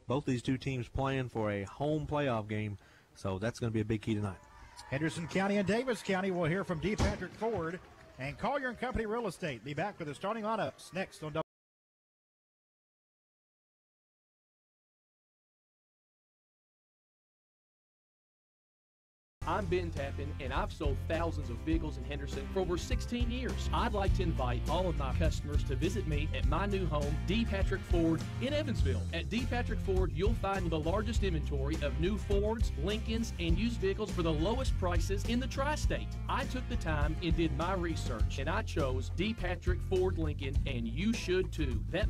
both these two teams playing for a home playoff game, so that's going to be a big key tonight. Henderson County and Daviess County will hear from D. Patrick Ford and Collier & Company Real Estate. Be back with the starting lineups next on I'm Ben Tappan, and I've sold thousands of vehicles in Henderson for over 16 years. I'd like to invite all of my customers to visit me at my new home, D. Patrick Ford in Evansville. At D. Patrick Ford, you'll find the largest inventory of new Fords, Lincolns, and used vehicles for the lowest prices in the tri-state. I took the time and did my research, and I chose D. Patrick Ford Lincoln, and you should too. That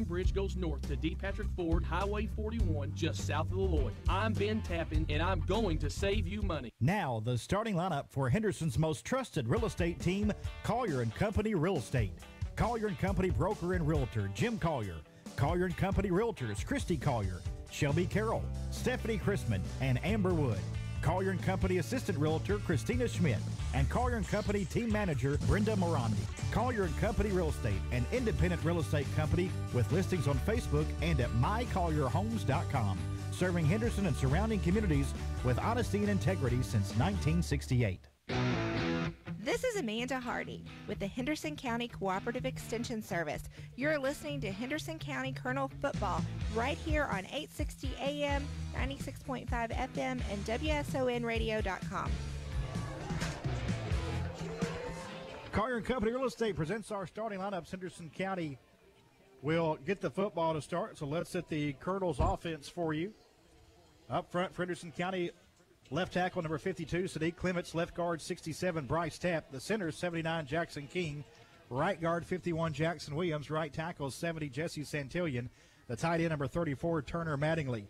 bridge goes north to D. Patrick Ford, Highway 41, just south of Lloyd. I'm Ben Tappan, and I'm going to save you money. Now, the starting lineup for Henderson's most trusted real estate team, Collier & Company Real Estate. Collier & Company Broker and Realtor, Jim Collier. Collier & Company Realtors, Christy Collier, Shelby Carroll, Stephanie Chrisman, and Amber Wood. Collier & Company Assistant Realtor, Christina Schmidt, and Collier & Company Team Manager, Brenda Morandi. Collier & Company Real Estate, an independent real estate company with listings on Facebook and at mycollierhomes.com, serving Henderson and surrounding communities with honesty and integrity since 1968. This is Amanda Hardy with the Henderson County Cooperative Extension Service. You're listening to Henderson County Colonel Football right here on 860 AM, 96.5 FM, and WSONradio.com. Collier & Company Real Estate presents our starting lineups. Henderson County will get the football to start, so let's set the Colonels offense for you. Up front for Henderson County, left tackle number 52, Sadiq Clements. Left guard 67, Bryce Tapp. The center 79, Jackson King. Right guard 51, Jackson Williams. Right tackle 70, Jesse Santillion. The tight end number 34, Turner Mattingly.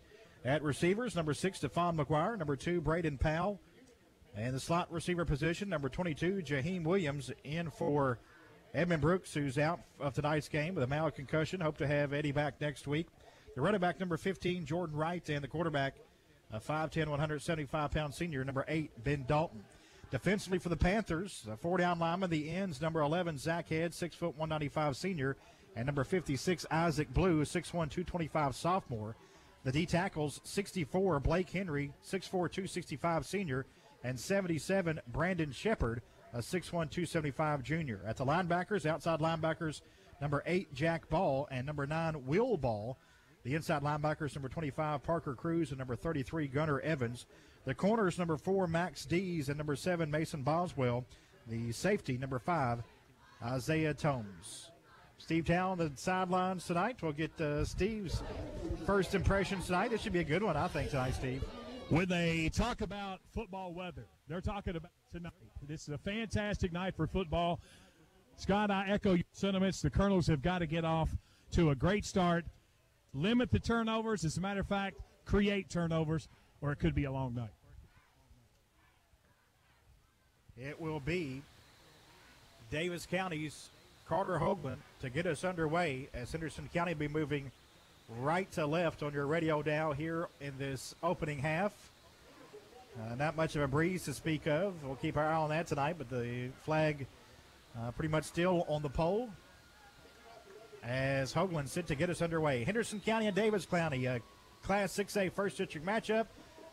At receivers, number 6, Stephon McGuire. Number 2, Braden Powell. And the slot receiver position, number 22, Jaheim Williams, in for Edmund Brooks, who's out of tonight's game with a mild concussion. Hope to have Eddie back next week. The running back, number 15, Jordan Wright, and the quarterback, a 5'10", 175-pound senior, number 8, Ben Dalton. Defensively for the Panthers, a 4-down lineman, the ends, number 11, Zach Head, 6', 195 senior, and number 56, Isaac Blue, 6'1", 225 sophomore. The D tackles, 64, Blake Henry, 6'4", 265 senior, and 77, Brandon Shepard, a 6'1", 275 junior. At the linebackers, outside linebackers, number 8, Jack Ball, and number 9, Will Ball. The inside linebackers, number 25, Parker Cruz, and number 33, Gunnar Evans. The corners, number 4, Max Dees, and number 7, Mason Boswell. The safety, number 5, Isaiah Tomes. Steve Town on the sidelines tonight. We'll get Steve's first impressions tonight. This should be a good one, I think, tonight, Steve. When they talk about football weather, they're talking about tonight. This is a fantastic night for football. Scott, I echo your sentiments. The Colonels have got to get off to a great start. Limit the turnovers. As a matter of fact, create turnovers, or it could be a long night. It will be Daviess County's Carter Hoagland to get us underway, as Henderson County will be moving right to left on your radio dial here in this opening half. Not much of a breeze to speak of. We'll keep our eye on that tonight, but the flag pretty much still on the pole as Hoagland set to get us underway. Henderson County and Daviess County, Class 6A First District matchup,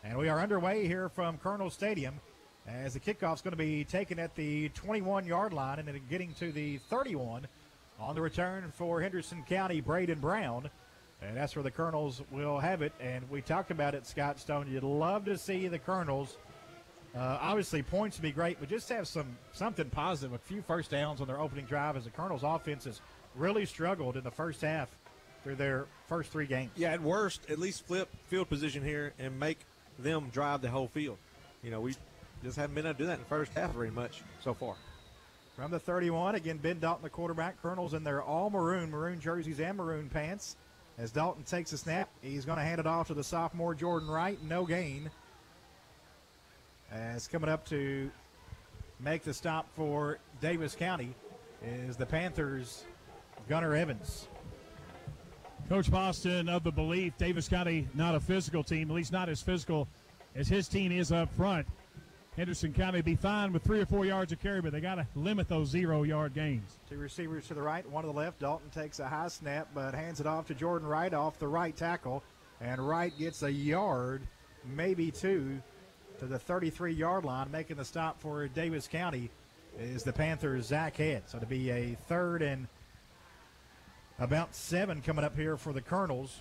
and we are underway here from Colonel Stadium as the kickoff is going to be taken at the 21-yard line and then getting to the 31 on the return for Henderson County, Braden Brown. And that's where the Colonels will have it. And we talked about it, Scott Stone. You'd love to see the Colonels. Obviously, points would be great, but just have something positive, a few first downs on their opening drive, as the Colonels' offense has really struggled in the first half through their first 3 games. Yeah, at worst, at least flip field position here and make them drive the whole field. You know, we just haven't been able to do that in the first half very much so far. From the 31, again, Ben Dalton, the quarterback. Colonels in their all maroon jerseys and maroon pants. As Dalton takes a snap, he's going to hand it off to the sophomore Jordan Wright. No gain. As coming up to make the stop for Daviess County is the Panthers' Gunnar Evans. Coach Boston of the belief Daviess County not a physical team, at least not as physical as his team is up front. Henderson County will be fine with 3 or 4 yards of carry, but they got to limit those 0-yard gains. 2 receivers to the right, 1 to the left. Dalton takes a high snap, but hands it off to Jordan Wright off the right tackle. And Wright gets a yard, maybe two, to the 33-yard line. Making the stop for Daviess County is the Panthers' Zach Head. So to be a 3rd and about 7 coming up here for the Colonels.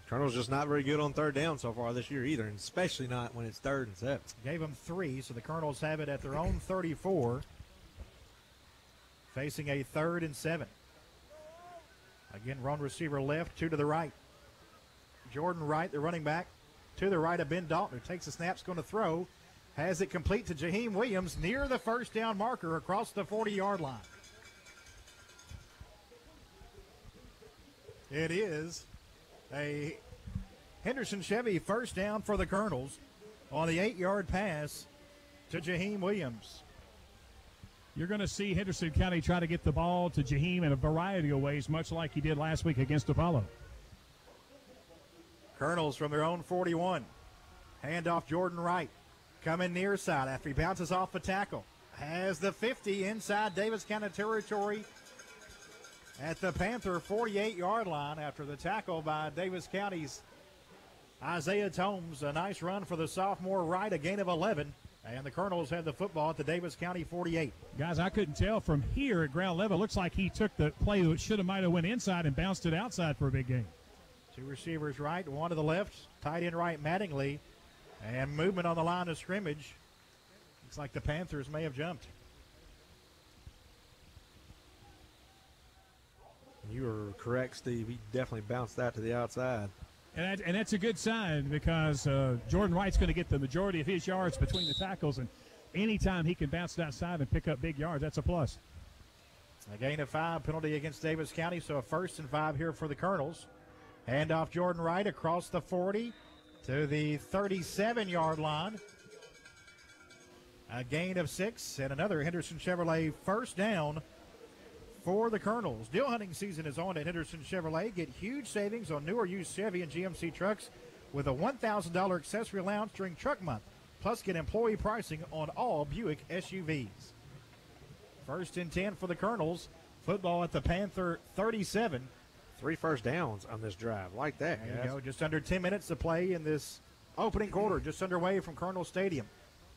Colonel's just not very good on 3rd down so far this year either, and especially not when it's 3rd and 7. Gave them 3, so the Colonels have it at their own 34, facing a 3rd and 7. Again, run receiver left, 2 to the right. Jordan Wright, the running back, to the right of Ben Dalton, who takes the snaps, going to throw. Has it complete to Jaheim Williams near the 1st down marker across the 40-yard line. It is a Henderson Chevy 1st down for the Colonels on the 8-yard pass to Jaheim Williams. You're going to see Henderson County try to get the ball to Jaheim in a variety of ways, much like he did last week against Apollo. Colonels from their own 41. Hand off Jordan Wright. Coming near side after he bounces off the tackle. Has the 50 inside Daviess County territory at the Panther 48-yard line after the tackle by Daviess County's Isaiah Tomes. A nice run for the sophomore Wright, a gain of 11. And the Colonels have the football at the Daviess County 48. Guys, I couldn't tell from here at ground level. Looks like he took the play that should have might have went inside and bounced it outside for a big gain. 2 receivers right, 1 to the left. Tight end right, Mattingly. And movement on the line of scrimmage. Looks like the Panthers may have jumped. You were correct, Steve. He definitely bounced that to the outside. And that's a good sign because Jordan Wright's going to get the majority of his yards between the tackles. And anytime he can bounce it outside and pick up big yards, that's a plus. A gain of 5, penalty against Daviess County, so a 1st and 5 here for the Colonels. Hand off Jordan Wright across the 40 to the 37-yard line. A gain of 6 and another Henderson Chevrolet 1st down for the Colonels. Deal hunting season is on at Henderson Chevrolet. Get huge savings on newer used Chevy and GMC trucks with a $1,000 accessory allowance during truck month. Plus, get employee pricing on all Buick SUVs. 1st and 10 for the Colonels. Football at the Panther 37. 3 first downs on this drive. Like that, There guys. you go. Just under 10 minutes to play in this opening quarter, just underway from Colonel Stadium.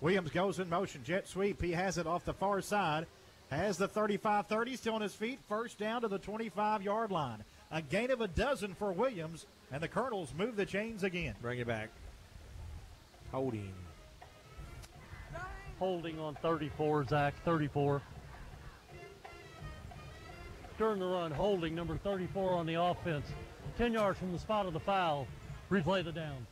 Williams goes in motion. Jet sweep. He has it off the far side. Has the 35-30 still on his feet. 1st down to the 25-yard line. A gain of 12 for Williams, and the Colonels move the chains again. Bring it back. Holding. Holding on 34, Zach, 34. During the run, holding number 34 on the offense. 10 yards from the spot of the foul. Replay the down.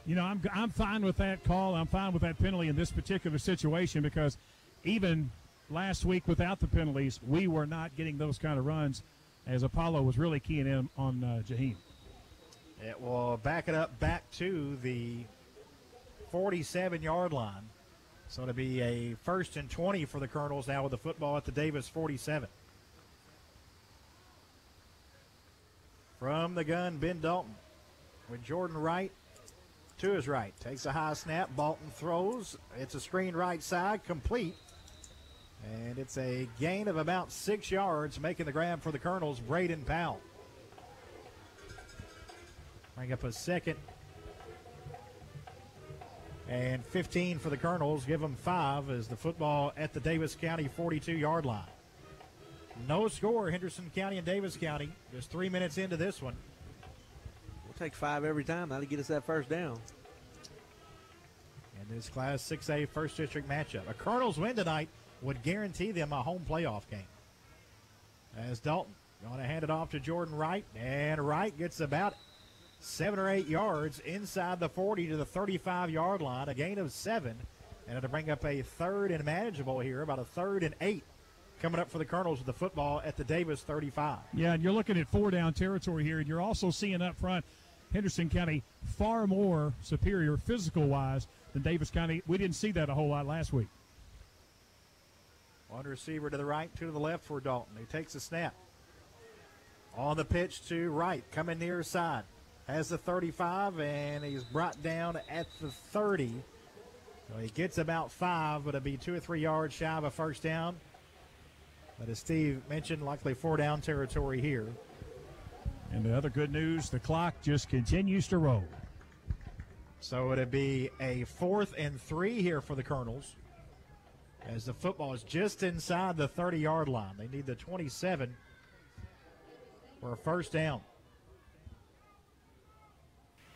You know, I'm fine with that call. I'm fine with that penalty in this particular situation because even last week without the penalties, we were not getting those kind of runs as Apollo was really keying in on Jaheim. It will back it up back to the 47-yard line. So it'll be a 1st and 20 for the Colonels now with the football at the Daviess 47. From the gun, Ben Dalton with Jordan Wright to his right. Takes a high snap. Dalton throws. It's a screen right side, complete. And it's a gain of about 6 yards, making the grab for the Colonels, Braden Powell. Bring up a 2nd and 15 for the Colonels. Give them 5 as the football at the Daviess County 42-yard line. No score, Henderson County and Daviess County. Just 3 minutes into this one. We'll take 5 every time. That'll get us that 1st down. In this Class 6A First District matchup. A Colonels win tonight would guarantee them a home playoff game. As Dalton going to hand it off to Jordan Wright. And Wright gets about 7 or 8 yards inside the 40 to the 35-yard line. A gain of 7. And it'll bring up a 3rd and manageable here, about a 3rd and 8 coming up for the Colonels with the football at the Daviess 35. Yeah, and you're looking at 4-down territory here, and you're also seeing up front Henderson County far more superior physical-wise than Daviess County. We didn't see that a whole lot last week. 1 receiver to the right, 2 to the left for Dalton. He takes a snap. On the pitch to Wright, coming near side. Has the 35, and he's brought down at the 30. So he gets about 5, but it'll be 2 or 3 yards shy of a 1st down. But as Steve mentioned, likely 4-down territory here. And the other good news, the clock just continues to roll. So it'd be a 4th and 3 here for the Colonels, as the football is just inside the 30-yard line. They need the 27 for a first down.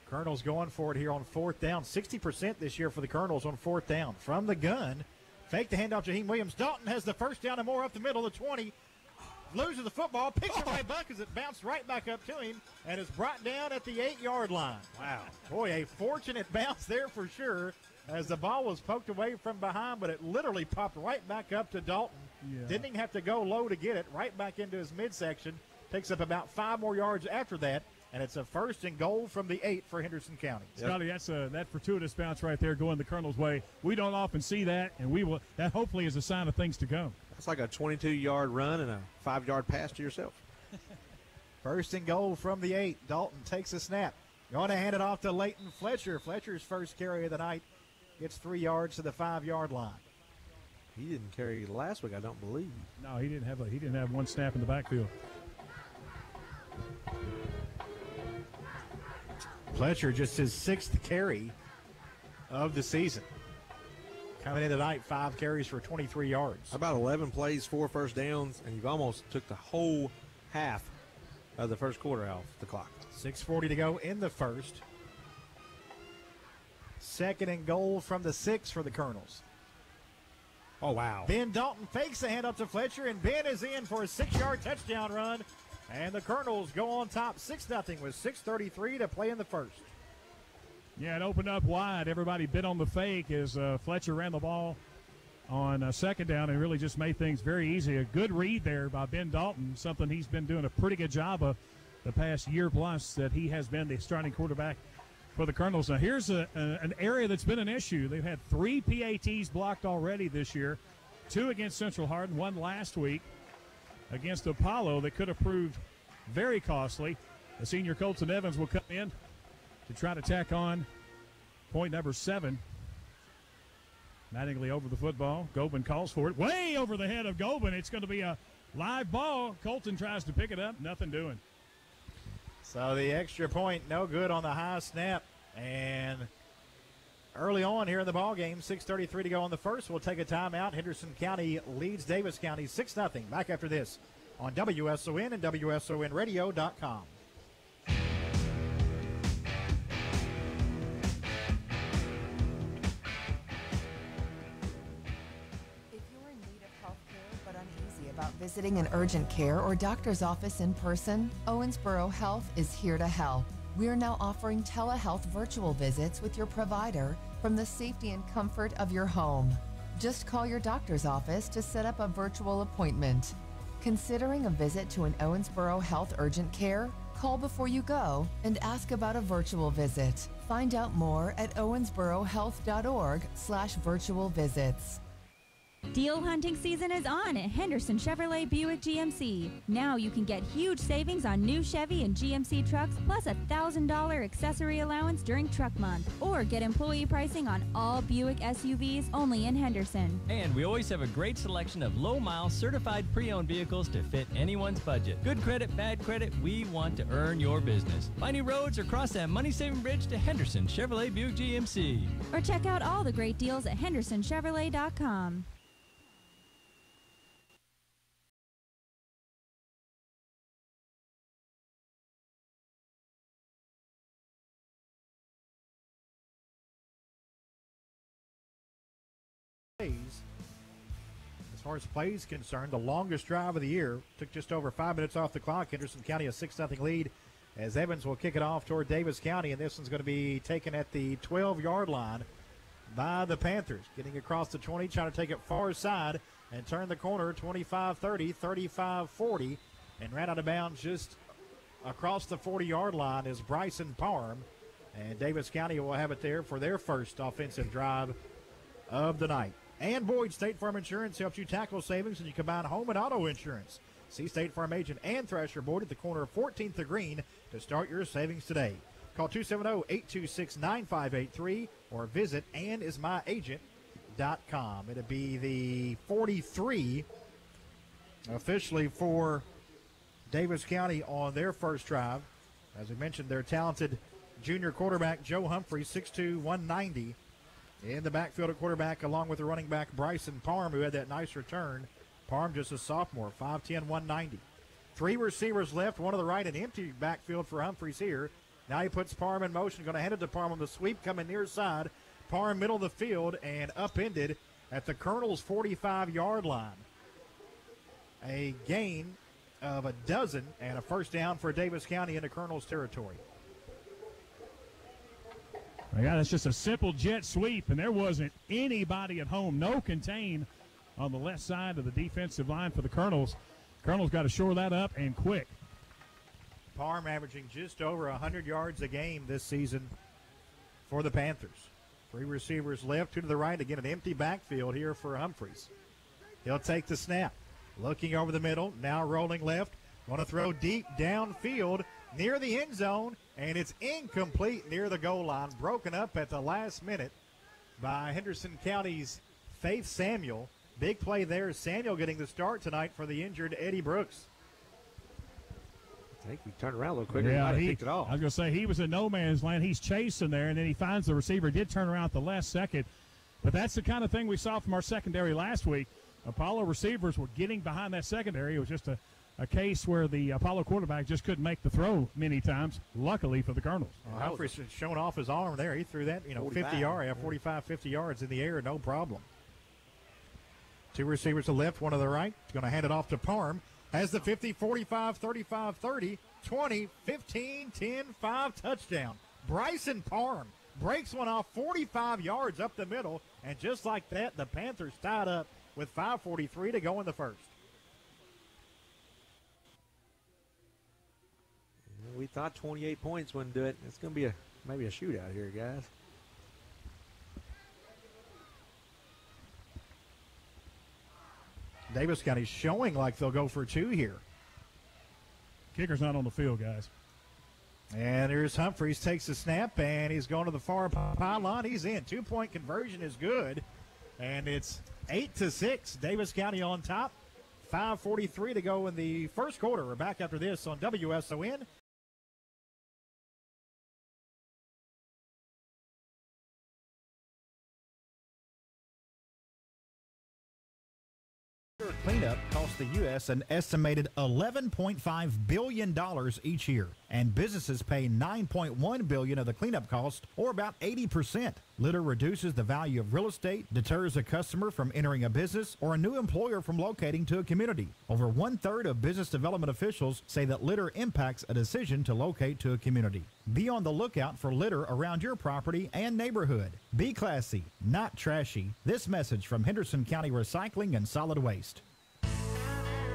Colonels going for it here on 4th down. 60% this year for the Colonels on 4th down. From the gun, fake the handoff to Jaheim Williams. Dalton has the first down and more up the middle, the 20. Loses the football, picks it right back as it bounced right back up to him and is brought down at the 8-yard line. Wow. Boy, a fortunate bounce there for sure, as the ball was poked away from behind, but it literally popped right back up to Dalton. Yeah. Didn't even have to go low to get it, right back into his midsection. Takes up about 5 more yards after that, and it's a 1st and goal from the 8 for Henderson County. Scotty, that's that fortuitous bounce right there going the Colonel's way. We don't often see that, and that hopefully is a sign of things to come. It's like a 22-yard run and a 5-yard pass to yourself. 1st and goal from the 8. Dalton takes a snap. Going to hand it off to Leighton Fletcher. Fletcher's first carry of the night gets 3 yards to the 5-yard line. He didn't carry last week, I don't believe. No, he didn't have one snap in the backfield. Fletcher just his 6th carry of the season. Coming in tonight, 5 carries for 23 yards. About 11 plays, 4 first downs, and you've almost took the whole half of the first quarter off the clock. 6:40 to go in the first. 2nd and goal from the 6 for the Colonels. Oh, wow. Ben Dalton fakes the handoff to Fletcher, and Ben is in for a 6-yard touchdown run. And the Colonels go on top 6-0 with 6:33 to play in the first. Yeah, it opened up wide. Everybody bit on the fake as Fletcher ran the ball on 2nd down and really just made things very easy. A good read there by Ben Dalton, something he's been doing a pretty good job of the past year plus that he has been the starting quarterback for the Colonels. Now, here's an area that's been an issue. They've had 3 PATs blocked already this year, 2 against Central Hardin, 1 last week against Apollo that could have proved very costly. The senior Colton Evans will come in to try to tack on point number 7. Mattingly over the football. Gobin calls for it. Way over the head of Gobin. It's going to be a live ball. Colton tries to pick it up. Nothing doing. So the extra point, no good on the high snap. And early on here in the ball game, 6:33 to go in the first. We'll take a timeout. Henderson County leads Davis County 6-0. Back after this on WSON and WSONradio.com. About visiting an urgent care or doctor's office in person, Owensboro Health is here to help. We are now offering telehealth virtual visits with your provider from the safety and comfort of your home. Just call your doctor's office to set up a virtual appointment. Considering a visit to an Owensboro Health urgent care? Call before you go and ask about a virtual visit. Find out more at owensborohealth.org/virtual visits. Deal hunting season is on at Henderson Chevrolet Buick GMC. Now you can get huge savings on new Chevy and GMC trucks plus a $1,000 accessory allowance during truck month. Or get employee pricing on all Buick SUVs only in Henderson. And we always have a great selection of low-mile certified pre-owned vehicles to fit anyone's budget. Good credit, bad credit, we want to earn your business. Find new roads or cross that money-saving bridge to Henderson Chevrolet Buick GMC. Or check out all the great deals at hendersonchevrolet.com. As far as plays concerned, the longest drive of the year took just over 5 minutes off the clock. Henderson County a 6-0 lead as Evans will kick it off toward Davis County, and this one's going to be taken at the 12-yard line by the Panthers. Getting across the 20, trying to take it far side and turn the corner 25-30, 35-40, and ran out of bounds just across the 40-yard line is Bryson Parham, and Davis County will have it there for their first offensive drive of the night. And Boyd State Farm Insurance helps you tackle savings when you combine home and auto insurance. See State Farm agent Ann Thrasher Boyd at the corner of 14th and Green to start your savings today. Call 270-826-9583 or visit AnnIsMyAgent.com. It'll be the 43 officially for Davis County on their first drive. As we mentioned, their talented junior quarterback, Joe Humphrey, 6'2", 190. In the backfield at quarterback, along with the running back, Bryson Parham, who had that nice return. Parham just a sophomore, 5'10", 190. 3 receivers left, one to the right, an empty backfield for Humphreys here. Now he puts Parham in motion, going to hand it to Parham on the sweep, coming near side. Parham middle of the field and upended at the Colonel's 45-yard line. A gain of a dozen and a first down for Davis County into Colonel's territory. Yeah, that's just a simple jet sweep, and there wasn't anybody at home. No contain on the left side of the defensive line for the Colonels. Colonels got to shore that up and quick. Parham averaging just over 100 yards a game this season for the Panthers. 3 receivers left, 2 to the right. Again, an empty backfield here for Humphreys. He'll take the snap. Looking over the middle, now rolling left. Going to throw deep downfield near the end zone, and it's incomplete near the goal line. Broken up at the last minute by Henderson County's Faith Samuel. Big play there. Samuel getting the start tonight for the injured Eddie Brooks. I think he turned around a little quicker. Yeah, he picked it off. I was going to say, he was in no man's land. He's chasing there, and then he finds the receiver. Did turn around at the last second. But that's the kind of thing we saw from our secondary last week. Apollo receivers were getting behind that secondary. It was just a case where the Apollo quarterback just couldn't make the throw many times, luckily for the Colonels. Humphreys showing off his arm there. He threw that, 45, 50 yards in the air, no problem. 2 receivers to the left, 1 to the right. He's going to hand it off to Parham. Has the 50, 45, 35, 30, 20, 15, 10, 5, touchdown. Bryson Parham breaks one off 45 yards up the middle, and just like that, the Panthers tied up with 5:43 to go in the first. We thought 28 points wouldn't do it. It's going to be maybe a shootout here, guys. Davis County showing like they'll go for 2 here. Kicker's not on the field, guys. And here's Humphreys, takes the snap, and he's going to the far pylon. He's in. 2-point conversion is good. And it's 8-6. Davis County on top. 5:43 to go in the first quarter. We're back after this on WSON. Cleanup costs the U.S. an estimated $11.5 billion each year, and businesses pay $9.1 billion of the cleanup cost, or about 80%. Litter reduces the value of real estate, deters a customer from entering a business, or a new employer from locating to a community. Over 1/3 of business development officials say that litter impacts a decision to locate to a community. Be on the lookout for litter around your property and neighborhood. Be classy, not trashy. This message from Henderson County Recycling and Solid Waste.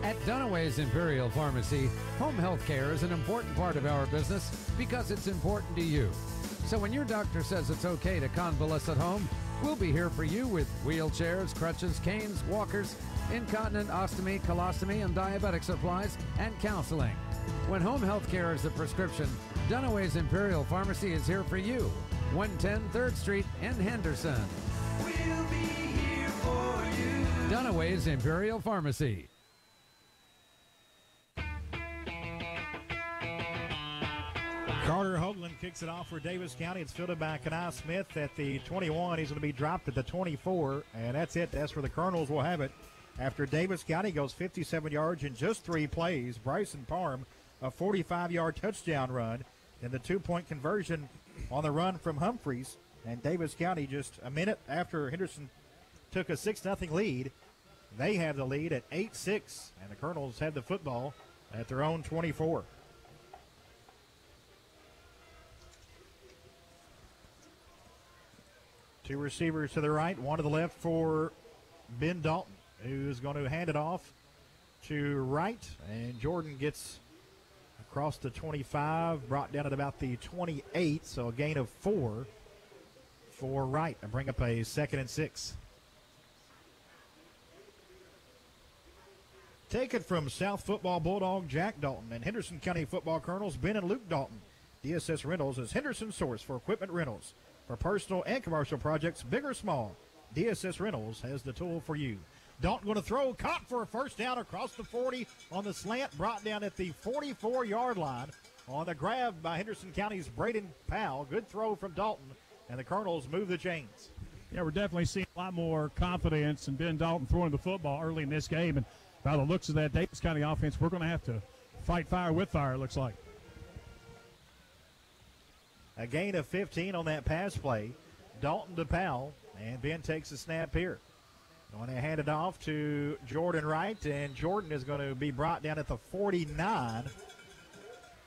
At Dunaway's Imperial Pharmacy, home health care is an important part of our business because it's important to you. So when your doctor says it's okay to convalesce at home, we'll be here for you with wheelchairs, crutches, canes, walkers, incontinent, ostomy, colostomy, and diabetic supplies, and counseling. When home health care is the prescription, Dunaway's Imperial Pharmacy is here for you. 110 3rd Street in Henderson. We'll be here for you. Dunaway's Imperial Pharmacy. Carter Hoagland kicks it off for Davis County. It's fielded by Kanai Smith at the 21. He's going to be dropped at the 24, and that's it. That's where the Colonels will have it. After Davis County goes 57 yards in just 3 plays, Bryson Parham, a 45-yard touchdown run, and the 2-point conversion on the run from Humphreys. And Davis County, just a minute after Henderson took a 6-0 lead, they have the lead at 8-6, and the Colonels have the football at their own 24. Two receivers to the right, one to the left for Ben Dalton, who's going to hand it off to Wright. And Jordan gets across the 25, brought down at about the 28, so a gain of 4 for Wright. And bring up a 2nd and 6. Take it from South Football Bulldog Jack Dalton and Henderson County Football Colonels Ben and Luke Dalton. DSS Rentals is Henderson's source for equipment rentals. For personal and commercial projects, big or small, DSS Rentals has the tool for you. Dalton going to throw, caught for a first down across the 40 on the slant, brought down at the 44-yard line on the grab by Henderson County's Braden Powell. Good throw from Dalton, and the Colonels move the chains. Yeah, we're definitely seeing a lot more confidence in Ben Dalton throwing the football early in this game. And by the looks of that Daviess County offense, we're going to have to fight fire with fire, it looks like. A gain of 15 on that pass play. Dalton to Powell, and Ben takes a snap here. Going to hand it off to Jordan Wright, and Jordan is going to be brought down at the 49.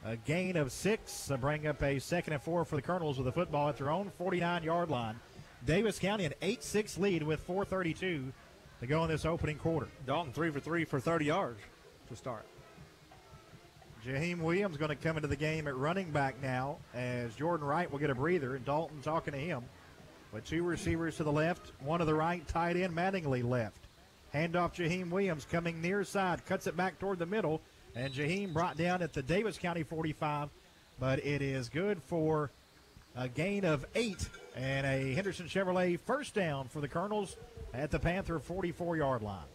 A gain of 6, bring up a 2nd and 4 for the Colonels with the football at their own 49-yard line. Daviess County an 8-6 lead with 4:32 to go in this opening quarter. Dalton 3 for 3 for 30 yards to start. Jaheim Williams going to come into the game at running back now as Jordan Wright will get a breather, and Dalton talking to him. With 2 receivers to the left, 1 to the right, tight end Mattingly left. Handoff Jaheim Williams coming near side, cuts it back toward the middle, and Jaheim brought down at the Daviess County 45, but it is good for a gain of 8 and a Henderson Chevrolet first down for the Colonels at the Panther 44-yard line.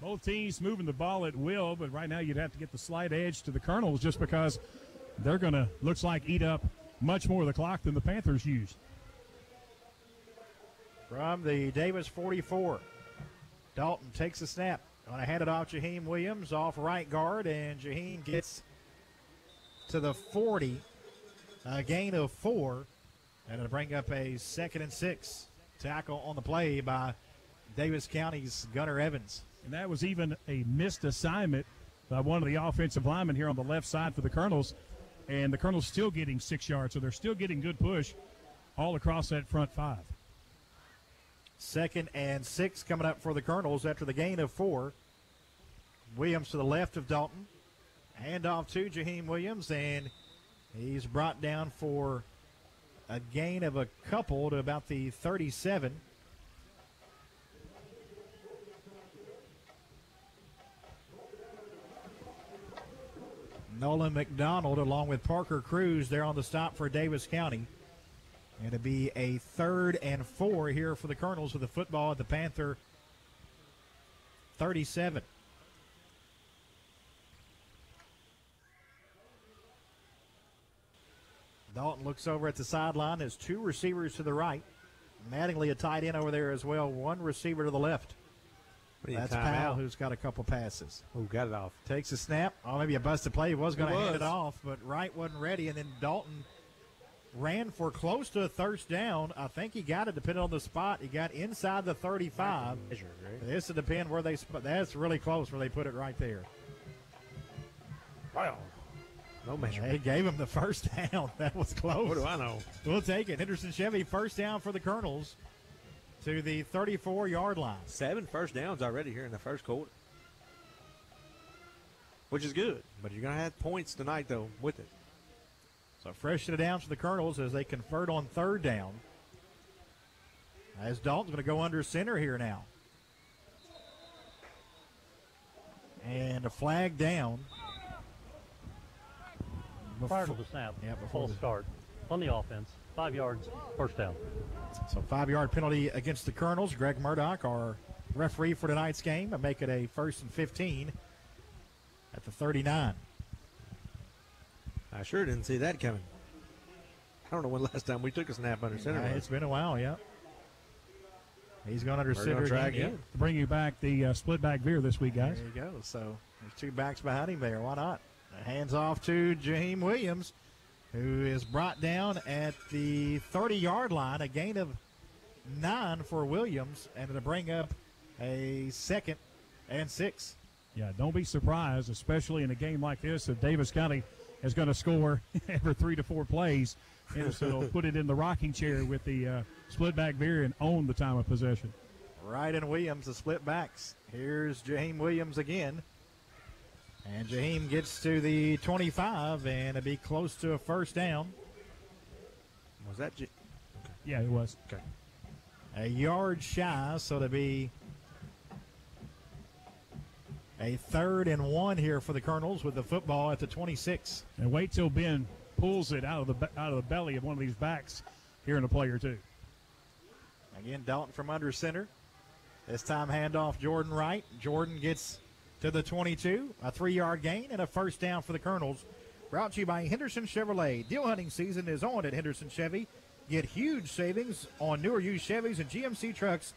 Both teams moving the ball at will, but right now you'd have to get the slight edge to the Colonels just because they're going to, looks like, eat up much more of the clock than the Panthers used. From the Daviess 44, Dalton takes a snap. Going to hand it off Jaheim Williams off right guard, and Jaheim gets to the 40. A gain of 4, and it'll bring up a 2nd and 6. Tackle on the play by Daviess County's Gunnar Evans. And that was even a missed assignment by one of the offensive linemen here on the left side for the Colonels. And the Colonels still getting 6 yards, so they're still getting good push all across that front 5. 2nd and 6 coming up for the Colonels after the gain of 4. Williams to the left of Dalton. Handoff to Jaheim Williams, and he's brought down for a gain of a couple to about the 37. Nolan McDonald along with Parker Cruz there on the stop for Daviess County. And it'll be a 3rd and 4 here for the Colonels with the football at the Panther 37. Dalton looks over at the sideline. There's 2 receivers to the right. Mattingly a tight end over there as well. 1 receiver to the left. That's Powell, who's got a couple passes. Who got it off? Takes a snap. Oh, maybe a busted play. He was going to hand it off, but Wright wasn't ready. And then Dalton ran for close to a first down. I think he got it depending on the spot. He got inside the 35. This will depend where they – that's really close where they put it right there. Wow. No measure. They gave him the first down. That was close. What do I know? We'll take it. Henderson Chevy first down for the Colonels to the 34-yard line. 7 first downs already here in the first quarter, which is good. But you're going to have points tonight, though, with it. So freshen it down for the Colonels as they convert on 3rd down. As Dalton's going to go under center here now. And a flag down. Prior to the snap, full start on the offense, 5 yards, first down. So 5-yard penalty against the Colonels. Greg Murdoch, our referee for tonight's game, and make it a 1st and 15 at the 39. I sure didn't see that coming. I don't know when last time we took a snap under center. It's been a while, yeah. He's going under center again. To bring you back the split back veer this week, guys. There you go. So there's 2 backs behind him there. Why not? Hands off to Jaheim Williams, who is brought down at the 30-yard line. A gain of 9 for Williams, and it'll bring up a 2nd and 6. Yeah, don't be surprised, especially in a game like this, if Daviess County is going to score every 3 to 4 plays. Henderson will put it in the rocking chair with the split back veer and own the time of possession. Wright and Williams, the split backs. Here's Jaheim Williams again. And Jaheim gets to the 25, and it'll be close to a first down. Was that Yeah, it was. Okay. A yard shy, so it'll be a 3rd and 1 here for the Colonels with the football at the 26. And wait till Ben pulls it out of the belly of one of these backs here in a play or two. Again, Dalton from under center. This time handoff Jordan Wright. Jordan gets to the 22, a 3-yard gain and a first down for the Colonels. Brought to you by Henderson Chevrolet. Deal hunting season is on at Henderson Chevy. Get huge savings on newer used Chevys and GMC trucks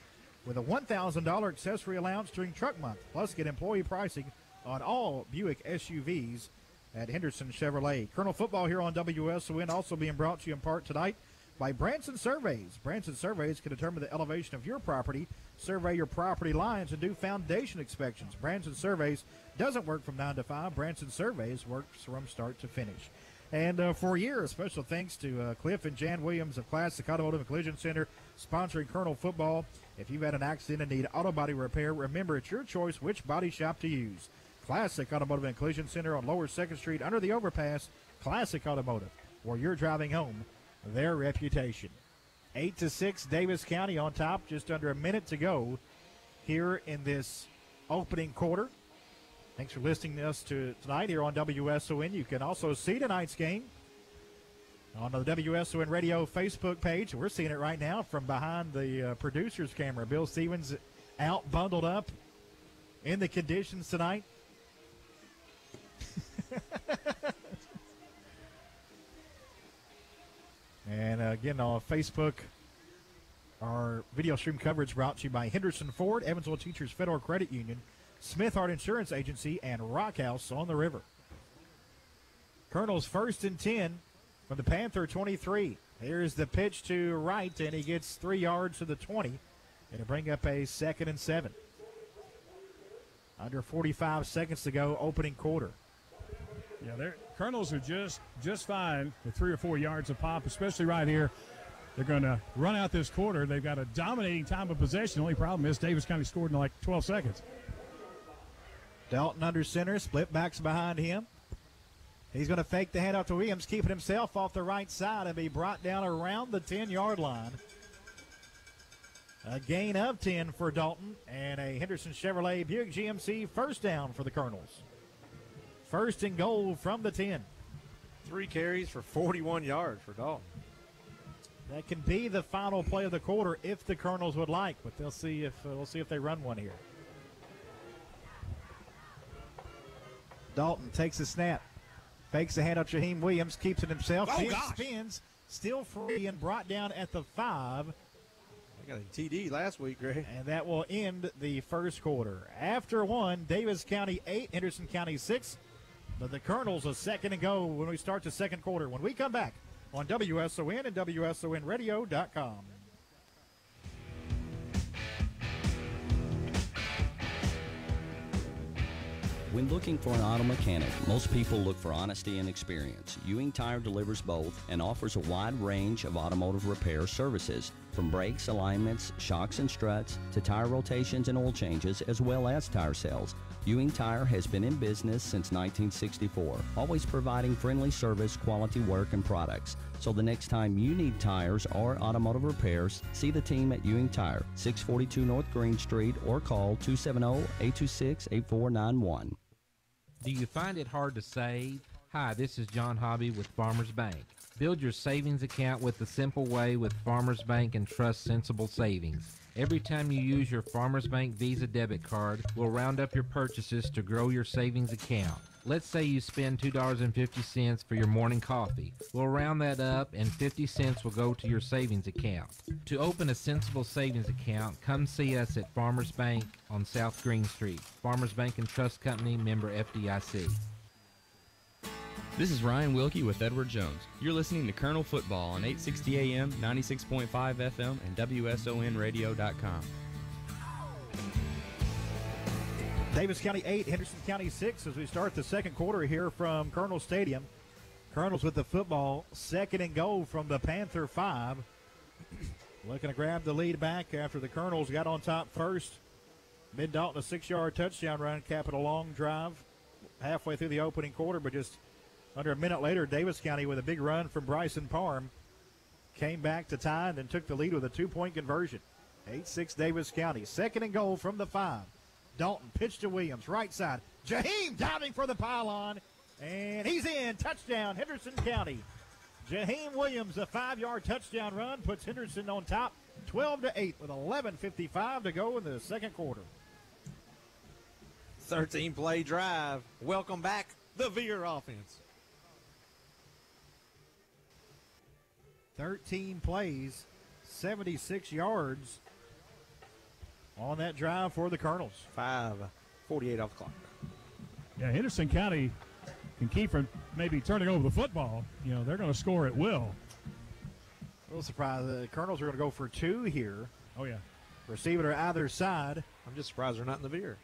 with a $1,000 accessory allowance during truck month. Plus, get employee pricing on all Buick SUVs at Henderson Chevrolet. Colonel football here on WSON, also being brought to you in part tonight by Branson Surveys. Branson Surveys can determine the elevation of your property, survey your property lines, and do foundation inspections. Branson Surveys doesn't work from 9 to 5. Branson Surveys works from start to finish. And for a year, special thanks to Cliff and Jan Williams of Classic Automotive and Collision Center sponsoring Colonel football. If you've had an accident and need auto body repair, remember it's your choice which body shop to use. Classic Automotive and Collision Center on Lower 2nd Street under the overpass. Classic Automotive, where you're driving home their reputation. 8-6, Daviess County on top. Just under a minute to go here in this opening quarter. Thanks for listening to us tonight here on WSON. You can also see tonight's game on the WSON Radio Facebook page. We're seeing it right now from behind the producer's camera. Bill Stevens out bundled up in the conditions tonight. And again, on Facebook, our video stream coverage brought to you by Henderson Ford, Evansville Teachers Federal Credit Union, Smith Hart Insurance Agency, and Rock House on the River. Colonel's 1st and 10 from the Panther 23. Here's the pitch to Wright, and he gets 3 yards to the 20. It'll bring up a 2nd and 7. Under 45 seconds to go, opening quarter. Yeah, their Colonels are just fine with 3 or 4 yards of pop, especially right here. They're going to run out this quarter. They've got a dominating time of possession. The only problem is Daviess County scored in like 12 seconds. Dalton under center, split backs behind him. He's going to fake the handoff to Williams, keeping himself off the right side and be brought down around the 10-yard line. A gain of 10 for Dalton and a Henderson Chevrolet Buick GMC first down for the Colonels. 1st and goal from the 10. 3 carries for 41 yards for Dalton. That can be the final play of the quarter if the Colonels would like, but we'll see if they run one here. Dalton takes a snap, fakes the handoff. Jaheim Williams keeps it himself. Spins, still free and brought down at the 5. I got a TD last week, Gray. And that will end the first quarter. After 1, Daviess County 8, Henderson County 6. But the Colonels a 2nd and go when we start the second quarter. When we come back on WSON and WSONradio.com. When looking for an auto mechanic, most people look for honesty and experience. Ewing Tire delivers both and offers a wide range of automotive repair services, from brakes, alignments, shocks and struts, to tire rotations and oil changes, as well as tire sales. Ewing Tire has been in business since 1964, always providing friendly service, quality work, and products. So the next time you need tires or automotive repairs, see the team at Ewing Tire, 642 North Green Street, or call 270-826-8491. Do you find it hard to save? Hi, this is John Hobby with Farmers Bank. Build your savings account with the simple way with Farmers Bank and trust sensible savings. Every time you use your Farmers Bank Visa debit card, we'll round up your purchases to grow your savings account. Let's say you spend $2.50 for your morning coffee. We'll round that up and 50 cents will go to your savings account. To open a sensible savings account, come see us at Farmers Bank on South Green Street. Farmers Bank and Trust Company, member FDIC. This is Ryan Wilkie with Edward Jones. You're listening to Colonel Football on 860 AM, 96.5 FM, and WSONradio.com. Daviess County 8, Henderson County 6 as we start the second quarter here from Colonel Stadium. Colonels with the football, 2nd and goal from the Panther 5. Looking to grab the lead back after the Colonels got on top first. Mid-Dalton, a 6-yard touchdown run, capping a long drive halfway through the opening quarter, but just under a minute later, Daviess County with a big run from Bryson Parham came back to tie and then took the lead with a 2-point conversion. 8-6 Daviess County. 2nd and goal from the 5. Dalton pitch to Williams, right side. Jaheim diving for the pylon, and he's in. Touchdown, Henderson County. Jaheim Williams, a 5-yard touchdown run, puts Henderson on top 12-8 with 11:55 to go in the second quarter. 13-play drive. Welcome back, the Veer offense. 13 plays, 76 yards on that drive for the Colonels. 5:48 off the clock. Yeah, Henderson County can keep from maybe turning over the football. You know, they're going to score at will. A little surprised. The Colonels are going to go for 2 here. Oh, yeah. Receive it or either side. I'm just surprised they're not in the Veer.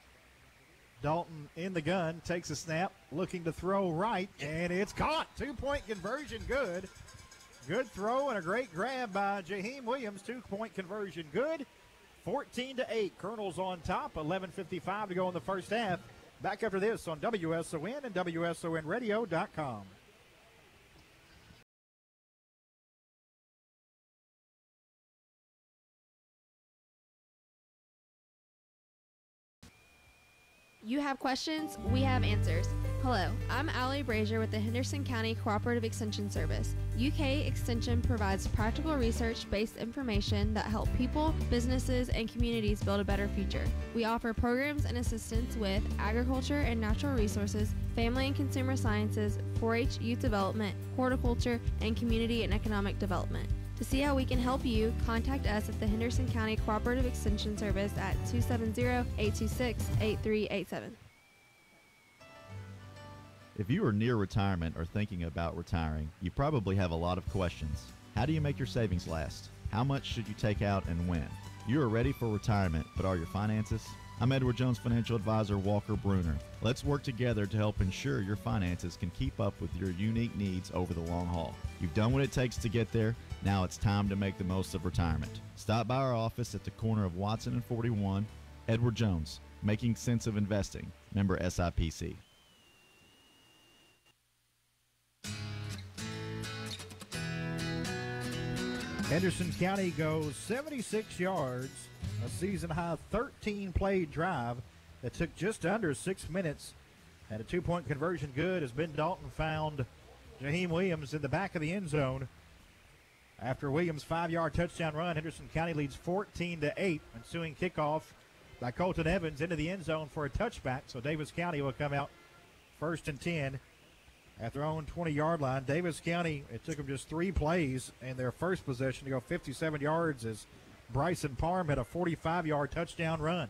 Dalton in the gun, takes a snap, looking to throw right, and it's caught. 2-point conversion, good. Good throw and a great grab by Jaheim Williams. 2-point conversion, good. 14-8. Colonels on top. 11:55 to go in the first half. Back after this on WSON and WSONradio.com. You have questions, we have answers. Hello, I'm Allie Brazier with the Henderson County Cooperative Extension Service. UK Extension provides practical research-based information that help people, businesses, and communities build a better future. We offer programs and assistance with agriculture and natural resources, family and consumer sciences, 4-H youth development, horticulture, and community and economic development. To see how we can help you, contact us at the Henderson County Cooperative Extension Service at 270-826-8387. If you are near retirement or thinking about retiring, you probably have a lot of questions. How do you make your savings last? How much should you take out and when? You are ready for retirement, but are your finances? I'm Edward Jones Financial Advisor Walker Bruner. Let's work together to help ensure your finances can keep up with your unique needs over the long haul. You've done what it takes to get there. Now it's time to make the most of retirement. Stop by our office at the corner of Watson and 41. Edward Jones, making sense of investing. Member SIPC. Henderson County goes 76 yards, a season-high 13-play drive that took just under 6 minutes. And a 2-point conversion good as Ben Dalton found Jaheim Williams in the back of the end zone. After Williams' 5-yard touchdown run, Henderson County leads 14-8. Ensuing kickoff by Colton Evans into the end zone for a touchback. So Daviess County will come out 1st and 10 at their own 20-yard line. Daviess County, it took them just 3 plays in their first possession to go 57 yards as Bryson Parham had a 45-yard touchdown run.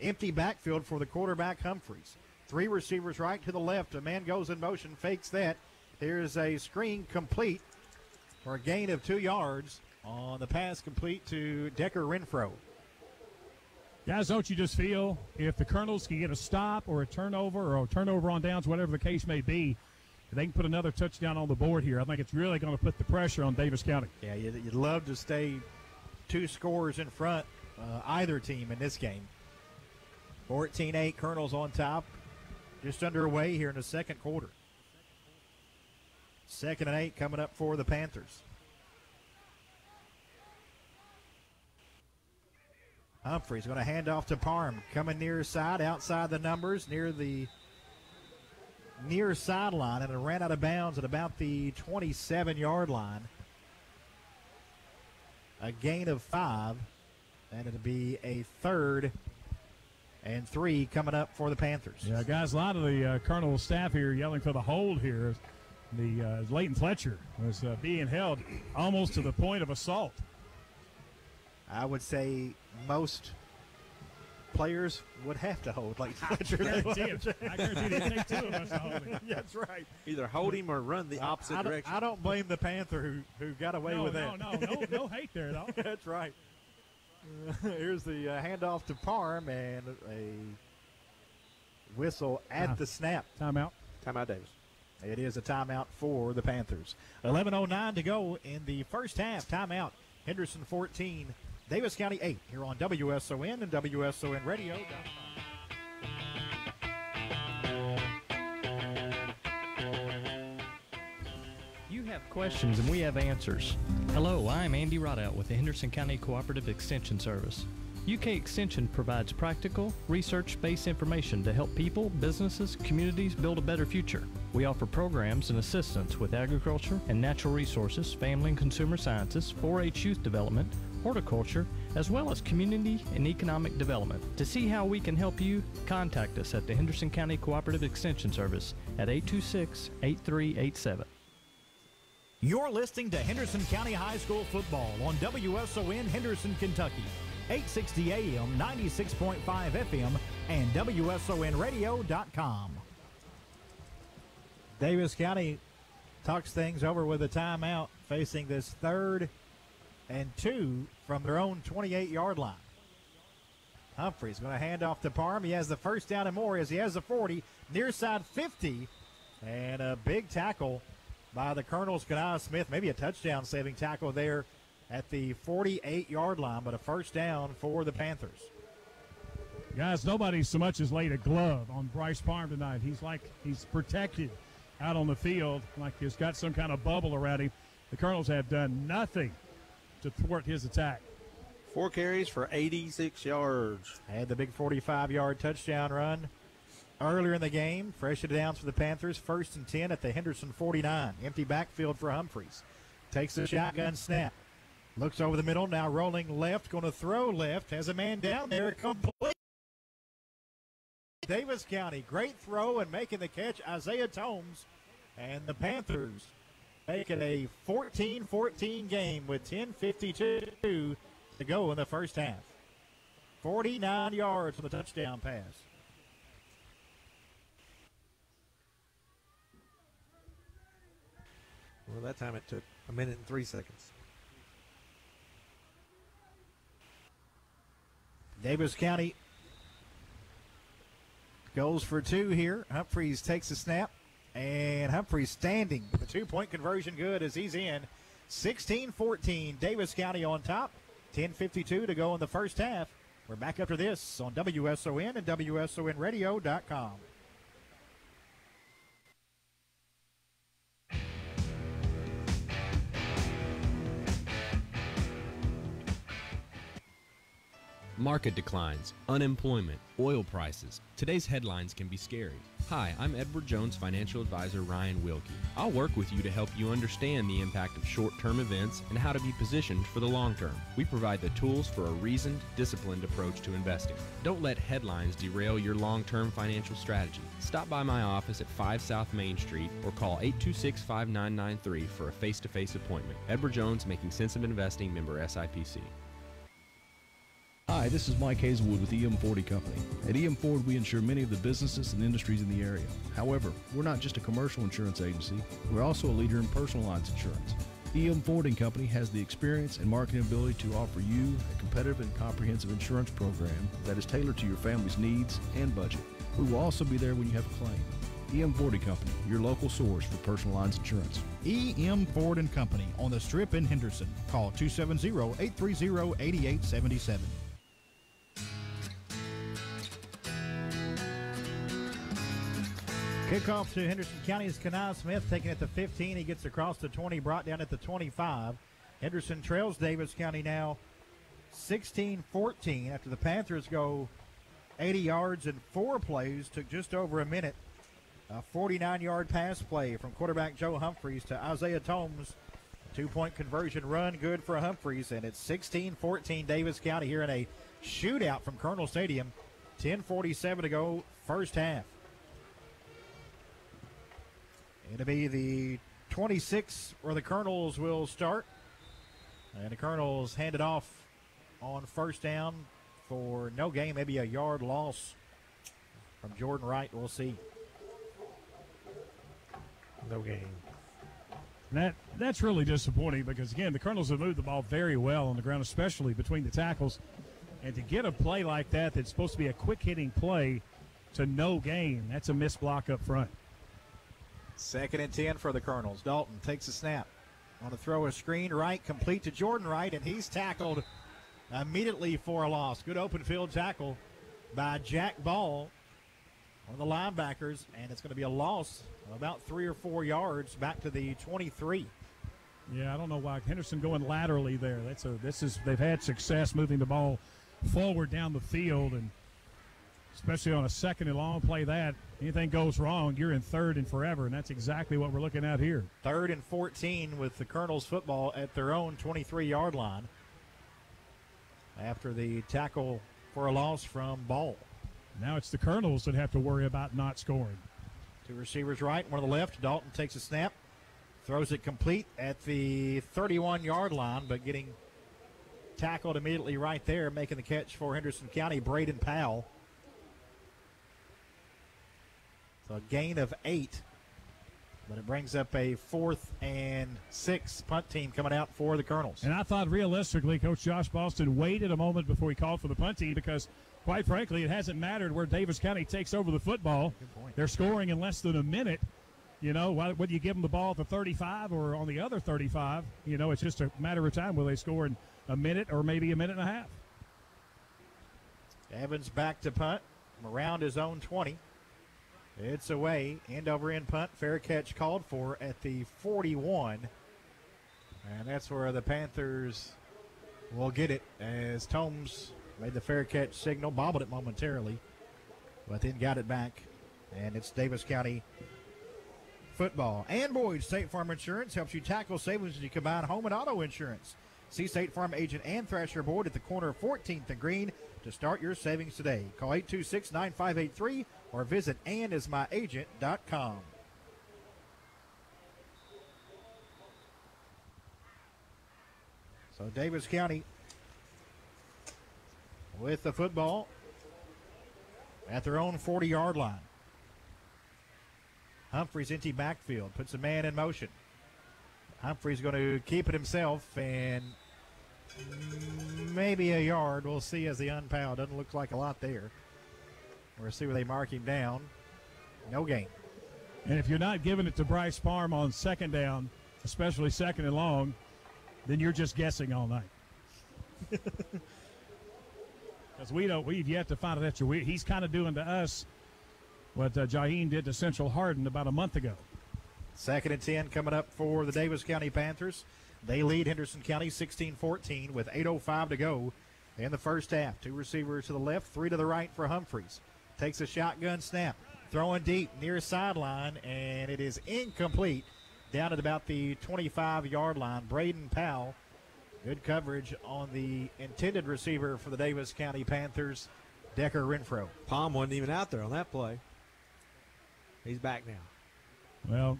Empty backfield for the quarterback Humphreys. 3 receivers right to the left. A man goes in motion, fakes that. Here's a screen complete for a gain of 2 yards on the pass complete to Decker Renfro. Guys, don't you just feel if the Colonels can get a stop or a turnover on downs, whatever the case may be, if they can put another touchdown on the board here, I think it's really going to put the pressure on Daviess County. Yeah, you'd love to stay 2 scores in front, either team in this game. 14-8, Colonels on top. Just underway here in the second quarter. 2nd and 8 coming up for the Panthers. Humphreys going to hand off to Parham. Coming near side, outside the numbers, near the near sideline, and it ran out of bounds at about the 27-yard line. A gain of 5, and it'll be a 3rd and 3 coming up for the Panthers. Yeah, guys, a lot of the Colonel staff here yelling for the hold here. The Leighton Fletcher was being held almost to the point of assault. I would say most players would have to hold Leighton Fletcher. I guarantee they'd take 2 of us to hold him. That's right. Either hold him or run the opposite direction. I don't blame the Panther who got away with that. No hate there at all. That's right. Here's the handoff to Parham and a whistle at the snap. Timeout. Timeout, Davis. It is a timeout for the Panthers. 11:09 to go in the first half. Timeout. Henderson 14, Daviess County 8 here on WSON and WSONradio.com. You have questions and we have answers. Hello, I'm Andy Rodout with the Henderson County Cooperative Extension Service. UK Extension provides practical, research-based information to help people, businesses, communities build a better future. We offer programs and assistance with agriculture and natural resources, family and consumer sciences, 4-H youth development, horticulture, as well as community and economic development. To see how we can help you, contact us at the Henderson County Cooperative Extension Service at 826-8387. You're listening to Henderson County High School football on WSON Henderson, Kentucky. 860 AM, 96.5 FM, and WSONradio.com. Daviess County talks things over with a timeout, facing this 3rd and 2 from their own 28-yard line. Humphreys going to hand off to Parham. He has the first down and more as he has the 40, near side 50, and a big tackle by the Colonels. Kanai Smith, maybe a touchdown-saving tackle there at the 48-yard line, but a first down for the Panthers. Guys, nobody so much as laid a glove on Bryce Parham tonight. He's protected out on the field, like he's got some kind of bubble around him. The Colonels have done nothing to thwart his attack. 4 carries for 86 yards. Had the big 45-yard touchdown run earlier in the game. Fresh downs for the Panthers. 1st and 10 at the Henderson 49. Empty backfield for Humphreys. Takes the shotgun snap. Looks over the middle, now rolling left, going to throw left. Has a man down there, complete. Daviess County, great throw and making the catch, Isaiah Tomes. And the Panthers make it a 14-14 game with 10:52 to go in the first half. 49 yards for the touchdown pass. Well, that time it took 1 minute and 3 seconds. Daviess County goes for 2 here. Humphreys takes the snap, and Humphreys standing. The 2-point conversion good as he's in. 16-14, Daviess County on top. 10:52 to go in the first half. We're back after this on WSON and WSONradio.com. Market declines, unemployment, oil prices. Today's headlines can be scary. Hi, I'm Edward Jones financial advisor Ryan Wilkie. I'll work with you to help you understand the impact of short-term events and how to be positioned for the long term. We provide the tools for a reasoned, disciplined approach to investing. Don't let headlines derail your long-term financial strategy. Stop by my office at 5 South Main Street or call 826-5993 for a face-to-face appointment. Edward Jones, Making Sense of Investing, member SIPC. Hi, this is Mike Hazelwood with EM Ford Company. At EM Ford, we insure many of the businesses and industries in the area. However, we're not just a commercial insurance agency, we're also a leader in personal lines insurance. EM Ford Company has the experience and marketing ability to offer you a competitive and comprehensive insurance program that is tailored to your family's needs and budget. We will also be there when you have a claim. EM Ford Company, your local source for personal lines insurance. EM Ford Company on the Strip in Henderson. Call 270-830-8877. Kickoff to Henderson County is Kanai Smith taking it to 15. He gets across the 20, brought down at the 25. Henderson trails Daviess County now 16-14 after the Panthers go 80 yards in 4 plays. Took just over a minute. A 49-yard pass play from quarterback Joe Humphreys to Isaiah Tomes. 2-point conversion run good for Humphreys, and it's 16-14 Daviess County here in a shootout from Colonel Stadium. 10:47 to go, first half. It'll be the 26 where the Colonels will start. And the Colonels hand it off on first down for no gain, maybe a yard loss from Jordan Wright. We'll see. No gain. That's really disappointing because, again, the Colonels have moved the ball very well on the ground, especially between the tackles. And to get a play like that that's supposed to be a quick-hitting play to no gain, that's a missed block up front. 2nd and 10 for the Colonels. Dalton takes a snap. On to throw a screen right, complete to Jordan Wright, and he's tackled immediately for a loss. Good open field tackle by Jack Ball, one of the linebackers, and it's going to be a loss of about 3 or 4 yards back to the 23. Yeah, I don't know why Henderson going laterally there. They've had success moving the ball forward down the field, and especially on a 2nd and long play that. Anything goes wrong, you're in 3rd and forever, and that's exactly what we're looking at here. 3rd and 14 with the Colonels football at their own 23-yard line. after the tackle for a loss from Ball. Now it's the Colonels that have to worry about not scoring. Two receivers right, one on the left. Dalton takes a snap, throws it complete at the 31-yard line, but getting tackled immediately right there, making the catch for Henderson County, Braden Powell. So a gain of 8, but it brings up a 4th and 6 punt team coming out for the Colonels. And I thought realistically, Coach Josh Boston waited a moment before he called for the punt team because, quite frankly, it hasn't mattered where Davis County takes over the football. They're scoring in less than a minute. You know, whether you give them the ball at the 35 or on the other 35, you know, it's just a matter of time. Will they score in a minute or maybe a minute and a half? Evans back to punt from around his own 20. It's away, end over end punt, fair catch called for at the 41. And that's where the Panthers will get it as Tomes made the fair catch signal, bobbled it momentarily, but then got it back. And it's Davis County football. And Boyd State Farm Insurance helps you tackle savings as you combine home and auto insurance. See State Farm agent Ann Thrasher Boyd at the corner of 14th and Green to start your savings today. Call 826-9583 or visit annismyagent.com. So Davis County with the football at their own 40-yard line. Humphreys empty backfield, puts a man in motion. Humphreys going to keep it himself and maybe a yard. We'll see as the unpal. Doesn't look like a lot there. We'll see where they mark him down. No gain. And if you're not giving it to Bryce Farm on second down, especially second and long, then you're just guessing all night. Because we've yet to find out that he's kind of doing to us what Jahin did to Central Hardin about a month ago. 2nd and 10 coming up for the Davis County Panthers. They lead Henderson County 16-14 with 8:05 to go in the first half. 2 receivers to the left, 3 to the right for Humphreys. Takes a shotgun snap, throwing deep near sideline, and it is incomplete down at about the 25-yard line. Braden Powell, good coverage on the intended receiver for the Davis County Panthers, Decker Renfro. Palm wasn't even out there on that play. He's back now. Well,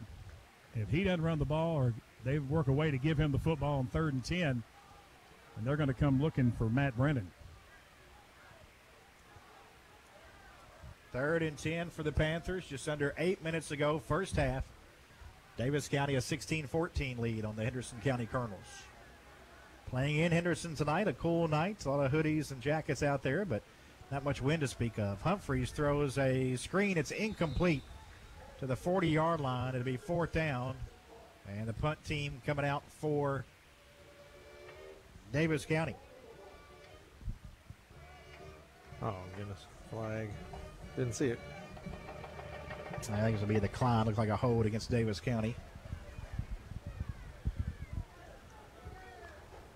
if he doesn't run the ball or they work a way to give him the football on 3rd and 10, and they're going to come looking for Matt Brennan. 3rd and 10 for the Panthers, just under 8 minutes to go, first half. Davis County a 16-14 lead on the Henderson County Colonels. Playing in Henderson tonight, a cool night, a lot of hoodies and jackets out there, but not much wind to speak of. Humphreys throws a screen. It's incomplete to the 40-yard line. It'll be 4th down. And the punt team coming out for Davis County. Oh, goodness. Flag. Didn't see it. I think it's going to be a decline. Looks like a hold against Davis County.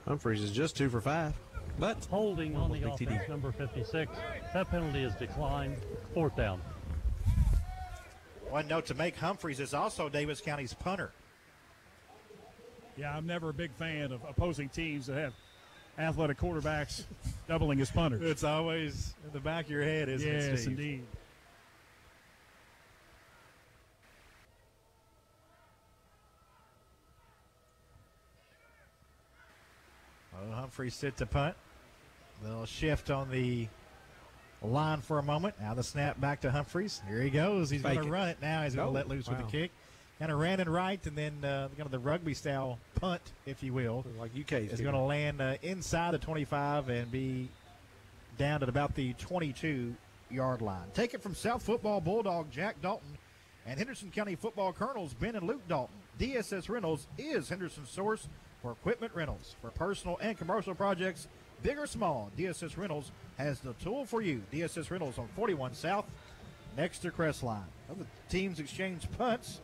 Humphreys is just 2 for 5. But holding on the offense, number 56. That penalty is declined. 4th down. One note to make, Humphreys is also Davis County's punter. Yeah, I'm never a big fan of opposing teams that have athletic quarterbacks doubling as punters. It's always in the back of your head, isn't it, Steve? Yes, indeed. Well, Humphreys sit to punt. They'll shift on the line for a moment. Now the snap back to Humphreys. Here he goes. He's going to run it now. He's going to let loose with the kick. Kind of ran and right, and then kind of the rugby-style punt, if you will. Like UK's. Is going to land inside the 25 and be down at about the 22-yard line. Take it from South Football Bulldog Jack Dalton and Henderson County Football Colonels Ben and Luke Dalton. DSS Rentals is Henderson's source for equipment rentals. For personal and commercial projects, big or small, DSS Rentals has the tool for you. DSS Rentals on 41 South, next to Crestline. Well, the teams exchanged punts.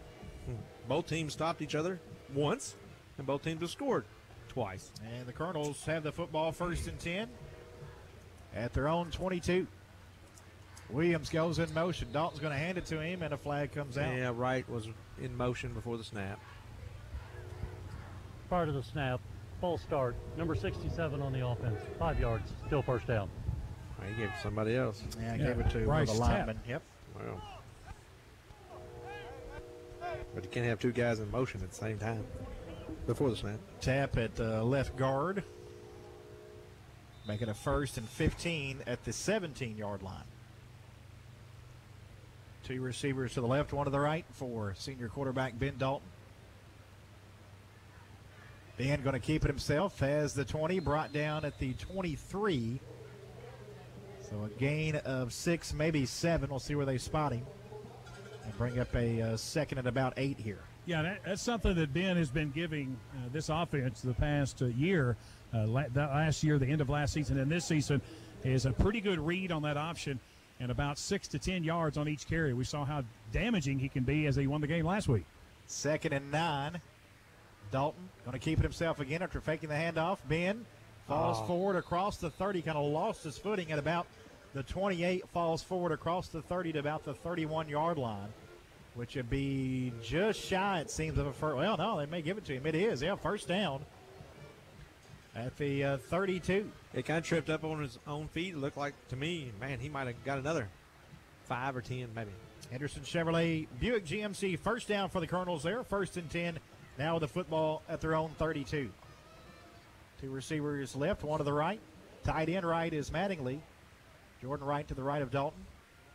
Both teams stopped each other once, and both teams have scored twice. And the Colonels have the football 1st and 10 at their own 22. Williams goes in motion. Dalton's going to hand it to him, and a flag comes out. Yeah, Wright was in motion before the snap. Prior to the snap, false start. Number 67 on the offense. 5 yards. Still first down. He gave it to somebody else. Yeah, he gave it to one of the linemen. Yep. Well. But you can't have two guys in motion at the same time before the snap. Tap at left guard. Making a 1st and 15 at the 17-yard line. Two receivers to the left, one to the right for senior quarterback Ben Dalton. Ben going to keep it himself. Has the 20, brought down at the 23. So a gain of 6, maybe 7. We'll see where they spot him. And bring up a second and about 8 here. Yeah, that's something that Ben has been giving this offense the past year. Last year, the end of last season, and this season is a pretty good read on that option and about 6 to 10 yards on each carry. We saw how damaging he can be as he won the game last week. 2nd and 9. Dalton going to keep it himself again after faking the handoff. Ben falls forward across the 30, kind of lost his footing at about the 28, falls forward across the 30 to about the 31-yard line, which would be just shy, it seems, of a first. Well, no, they may give it to him. It is. Yeah, first down at the 32. It kind of tripped up on his own feet. It looked like to me, man, he might have got another 5 or 10 maybe. Henderson Chevrolet Buick GMC, first down for the Colonels there. 1st and 10, now with the football at their own 32. Two receivers left, one to the right. Tight end right is Mattingly. Jordan Wright to the right of Dalton.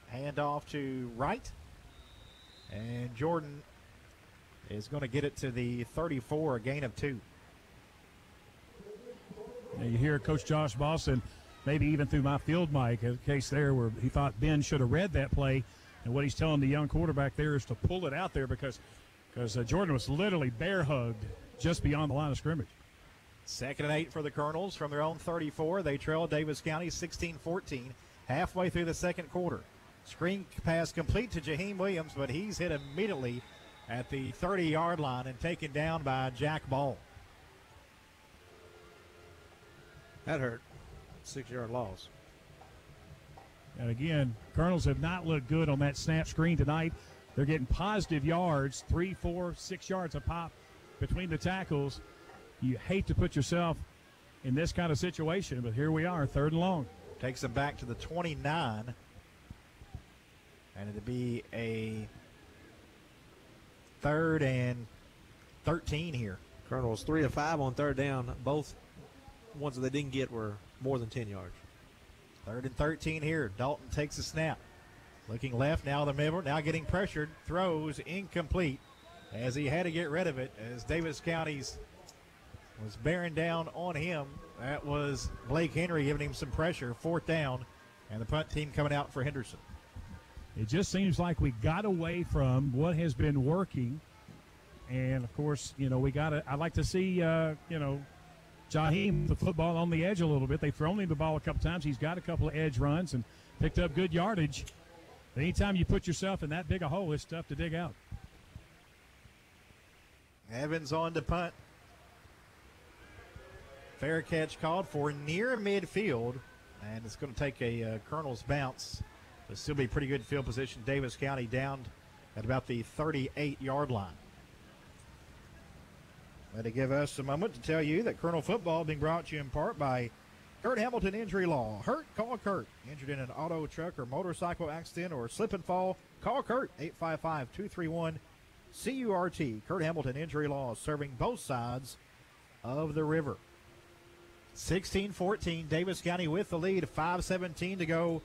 Hand off to Wright. And Jordan is going to get it to the 34, a gain of 2. Now you hear Coach Josh Boston, maybe even through my field mic, a case there where he thought Ben should have read that play. And what he's telling the young quarterback there is to pull it out there because Jordan was literally bear hugged just beyond the line of scrimmage. 2nd and 8 for the Colonels from their own 34. They trail Davis County 16-14 halfway through the second quarter. Screen pass complete to Jaheim Williams, but he's hit immediately at the 30-yard line and taken down by Jack Ball. That hurt. 6-yard loss. And again, Colonels have not looked good on that snap screen tonight. They're getting positive yards, 3, 4, 6 yards a pop between the tackles. You hate to put yourself in this kind of situation, but here we are, 3rd and long. Takes them back to the 29. And it'll be a 3rd and 13 here. Colonels 3 of 5 on 3rd down. Both ones that they didn't get were more than 10 yards. 3rd and 13 here. Dalton takes a snap. Looking left, now the middle, now getting pressured. Throws incomplete as he had to get rid of it as Davis County's was bearing down on him. That was Blake Henry giving him some pressure. 4th down, and the punt team coming out for Henderson. It just seems like we got away from what has been working. And, of course, I'd like to see, Jaheim, the football on the edge a little bit. They've thrown him the ball a couple times. He's got a couple of edge runs and picked up good yardage. But anytime you put yourself in that big a hole, it's tough to dig out. Evans on to punt. Fair catch called for near midfield, and it's going to take a Colonel's bounce. But still be pretty good field position. Davis County down at about the 38-yard line. That'll give us a moment to tell you that Colonel Football being brought to you in part by Kurt Hamilton Injury Law. Hurt? Call Kurt. Injured in an auto, truck, or motorcycle accident or slip and fall? Call Kurt. 855-231-CURT. Kurt Hamilton Injury Law, serving both sides of the river. 16-14, Davis County with the lead. 5:17 to go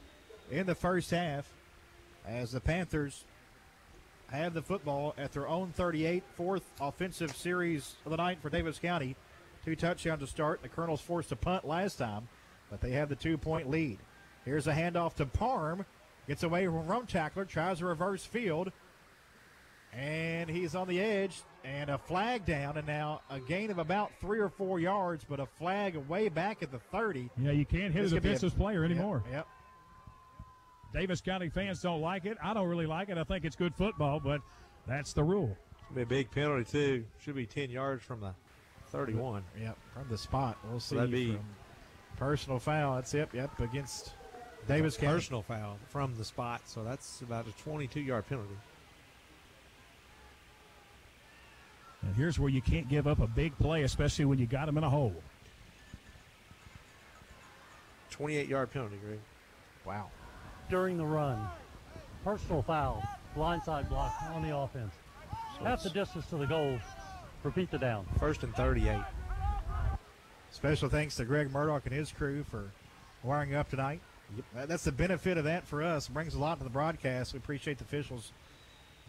in the first half as the Panthers have the football at their own 38. 4th offensive series of the night for Davis County. 2 touchdowns to start. The Colonels forced a punt last time, but they have the 2-point lead. Here's a handoff to Parm. Gets away from run tackler, tries a reverse field, and he's on the edge, and a flag down, and now a gain of about 3 or 4 yards, but a flag way back at the 30. Yeah, you can't hit a defensive player anymore. Yep. Davis County fans don't like it. I don't really like it. I think it's good football, but that's the rule. Should be a big penalty, too. Should be 10 yards from the 31. Yep, from the spot. We'll see. So that'd be from personal foul. That's it. Yep, against Davis County. Personal foul from the spot, so that's about a 22-yard penalty. And here's where you can't give up a big play, especially when you got them in a hole. 28-yard penalty, Greg. Wow. During the run, personal foul, blindside block on the offense. Half the distance to the goal. Repeat the down. 1st and 38. Special thanks to Greg Murdoch and his crew for wiring up tonight. Yep. That's the benefit of that for us. It brings a lot to the broadcast. We appreciate the officials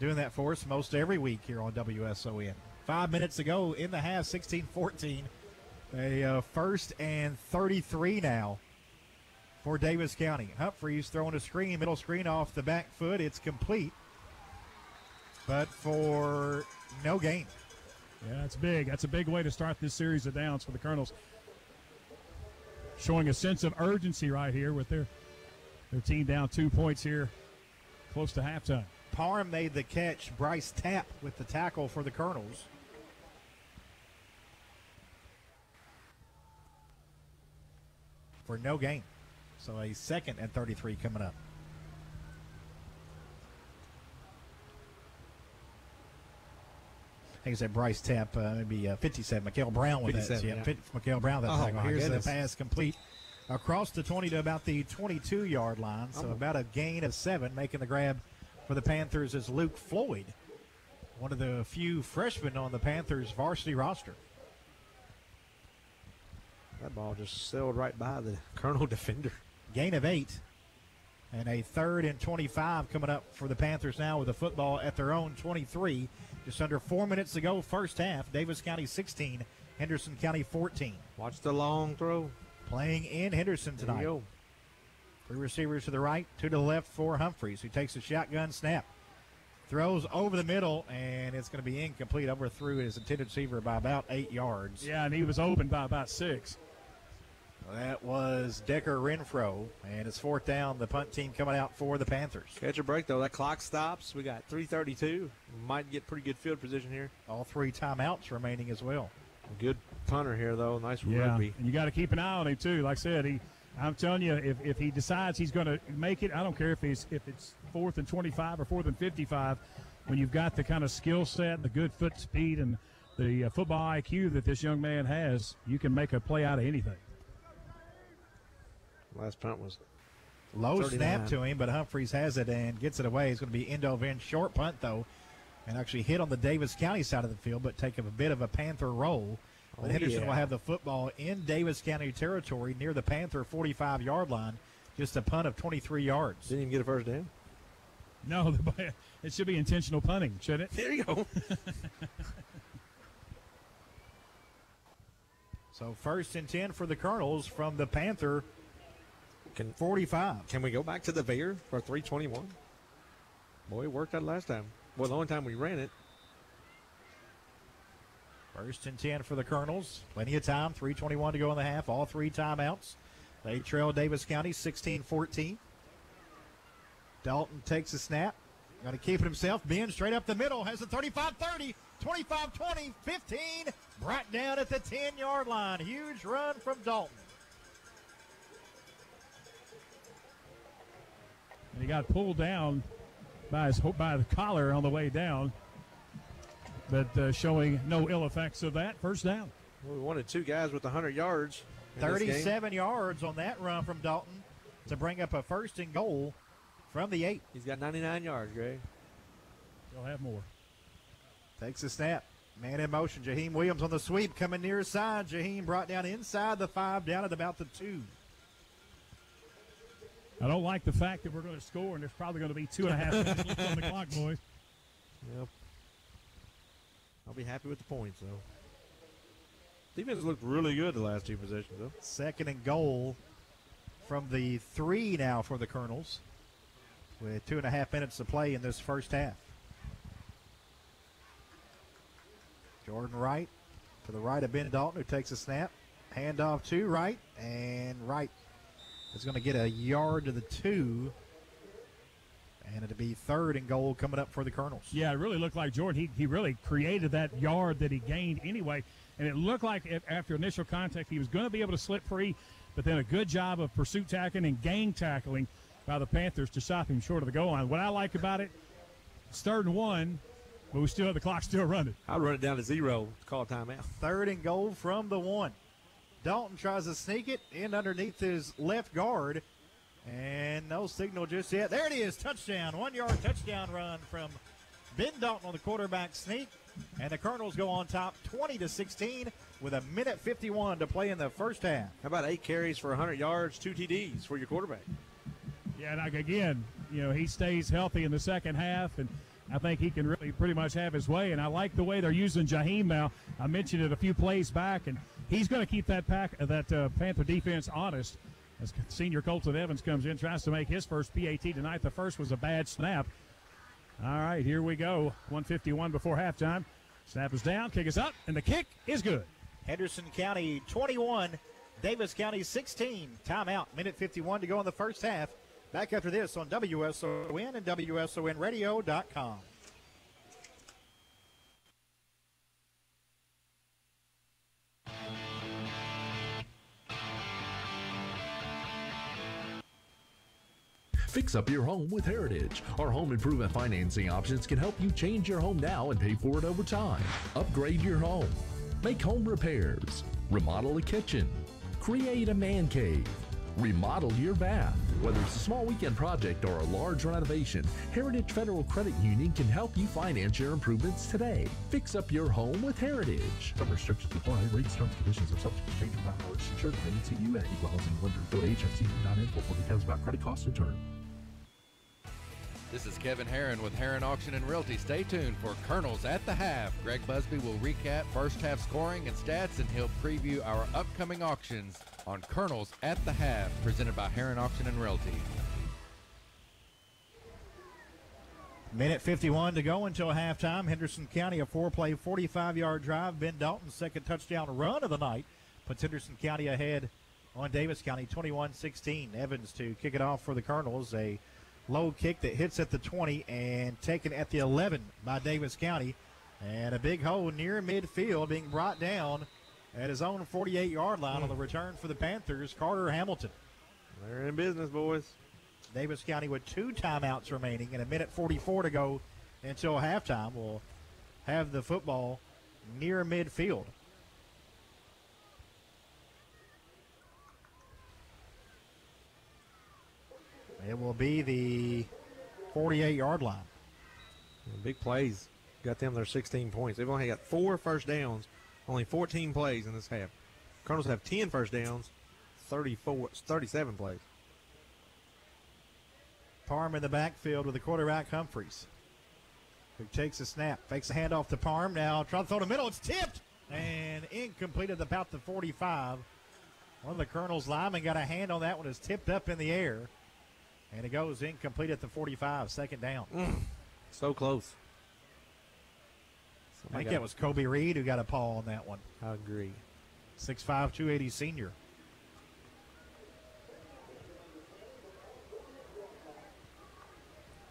doing that for us most every week here on WSON. 5 minutes to go in the half, 16-14. A 1st and 33 now for Daviess County. Humphreys throwing a screen, middle screen off the back foot. It's complete, but for no gain. Yeah, that's big. That's a big way to start this series of downs for the Colonels. Showing a sense of urgency right here with their team down 2 points here close to halftime. Parham made the catch. Bryce Tapp with the tackle for the Colonels. For no gain. So a 2nd and 33 coming up. I think it's that Bryce Tapp, maybe 57. Mikhail Brown with that. Yeah, Mikhail Brown with that tackle. Here's the pass complete across the 20 to about the 22-yard line. So about a gain of 7. Making the grab for the Panthers is Luke Floyd, one of the few freshmen on the Panthers varsity roster. That ball just sailed right by the Colonel defender. Gain of 8. And a 3rd and 25 coming up for the Panthers now with the football at their own 23. Just under 4 minutes to go, first half. Daviess County 16, Henderson County 14. Watch the long throw. Playing in Henderson tonight. 3 receivers to the right, 2 to the left for Humphreys, who takes a shotgun snap. Throws over the middle, and it's going to be incomplete. Overthrew his intended receiver by about 8 yards. Yeah, and he was open by about 6. That was Decker Renfro, and it's 4th down. The punt team coming out for the Panthers. Catch a break, though. That clock stops. We got 3:32. Might get pretty good field position here. All 3 timeouts remaining as well. Good punter here, though. Nice Yeah, rugby. and you got to keep an eye on him, too. Like I said, I'm telling you, if he decides he's going to make it, I don't care if it's 4th and 25 or 4th and 55, when you've got the kind of skill set, the good foot speed, and the football IQ that this young man has, you can make a play out of anything. Last punt was low 39. snap to him, but Humphreys has it and gets it away. It's going to be end over end. Short punt, though, and actually hit on the Daviess County side of the field, but take a bit of a Panther roll. But Henderson will have the football in Daviess County territory near the Panther 45-yard line. Just a punt of 23 yards. Didn't even get a first down. No, it should be intentional punting, shouldn't it? There you go. So 1st and 10 for the Colonels from the Panther 45. Can we go back to the Veer for 3:21? Boy, it worked out last time. Well, the only time we ran it. 1st and 10 for the Colonels. Plenty of time. 3:21 to go in the half. All 3 timeouts. They trail Daviess County 16-14. Dalton takes a snap. Got to keep it himself. Ben straight up the middle. Has a 35-30, 25-20, 15. Brought down at the 10-yard line. Huge run from Dalton. And he got pulled down by the collar on the way down, but showing no ill effects of that. First down. Well, we wanted 2 guys with 100 yards. 37 yards on that run from Dalton to bring up a 1st and goal from the 8. He's got 99 yards, Greg. He'll have more. Takes a snap. Man in motion. Jaheim Williams on the sweep coming near his side. Jaheim brought down inside the 5, down at about the 2. I don't like the fact that we're going to score, and there's probably going to be 2.5 minutes left on the clock, boys. Yep. I'll be happy with the points, though. Defense looked really good the last 2 possessions, though. 2nd and goal from the 3 now for the Colonels, with 2.5 minutes to play in this first half. Jordan Wright to the right of Ben Dalton, who takes a snap. Handoff to Wright, and Wright is going to get a yard to the 2. And it'll be 3rd and goal coming up for the Colonels. Yeah, it really looked like Jordan. He really created that yard that he gained anyway. And it looked like after initial contact he was going to be able to slip free, but then a good job of pursuit tackling and gang tackling by the Panthers to stop him short of the goal line. What I like about it, it's 3rd and 1. but the clock's still running. I'll run it down to 0 to call a timeout. 3rd and goal from the 1. Dalton tries to sneak it in underneath his left guard, and no signal just yet. There it is, touchdown, 1-yard touchdown run from Ben Dalton on the quarterback sneak, and the Colonels go on top 20-16 with 1:51 to play in the first half. How about 8 carries for 100 yards, 2 TDs for your quarterback? Yeah, and again, he stays healthy in the second half, and I think he can really pretty much have his way. And I like the way they're using Jaheim now. I mentioned it a few plays back, and he's going to keep that Panther defense honest. As senior Colton Evans comes in, tries to make his first PAT tonight. The first was a bad snap. All right, here we go. 1:51 before halftime. Snap is down, kick is up, and the kick is good. Henderson County 21, Daviess County 16. Timeout, 1:51 to go in the first half. Back after this on WSON and WSONradio.com. Fix up your home with Heritage. Our home improvement financing options can help you change your home now and pay for it over time. Upgrade your home. Make home repairs. Remodel a kitchen. Create a man cave. Remodel your bath. Whether it's a small weekend project or a large renovation, Heritage Federal Credit Union can help you finance your improvements today. Fix up your home with Heritage. Some restrictions apply. Rates, terms, and conditions are subject to change without knowledge. Insured by NCUA at Equal Housing Lender. Go to hfc.info for details about credit costs and terms. This is Kevin Herron with Herron Auction and Realty. Stay tuned for Colonels at the Half. Greg Busby will recap first half scoring and stats, and he'll preview our upcoming auctions on Colonels at the Half, presented by Herron Auction and Realty. 1:51 to go until halftime. Henderson County, a 4-play, 45-yard drive. Ben Dalton's second touchdown run of the night puts Henderson County ahead on Daviess County, 21-16. Evans to kick it off for the Colonels. A low kick that hits at the 20 and taken at the 11 by Daviess County. And a big hole near midfield being brought down at his own 48-yard line on the return for the Panthers, Carter Hamilton. They're in business, boys. Daviess County with 2 timeouts remaining and 1:44 to go until halftime. Will have the football near midfield. It will be the 48-yard line. Big plays got them their 16 points. They've only got 4 first downs, only 14 plays in this half. Colonels have 10 first downs, 37 plays. Parham in the backfield with the quarterback Humphreys, who takes a snap, fakes a handoff to Parham. Now trying to throw to the middle. It's tipped and incomplete at about the 45. One of the Colonels' linemen got a hand on that one. It's tipped up in the air. And it goes incomplete at the 45, second down. So close. I think that was Kobe Reed who got a paw on that one. I agree. 6'5", 280 senior.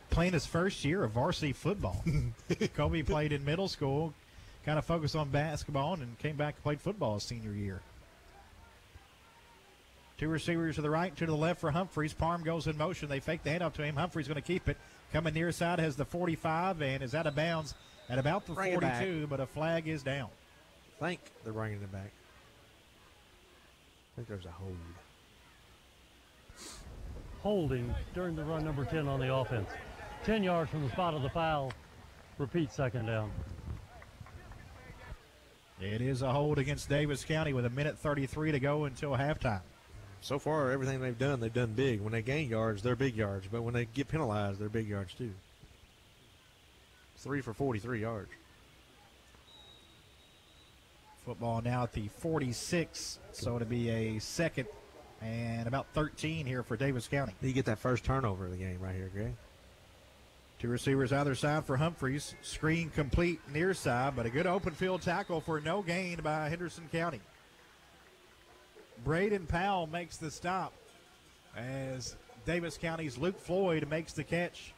Playing his first year of varsity football. Kobe played in middle school, kind of focused on basketball, and came back and played football his senior year. 2 receivers to the right, 2 to the left for Humphreys. Parham goes in motion. They fake the handoff to him. Humphreys going to keep it. Coming near side has the 45 and is out of bounds at about the 42, but a flag is down. I think they're bringing it back. I think there's a hold. Holding during the run number 10 on the offense. 10 yards from the spot of the foul. Repeat, second down. It is a hold against Daviess County with 1:33 to go until halftime. So far, everything they've done big. When they gain yards, they're big yards. But when they get penalized, they're big yards too. 3 for 43 yards. Football now at the 46, so it'll be a second and about 13 here for Daviess County. You get that first turnover of the game right here, Greg. 2 receivers either side for Humphreys. Screen complete near side, but a good open field tackle for no gain by Henderson County. Braden Powell makes the stop as Daviess County's Luke Floyd makes the catch.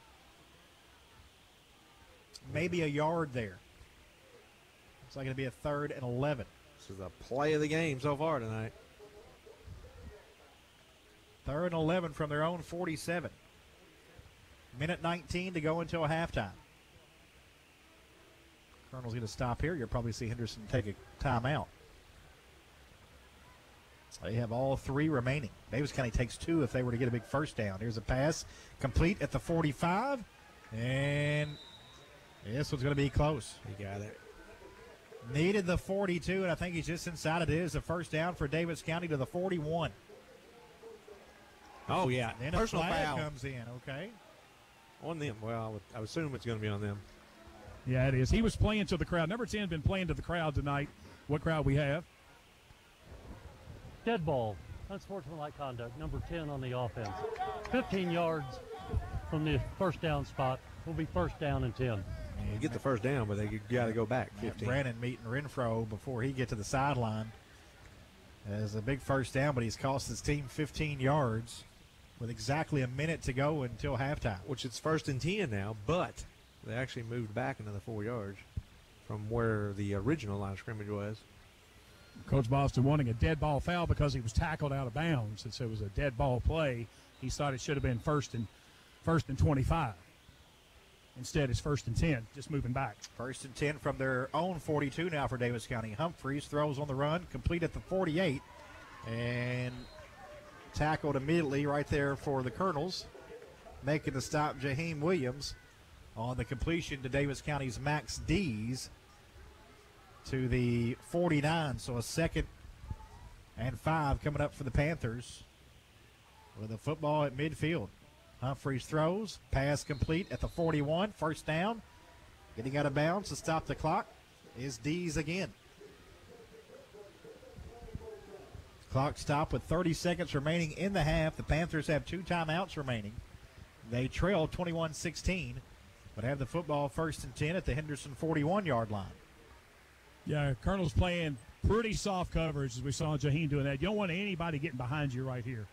Maybe a yard there. It's like it'll be a 3rd and 11. This is a play of the game so far tonight. 3rd and 11 from their own 47. 1:19 to go until halftime. Colonel's going to stop here. You'll probably see Henderson take a timeout. They have all 3 remaining. Davis County takes 2 if they were to get a big first down. Here's a pass complete at the 45. And this one's going to be close. He got it. Needed the 42, and I think he's just inside it. It is a first down for Davis County to the 41. Oh, yeah. Then Personal a flag foul comes in, okay? on them. Well, I would assume it's going to be on them. Yeah, it is. He was playing to the crowd. Number 10 been playing to the crowd tonight. What crowd we have? Dead ball. Unsportsmanlike conduct. Number 10 on the offense. 15 yards from the first down spot. Will be first down and 10. You get the first down, but they got to go back 15. Brandon meeting Renfro before he get to the sideline. As a big first down, but he's cost his team 15 yards with exactly a minute to go until halftime. Which it's 1st and 10 now, but they actually moved back another 4 yards from where the original line of scrimmage was. Coach Boston wanting a dead ball foul because he was tackled out of bounds, and so it was a dead ball play. He thought it should have been first and 25. Instead, it's 1st and 10, just moving back. 1st and 10 from their own 42 now for Davis County. Humphreys throws on the run, complete at the 48, and tackled immediately right there for the Colonels. Making the stop, Jaheim Williams on the completion to Davis County's Max Dees to the 49. So a 2nd and 5 coming up for the Panthers with a football at midfield. Humphreys throws, pass complete at the 41, first down. Getting out of bounds to stop the clock is Dees again. Clock stopped with 30 seconds remaining in the half. The Panthers have 2 timeouts remaining. They trail 21-16, but have the football 1st and 10 at the Henderson 41-yard line. Yeah, Colonel's playing pretty soft coverage, as we saw Jaheim doing that. You don't want anybody getting behind you right here.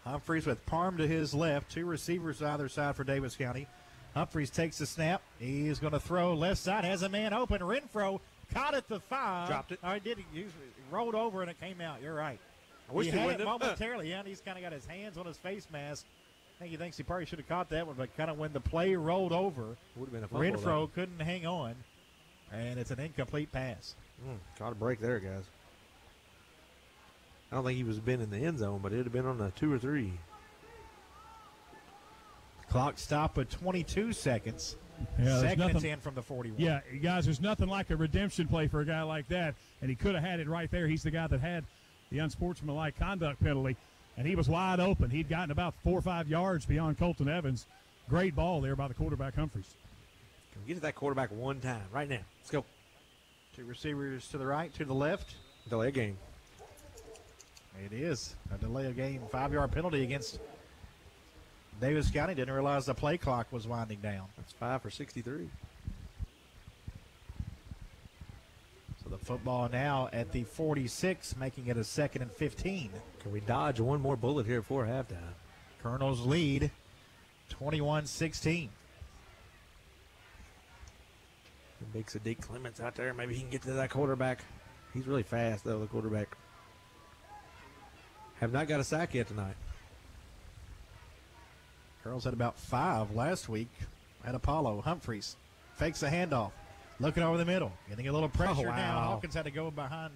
Humphreys with Parm to his left. 2 receivers either side for Davis County. Humphreys takes the snap. He's going to throw left side. Has a man open. Renfro caught at the 5. Dropped it. I did. He rolled over and it came out. You're right. I wish he they had wouldn't it have. momentarily. Yeah, and he's kind of got his hands on his face mask. I think he thinks he probably should have caught that one, but kind of when the play rolled over, Would have been a fumble, Renfro couldn't hang on, and it's an incomplete pass. Caught a break there, guys. I don't think he was been in the end zone, but it would have been on the 2 or 3. Clock stopped at 22 seconds. Yeah, 2nd and 10 from the 41. Yeah, guys, there's nothing like a redemption play for a guy like that, and he could have had it right there. He's the guy that had the unsportsmanlike conduct penalty, and he was wide open. He'd gotten about 4 or 5 yards beyond Colton Evans. Great ball there by the quarterback, Humphreys. Can we get to that quarterback one time right now? Let's go. 2 receivers to the right, to the left. Delay a game. It is a delay of game, 5-yard penalty against Davis County. Didn't realize the play clock was winding down. That's 5 for 63. So the football now at the 46, making it a 2nd and 15. Can we dodge one more bullet here before halftime? Colonels lead 21-16. Big Sadiq Clements out there. Maybe he can get to that quarterback. He's really fast, though, the quarterback. Have not got a sack yet tonight. Colonels had about 5 last week at Apollo. Humphreys fakes a handoff. Looking over the middle. Getting a little pressure now. Hawkins had to go behind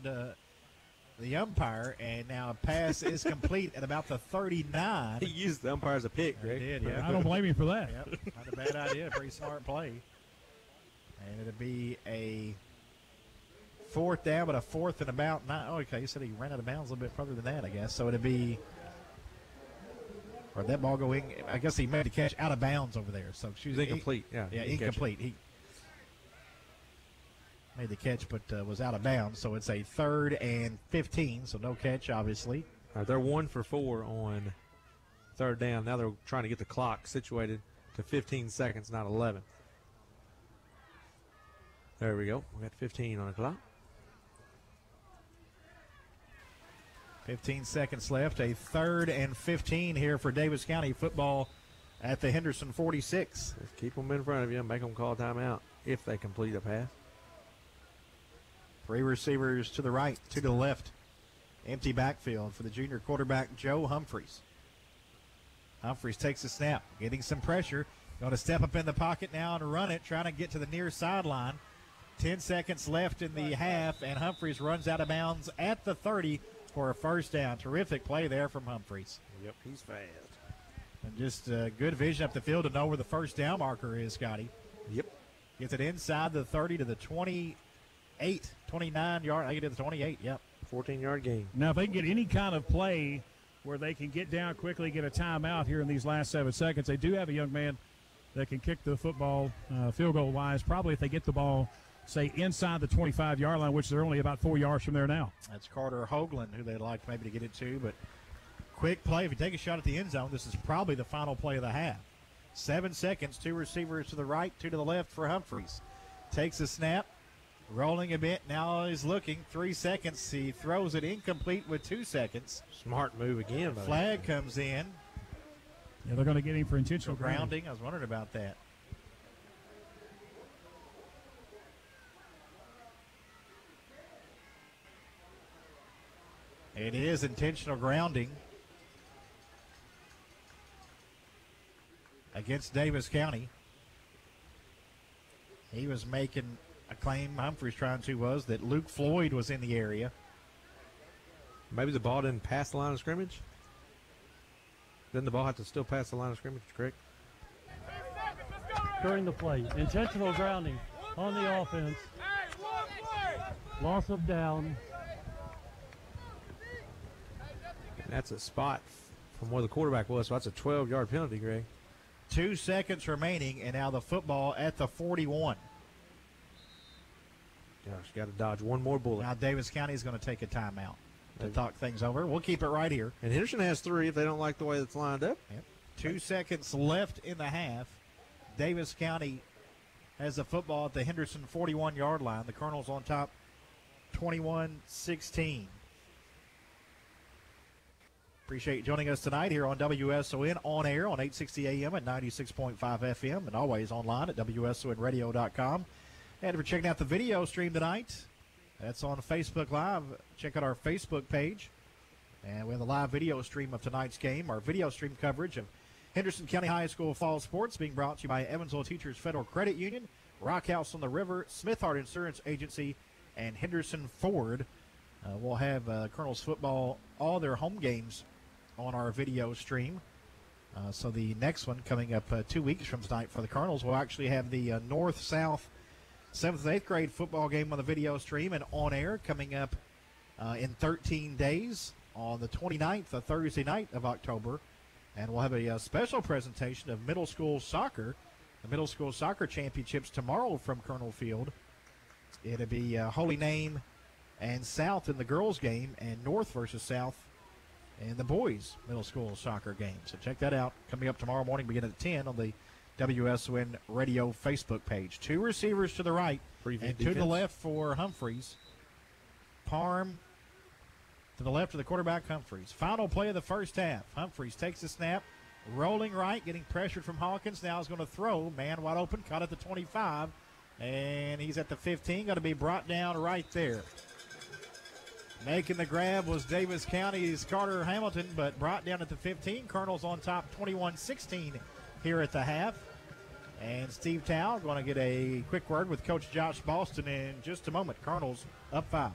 the umpire, and now a pass is complete at about the 39. He used the umpire as a pick, Greg. He did, yeah. I don't blame him for that. Yep, not a bad idea. Pretty smart play. And it'll be a 4th down, but a 4th and about 9. Oh, okay, he said he ran out of bounds a little bit further than that, I guess. So it'll be, or that ball going, I guess he made the catch out of bounds over there. So He was incomplete. Yeah, incomplete. He made the catch, but was out of bounds. So it's a 3rd and 15, so no catch, obviously. All right, they're 1 for 4 on 3rd down. Now they're trying to get the clock situated to 15 seconds, not 11. There we go. We got 15 on the clock. 15 seconds left. A 3rd and 15 here for Davis County football at the Henderson 46. Just keep them in front of you and make them call timeout if they complete a pass. 3 receivers to the right, 2 to the left. Empty backfield for the junior quarterback, Joe Humphreys. Humphreys takes a snap, getting some pressure, Going to step up in the pocket now and run it, trying to get to the near sideline. 10 seconds left in the half, and Humphreys runs out of bounds at the 30 for a first down. Terrific play there from Humphreys. Yep, he's fast. And just good vision up the field to know where the first down marker is, Scotty. Yep. Gets it inside the 30 to the 28, 29 yard. I get to the 28, yep. 14-yard gain. Now, if they can get any kind of play where they can get down quickly, get a timeout here in these last 7 seconds, they do have a young man that can kick the football field goal-wise. Probably if they get the ball, say, inside the 25-yard line, which they're only about 4 yards from there now. That's Carter Hoagland, who they'd like maybe to get it to, but quick play. If you take a shot at the end zone, this is probably the final play of the half. 7 seconds, 2 receivers to the right, 2 to the left for Humphreys. Takes a snap, rolling a bit. Now he's looking. 3 seconds. He throws it incomplete with 2 seconds. Smart move again. Flag comes in. Yeah, they're going to get him for intentional grounding. I was wondering about that. It is intentional grounding against Davis County. He was making a claim, Humphreys was, that Luke Floyd was in the area. Maybe the ball didn't pass the line of scrimmage? Doesn't the ball have to still pass the line of scrimmage, correct? During the play, intentional grounding on the offense. Loss of down. That's a spot from where the quarterback was, so that's a 12-yard penalty, Greg. 2 seconds remaining, and now the football at the 41. Gosh, got to dodge one more bullet. Now Davis County is going to take a timeout to talk things over. We'll keep it right here. And Henderson has 3 if they don't like the way it's lined up. Yep. 2 seconds left in the half. Davis County has the football at the Henderson 41-yard line. The Colonels on top, 21-16. Appreciate you joining us tonight here on WSON on air on 860 AM and 96.5 FM, and always online at WSONradio.com. And if you're checking out the video stream tonight, that's on Facebook Live. Check out our Facebook page. And we have the live video stream of tonight's game, our video stream coverage of Henderson County High School fall sports, being brought to you by Evansville Teachers Federal Credit Union, Rock House on the River, Smith Hart Insurance Agency, and Henderson Ford. We'll have Colonels football, all their home games on our video stream. So the next one coming up 2 weeks from tonight for the Colonels, we'll actually have the North-South 7th and 8th grade football game on the video stream and on air coming up in 13 days on the 29th, a Thursday night of October. And we'll have a special presentation of middle school soccer, the middle school soccer championships tomorrow from Colonel Field. It'll be Holy Name and South in the girls game, and North versus South in the boys middle school soccer game. So check that out coming up tomorrow morning beginning at 10 on the WSON Radio Facebook page. 2 receivers to the right and 2 to the left for Humphreys. Parham to the left of the quarterback, Humphreys. Final play of the first half. Humphreys takes the snap, rolling right, getting pressured from Hawkins. Now is going to throw. Man wide open, caught at the 25, and he's at the 15. Going to be brought down right there. Making the grab was Davis County's Carter Hamilton, but brought down at the 15. Colonels on top 21-16 here at the half. And Steve Towle going to get a quick word with Coach Josh Boston in just a moment. Colonels up 5.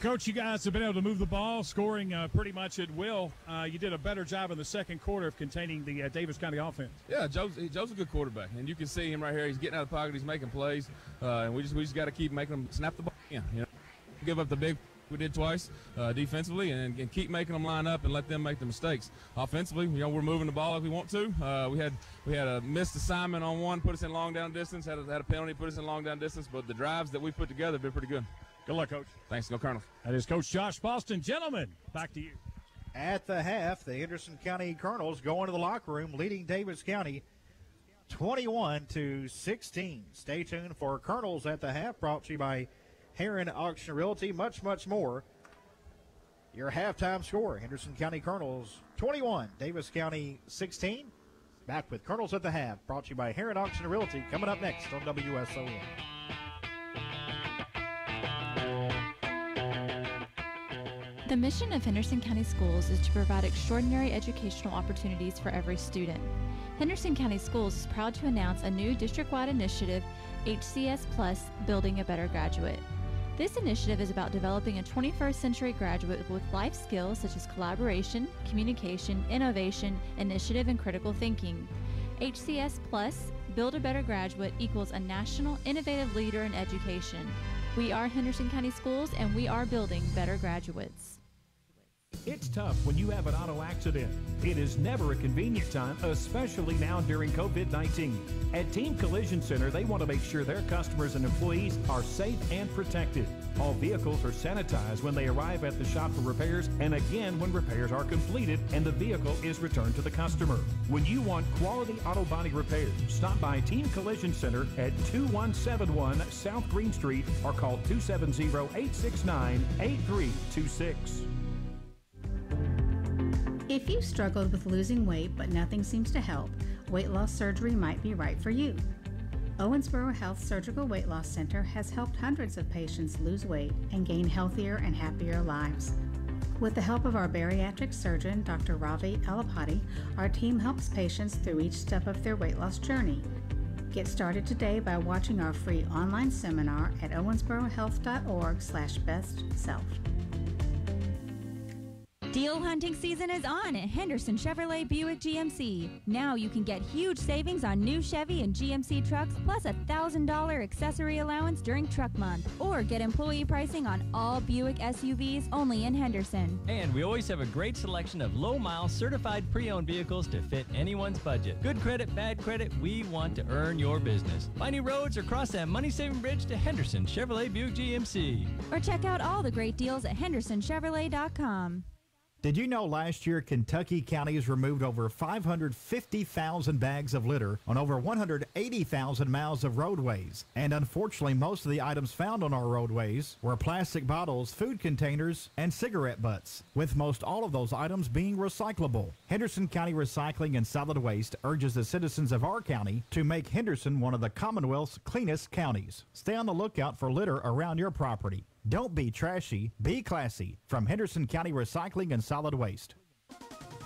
Coach, you guys have been able to move the ball, scoring pretty much at will. You did a better job in the second quarter of containing the Davis County offense. Yeah, Joe's a good quarterback, and you can see him right here. He's getting out of the pocket, he's making plays, and we just got to keep making them snap the ball. Yeah, give up the big we did twice defensively, and keep making them line up and let them make the mistakes. Offensively, we're moving the ball like we want to. We had a missed assignment on one, put us in long down distance. Had a penalty, put us in long down distance. But the drives that we put together have been pretty good. Good luck, Coach. Thanks. Go Colonels. That is Coach Josh Boston. Gentlemen, back to you. At the half, the Henderson County Colonels go into the locker room, leading Davis County 21-16. Stay tuned for Colonels at the half, brought to you by Heron Auction Realty. Much, much more. Your halftime score, Henderson County Colonels 21, Davis County 16. Back with Colonels at the half, brought to you by Heron Auction Realty. Coming up next on WSON. The mission of Henderson County Schools is to provide extraordinary educational opportunities for every student. Henderson County Schools is proud to announce a new district-wide initiative, HCS Plus, Building a Better Graduate. This initiative is about developing a 21st century graduate with life skills such as collaboration, communication, innovation, initiative, and critical thinking. HCS Plus, Build a Better Graduate equals a national innovative leader in education. We are Henderson County Schools, and we are building better graduates. It's tough when you have an auto accident. It is never a convenient time, especially now during COVID-19. At Team Collision Center, they want to make sure their customers and employees are safe and protected. All vehicles are sanitized when they arrive at the shop for repairs, and again when repairs are completed and the vehicle is returned to the customer. When you want quality auto body repairs, stop by Team Collision Center at 2171 South Green Street or call 270-869-8326. If you struggled with losing weight but nothing seems to help, weight loss surgery might be right for you. Owensboro Health Surgical Weight Loss Center has helped hundreds of patients lose weight and gain healthier and happier lives. With the help of our bariatric surgeon, Dr. Ravi Alapati, our team helps patients through each step of their weight loss journey. Get started today by watching our free online seminar at owensborohealth.org/bestself. Deal hunting season is on at Henderson Chevrolet Buick GMC. Now you can get huge savings on new Chevy and GMC trucks plus a $1,000 accessory allowance during truck month. Or get employee pricing on all Buick SUVs only in Henderson. And we always have a great selection of low-mile certified pre-owned vehicles to fit anyone's budget. Good credit, bad credit, we want to earn your business. Find new roads or cross that money-saving bridge to Henderson Chevrolet Buick GMC. Or check out all the great deals at hendersonchevrolet.com. Did you know last year Kentucky counties removed over 550,000 bags of litter on over 180,000 miles of roadways? And unfortunately, most of the items found on our roadways were plastic bottles, food containers, and cigarette butts, with most all of those items being recyclable. Henderson County Recycling and Solid Waste urges the citizens of our county to make Henderson one of the Commonwealth's cleanest counties. Stay on the lookout for litter around your property. Don't be trashy, be classy. From Henderson County Recycling and Solid Waste.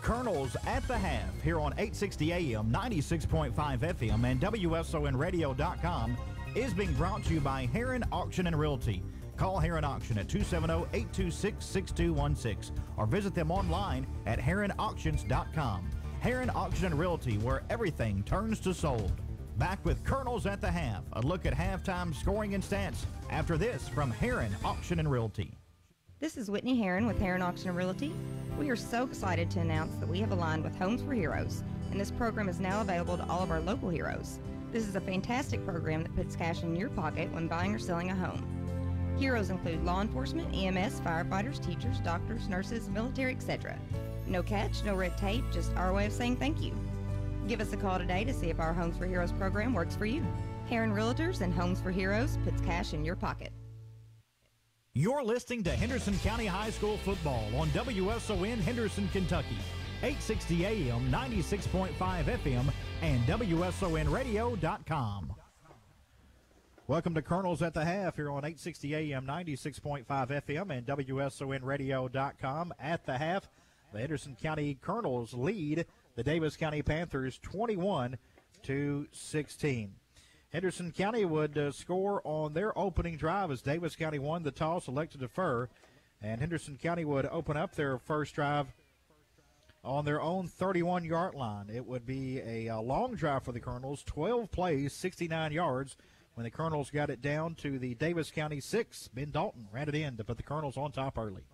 Colonels at the Half here on 860 AM, 96.5 FM, and WSONradio.com is being brought to you by Heron Auction and Realty. Call Heron Auction at 270-826-6216 or visit them online at heronauctions.com. Heron Auction and Realty, where everything turns to sold. Back with Colonels at the Half, a look at halftime scoring and stats after this from Heron Auction and Realty. This is Whitney Heron with Heron Auction and Realty. We are so excited to announce that we have aligned with Homes for Heroes, and this program is now available to all of our local heroes. This is a fantastic program that puts cash in your pocket when buying or selling a home. Heroes include law enforcement, EMS, firefighters, teachers, doctors, nurses, military, etc. No catch, no red tape, just our way of saying thank you. Give us a call today to see if our Homes for Heroes program works for you. Heron Realtors and Homes for Heroes puts cash in your pocket. You're listening to Henderson County High School football on WSON Henderson, Kentucky. 860 AM, 96.5 FM, and WSONradio.com. Welcome to Colonels at the Half here on 860 AM, 96.5 FM, and WSONradio.com. At the half, the Henderson County Colonels lead the Daviess County Panthers 21-16. Henderson County would score on their opening drive as Daviess County won the toss, elected to defer, and Henderson County would open up their first drive on their own 31-yard line. It would be a long drive for the Colonels, 12 plays, 69 yards. When the Colonels got it down to the Daviess County 6, Ben Dalton ran it in to put the Colonels on top early.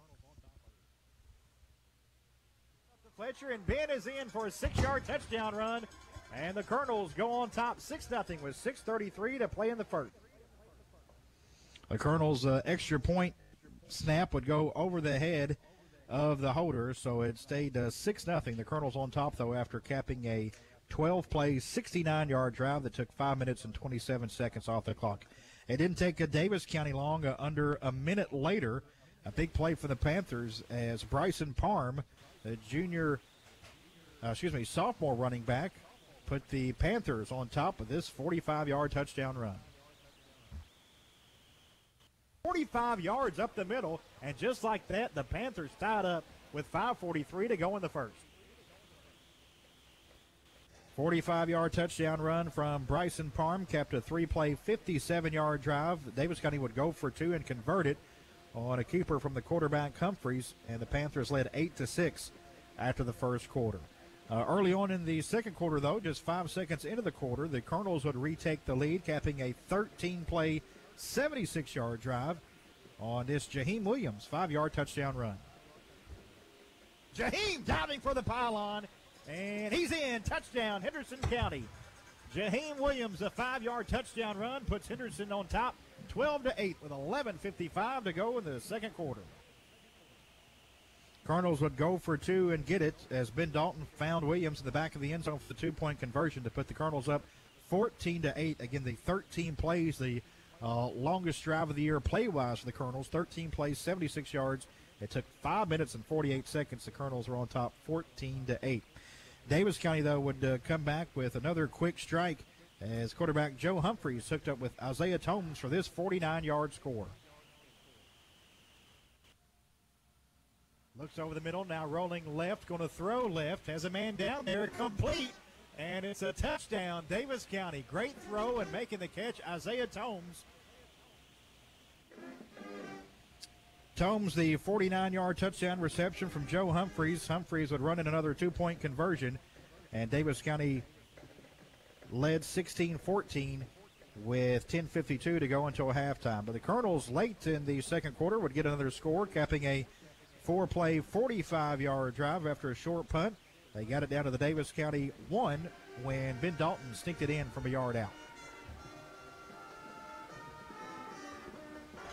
Fletcher, and Ben is in for a 6-yard touchdown run, and the Colonels go on top 6-0 with 6:33 to play in the first. The Colonels' extra point snap would go over the head of the holder, so it stayed 6-0. The Colonels on top, though, after capping a 12-play, 69-yard drive that took 5 minutes and 27 seconds off the clock. It didn't take Daviess County long. Under a minute later, a big play for the Panthers as Bryson Parham, the sophomore running back, put the Panthers on top of this 45-yard touchdown run. 45 yards up the middle, and just like that, the Panthers tied up with 5:43 to go in the first. 45-yard touchdown run from Bryson Parham capped a 3-play, 57-yard drive. Davis County would go for 2 and convert it on a keeper from the quarterback Humphreys, and the Panthers led 8-6 after the first quarter. Early on in the second quarter, though, just 5 seconds into the quarter, the Colonels would retake the lead, capping a 13-play, 76-yard drive on this Jaheim Williams 5-yard touchdown run. Jaheim diving for the pylon, and he's in. Touchdown, Henderson County. Jaheim Williams, a 5-yard touchdown run, puts Henderson on top 12-8 with 11:55 to go in the second quarter. Cardinals would go for 2 and get it as Ben Dalton found Williams in the back of the end zone for the 2-point conversion to put the Cardinals up 14-8. Again, the 13 plays, the longest drive of the year play-wise for the Colonels. 13 plays, 76 yards. It took 5 minutes and 48 seconds. The Colonels were on top 14-8. Davis County, though, would come back with another quick strike as quarterback Joe Humphreys hooked up with Isaiah Tomes for this 49-yard score. Looks over the middle, now rolling left, going to throw left, has a man down there, complete, and it's a touchdown, Davis County. Great throw and making the catch, Isaiah Tomes. Tomes, the 49-yard touchdown reception from Joe Humphreys. Humphreys would run in another 2-point conversion, and Davis County led 16-14 with 10:52 to go until halftime. But the Colonels late in the second quarter would get another score, capping a 4-play, 45-yard drive after a short punt. They got it down to the Davis County 1 when Ben Dalton sneaked it in from a yard out.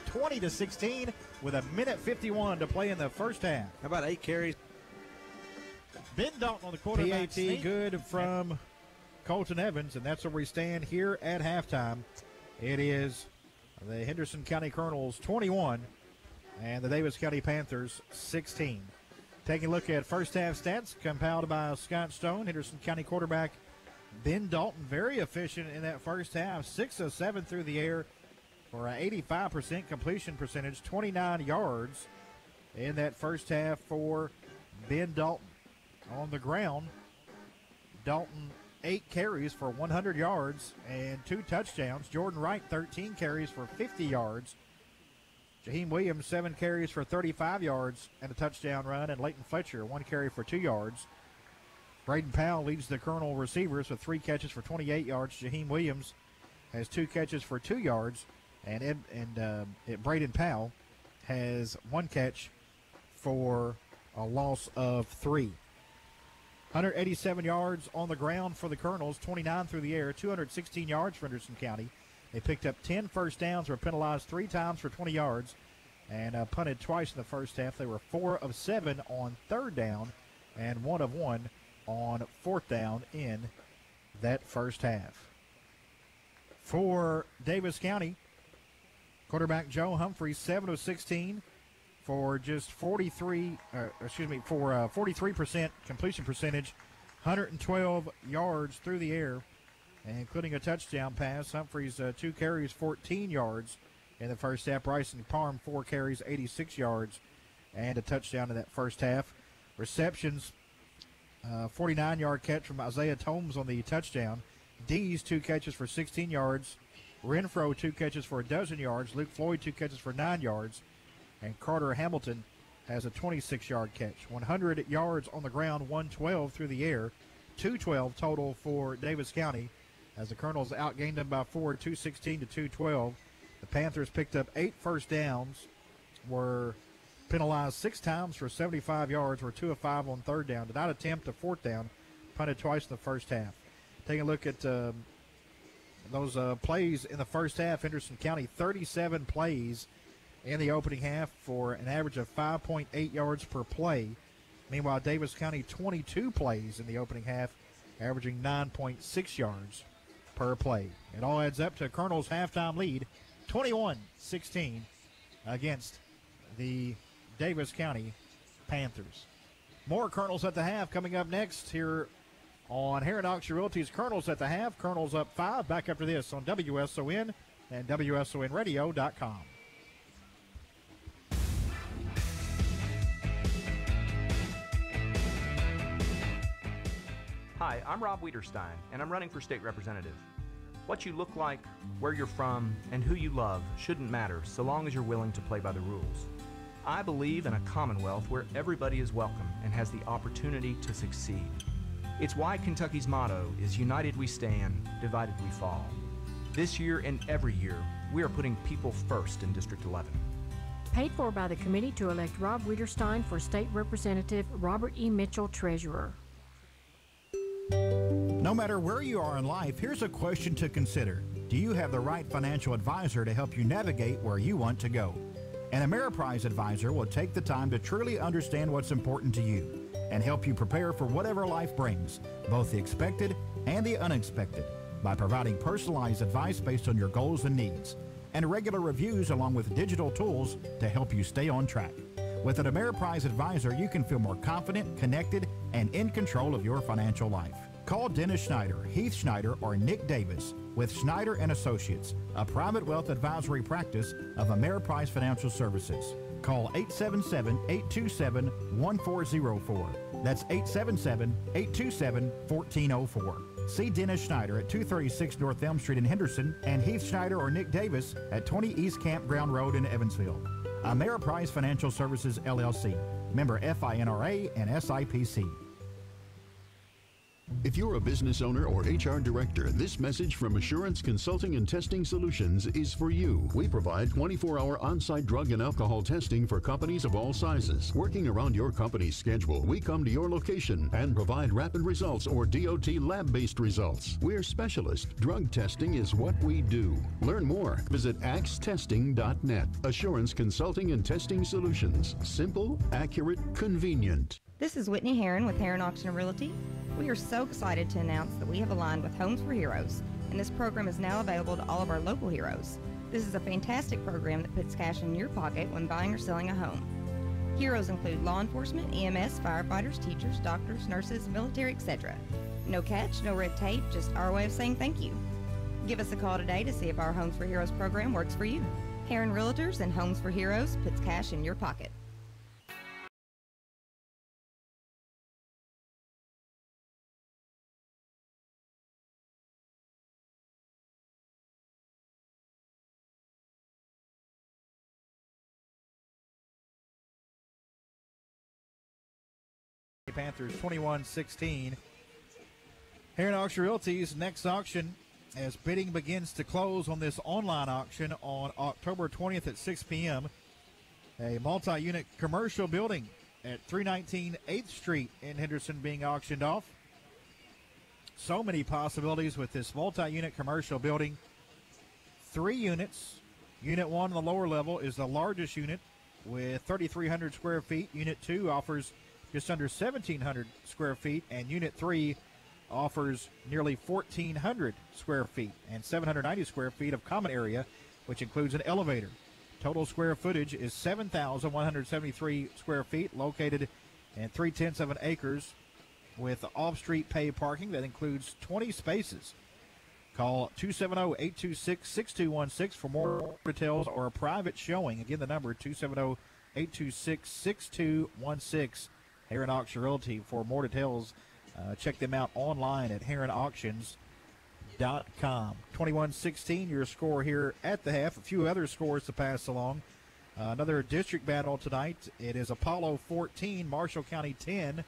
20-16 with 1:51 to play in the first half. How about 8 carries? Ben Dalton on the quarterback. PAT good from Colton Evans, and that's where we stand here at halftime. It is the Henderson County Colonels 21 and the Davis County Panthers 16. Taking a look at first half stats compiled by Scott Stone. Henderson County quarterback Ben Dalton, very efficient in that first half. 6 of 7 through the air for an 85% completion percentage, 29 yards in that first half for Ben Dalton. On the ground, Dalton 8 carries for 100 yards and 2 touchdowns. Jordan Wright 13 carries for 50 yards. Jaheim Williams 7 carries for 35 yards and a touchdown run, and Leighton Fletcher 1 carry for 2 yards. Braden Powell leads the Colonel receivers with 3 catches for 28 yards. Jaheim Williams has 2 catches for 2 yards, and Braden Powell has 1 catch for a loss of 3. 187 yards on the ground for the Colonels, 29 through the air, 216 yards for Henderson County. They picked up 10 first downs, were penalized 3 times for 20 yards, and punted twice in the first half. They were 4 of 7 on third down and 1 of 1 on fourth down in that first half. For Davis County, quarterback Joe Humphreys, 7 of 16 for just 43% completion percentage, 112 yards through the air, including a touchdown pass. Humphreys 2 carries, 14 yards in the first half. Bryson Parham 4 carries, 86 yards, and a touchdown in that first half. Receptions, 49-yard catch from Isaiah Tomes on the touchdown. Dees 2 catches for 16 yards. Renfro 2 catches for 12 yards. Luke Floyd 2 catches for 9 yards. And Carter Hamilton has a 26-yard catch. 100 yards on the ground, 112 through the air. 212 total for Davis County as the Colonels outgained them by 4, 216 to 212. The Panthers picked up 8 first downs, were penalized 6 times for 75 yards, were 2 of 5 on third down, did not attempt a fourth down, punted twice in the first half. Taking a look at those plays in the first half, Henderson County 37 plays in the opening half for an average of 5.8 yards per play. Meanwhile, Davis County 22 plays in the opening half, averaging 9.6 yards per play. It all adds up to Colonel's halftime lead, 21-16 against the Davis County Panthers. More Colonels at the half coming up next here on Heron Auction Realty's Colonels at the half. Colonels up 5. Back after this on WSON and WSONradio.com. Hi, I'm Rob Wiederstein, and I'm running for state representative. What you look like, where you're from, and who you love shouldn't matter so long as you're willing to play by the rules. I believe in a commonwealth where everybody is welcome and has the opportunity to succeed. It's why Kentucky's motto is United we stand, divided we fall. This year and every year, we are putting people first in District 11. Paid for by the committee to elect Rob Wiederstein for State Representative, Robert E. Mitchell, Treasurer. No matter where you are in life, here's a question to consider. Do you have the right financial advisor to help you navigate where you want to go? An Ameriprise advisor will take the time to truly understand what's important to you and help you prepare for whatever life brings, both the expected and the unexpected, by providing personalized advice based on your goals and needs, and regular reviews along with digital tools to help you stay on track. With an Ameriprise advisor, you can feel more confident, connected, and in control of your financial life. Call Dennis Schneider, Heath Schneider, or Nick Davis with Schneider & Associates, a private wealth advisory practice of Ameriprise Financial Services. Call 877-827-1404. That's 877-827-1404. See Dennis Schneider at 236 North Elm Street in Henderson and Heath Schneider or Nick Davis at 20 East Campground Road in Evansville. Ameriprise Financial Services, LLC. Member FINRA and SIPC. If you're a business owner or HR director, this message from Assurance Consulting and Testing Solutions is for you. We provide 24-hour on-site drug and alcohol testing for companies of all sizes. Working around your company's schedule, we come to your location and provide rapid results or DOT lab-based results. We're specialists. Drug testing is what we do. Learn more. Visit axtesting.net. Assurance Consulting and Testing Solutions. Simple, accurate, convenient. This is Whitney Herron with Herron Auction and Realty. We are so excited to announce that we have aligned with Homes for Heroes, and this program is now available to all of our local heroes. This is a fantastic program that puts cash in your pocket when buying or selling a home. Heroes include law enforcement, EMS, firefighters, teachers, doctors, nurses, military, etc. No catch, no red tape, just our way of saying thank you. Give us a call today to see if our Homes for Heroes program works for you. Herron Realtors and Homes for Heroes puts cash in your pocket. Panthers 21-16. Herron Auction Realty's next auction, as bidding begins to close on this online auction on October 20th at 6 p.m. A multi-unit commercial building at 319 8th Street in Henderson being auctioned off. So many possibilities with this multi-unit commercial building. 3 units. Unit 1 on the lower level is the largest unit with 3,300 square feet. Unit 2 offers just under 1,700 square feet, and Unit 3 offers nearly 1,400 square feet and 790 square feet of common area, which includes an elevator. Total square footage is 7,173 square feet, located in 3/10 of an acres with off-street paved parking that includes 20 spaces. Call 270-826-6216 for more details or a private showing. Again, the number 270-826-6216. Herron Auction Realty. For more details, check them out online at HerronAuctions.com. 21-16, your score here at the half. A few other scores to pass along. Another district battle tonight. It is Apollo 14, Marshall County 10.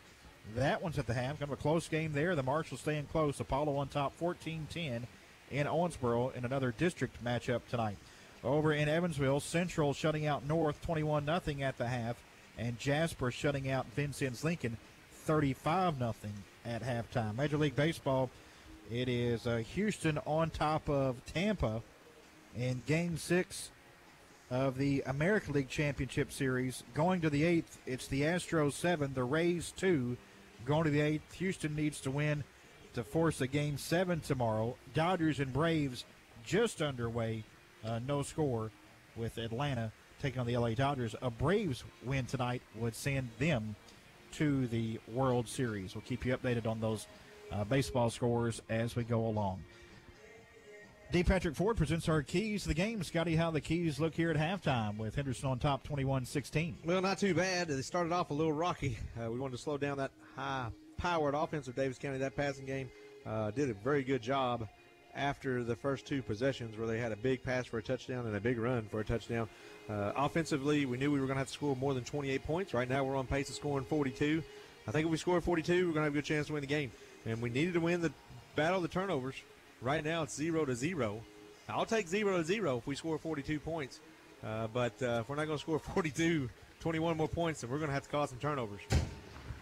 That one's at the half. Kind of a close game there. The Marshalls staying close. Apollo on top 14-10 in Owensboro in another district matchup tonight. Over in Evansville, Central shutting out North 21-0 at the half. And Jasper shutting out Vincennes Lincoln 35-0 at halftime. Major League Baseball, it is Houston on top of Tampa in Game 6 of the American League Championship Series. Going to the 8th, it's the Astros 7, the Rays 2. Going to the 8th, Houston needs to win to force a Game 7 tomorrow. Dodgers and Braves just underway, no score with Atlanta taking on the LA Dodgers. A Braves win tonight would send them to the World Series. We'll keep you updated on those baseball scores as we go along. D. Patrick Ford presents our keys to the game. Scotty, how the keys look here at halftime with Henderson on top 21-16. Well, not too bad. They started off a little rocky. We wanted to slow down that high high-powered offense of Daviess County. That passing game did a very good job after the first two possessions where they had a big pass for a touchdown and a big run for a touchdown. Offensively, we knew we were going to have to score more than 28 points. Right now we're on pace of scoring 42. I think if we score 42, we're going to have a good chance to win the game. And we needed to win the battle of the turnovers. Right now it's 0-0. I'll take 0-0 if we score 42 points. But if we're not going to score 42, 21 more points, then we're going to have to cause some turnovers.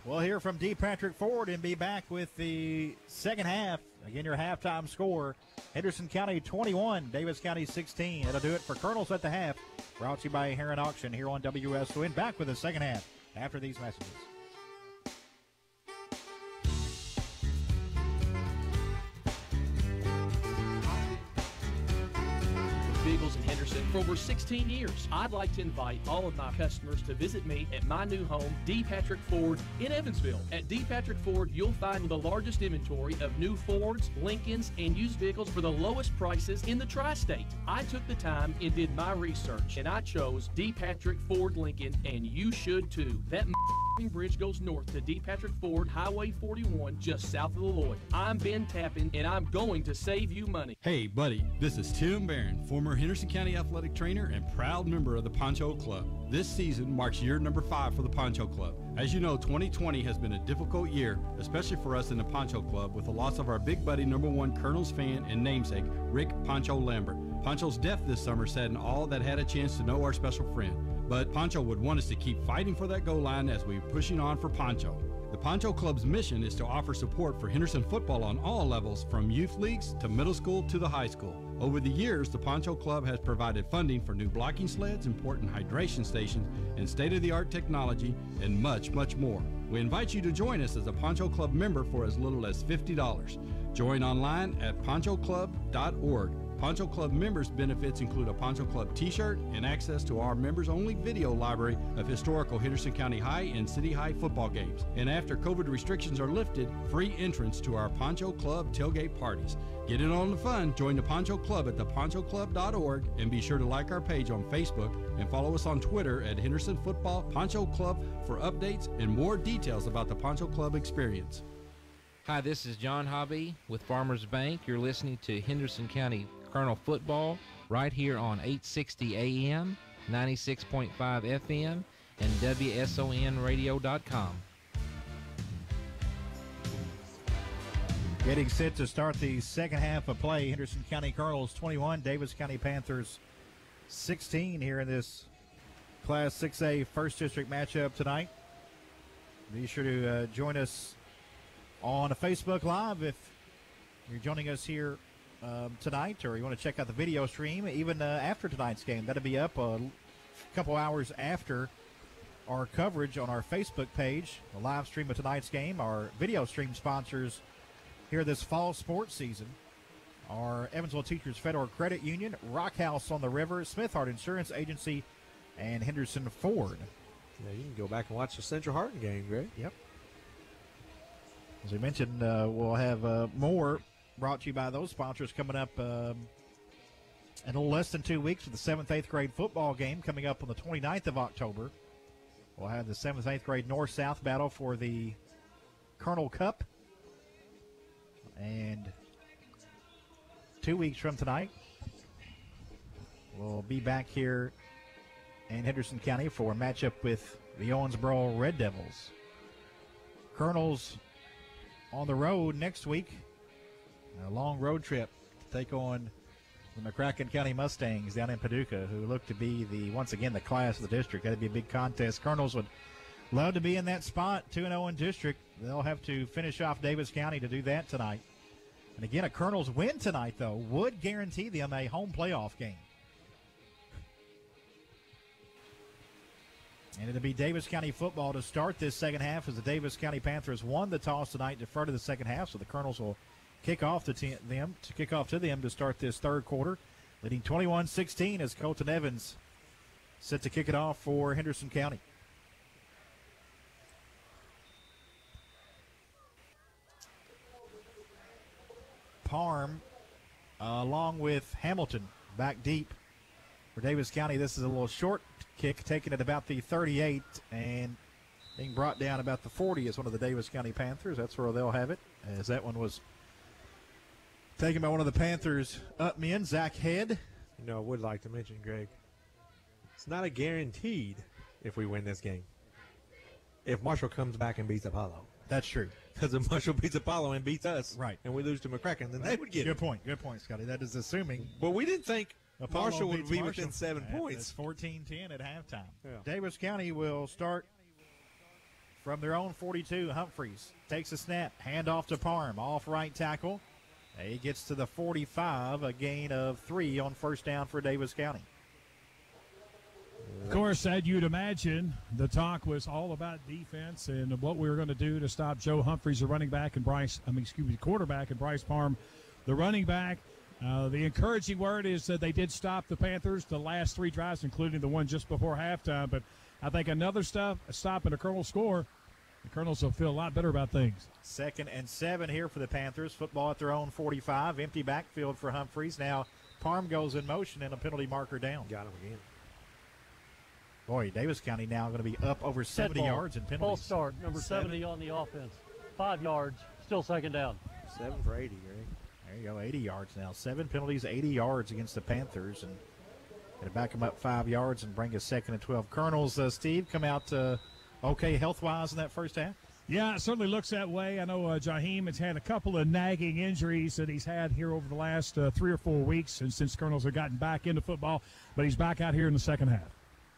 We'll hear from D. Patrick Ford and be back with the second half. Again, your halftime score, Henderson County 21, Daviess County 16. That'll do it for Colonels at the half. Brought to you by Heron Auction here on WSON. Back with the second half after these messages. Vehicles in Henderson for over 16 years. I'd like to invite all of my customers to visit me at my new home, D. Patrick Ford in Evansville. At D. Patrick Ford, you'll find the largest inventory of new Fords, Lincolns, and used vehicles for the lowest prices in the tri-state. I took the time and did my research, and I chose D. Patrick Ford Lincoln, and you should too. That bridge goes north to D. Patrick Ford, Highway 41, just south of the Lloyd. I'm Ben Tappan, and I'm going to save you money. Hey, buddy, this is Tim Barron, former Henderson County athletic trainer and proud member of the Poncho Club. This season marks year number 5 for the Poncho Club. As you know, 2020 has been a difficult year, especially for us in the Poncho Club, with the loss of our big buddy #1 Colonels fan and namesake, Rick Poncho Lambert. Poncho's death this summer saddened all that had a chance to know our special friend. But Poncho would want us to keep fighting for that goal line as we're pushing on for Poncho. The Poncho Club's mission is to offer support for Henderson football on all levels, from youth leagues to middle school to the high school. Over the years, the Poncho Club has provided funding for new blocking sleds, important hydration stations, and state-of-the-art technology, and much, much more. We invite you to join us as a Poncho Club member for as little as $50. Join online at ponchoclub.org. Poncho Club members' benefits include a Poncho Club t-shirt and access to our members-only video library of historical Henderson County High and City High football games. And after COVID restrictions are lifted, free entrance to our Poncho Club tailgate parties. Get in on the fun. Join the Poncho Club at theponchoclub.org and be sure to like our page on Facebook and follow us on Twitter at Henderson Football Poncho Club for updates and more details about the Poncho Club experience. Hi, this is John Hobby with Farmers Bank. You're listening to Henderson County Colonel Football right here on 860 AM, 96.5 FM, and WSONradio.com. Getting set to start the second half of play. Henderson County Colonels 21, Daviess County Panthers 16 here in this Class 6A First District matchup tonight. Be sure to join us on a Facebook Live if you're joining us here tonight, or you want to check out the video stream even after tonight's game. That'll be up a couple hours after our coverage on our Facebook page, the live stream of tonight's game. Our video stream sponsors here this fall sports season are Evansville Teachers Federal Credit Union, Rock House on the River, Smith Hart Insurance Agency, and Henderson Ford. Yeah, you can go back and watch the Central Hardin game, Greg. Yep. As we mentioned, we'll have more brought to you by those sponsors coming up in a little less than 2 weeks with the 7th, 8th grade football game coming up on the 29th of October. We'll have the 7th, 8th grade North-South battle for the Colonel Cup. And 2 weeks from tonight, we'll be back here in Henderson County for a matchup with the Owensboro Red Devils. Colonels on the road next week. A long road trip to take on the McCracken County Mustangs down in Paducah, who look to be once again the class of the district. That'd be a big contest. Colonels would love to be in that spot, 2-0 in district. They'll have to finish off Daviess County to do that tonight. And again, a Colonels win tonight, though, would guarantee them a home playoff game. And it'll be Daviess County football to start this second half, as the Daviess County Panthers won the toss tonight, deferred to the second half, so the Colonels will kick off to them to start this third quarter, leading 21-16 as Colton Evans set to kick it off for Henderson County. Parham along with Hamilton back deep for Daviess County. This is a little short kick taken at about the 38, and Being brought down about the 40 is one of the Daviess County Panthers. That's where they'll have it, as that one was taken by one of the Panthers up men, Zach Head. You know, I would like to mention, Greg, it's not a guaranteed if we win this game. If Marshall comes back and beats Apollo. That's true. Because if Marshall beats Apollo and beats us, right, and we lose to McCracken, then they would get Good point, Scotty. That is assuming. But we didn't think Apollo Marshall would be Marshall within 7 points. It's 14-10 at halftime. Yeah. Daviess County will start from their own 42. Humphreys takes a snap, hand off to Parham, off right tackle. He gets to the 45, a gain of 3 on first down for Daviess County. Of course, as you'd imagine, the talk was all about defense and what we were going to do to stop Joe Humphreys, the running back, and quarterback, and Bryce Parham, the running back. The encouraging word is that they did stop the Panthers the last 3 drives, including the one just before halftime. But I think another stop and the Colonel score, the Colonels will feel a lot better about things. 2nd and 7 here for the Panthers. Football at their own 45. Empty backfield for Humphreys. Now Parham goes in motion and a penalty marker down. Got him again. Boy, Daviess County now going to be up over 70 yards in penalties. False start, number 70 on the offense. 5 yards, still second down. 7 for 80, Greg. There you go, 80 yards now. 7 penalties, 80 yards against the Panthers. And going to back them up 5 yards and bring us 2nd and 12. Colonels, Steve, come out okay health-wise in that first half? Yeah, it certainly looks that way. I know Jaheim has had a couple of nagging injuries that he's had here over the last 3 or 4 weeks and since Colonels have gotten back into football, but he's back out here in the second half.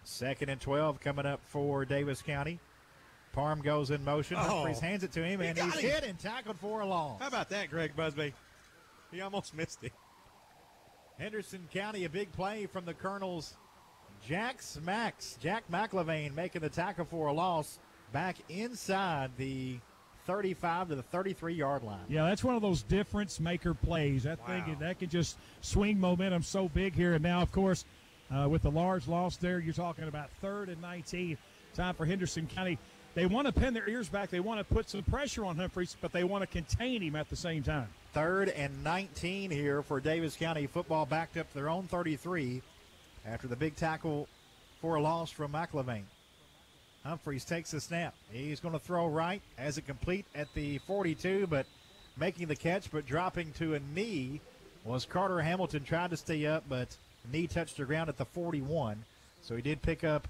2nd and 12 coming up for Daviess County. Parham goes in motion. Humphreys hands it to him, and he's hit and tackled for a loss. How about that, Greg Busby? He almost missed it. Henderson County, a big play from the Colonels. Jack McLevain making the tackle for a loss back inside the 35 to the 33-yard line. Yeah, that's one of those difference-maker plays. I think that can just swing momentum so big here. And now, of course, with the large loss there, you're talking about 3rd and 19. Time for Henderson County. They want to pin their ears back. They want to put some pressure on Humphreys, but they want to contain him at the same time. 3rd and 19 here for Daviess County. Football backed up to their own 33 after the big tackle for a loss from McLevain. Humphreys takes the snap. He's going to throw right, has it complete at the 42, but making the catch, but dropping to a knee was Carter Hamilton. Tried to stay up, but knee touched the ground at the 41. So he did pick up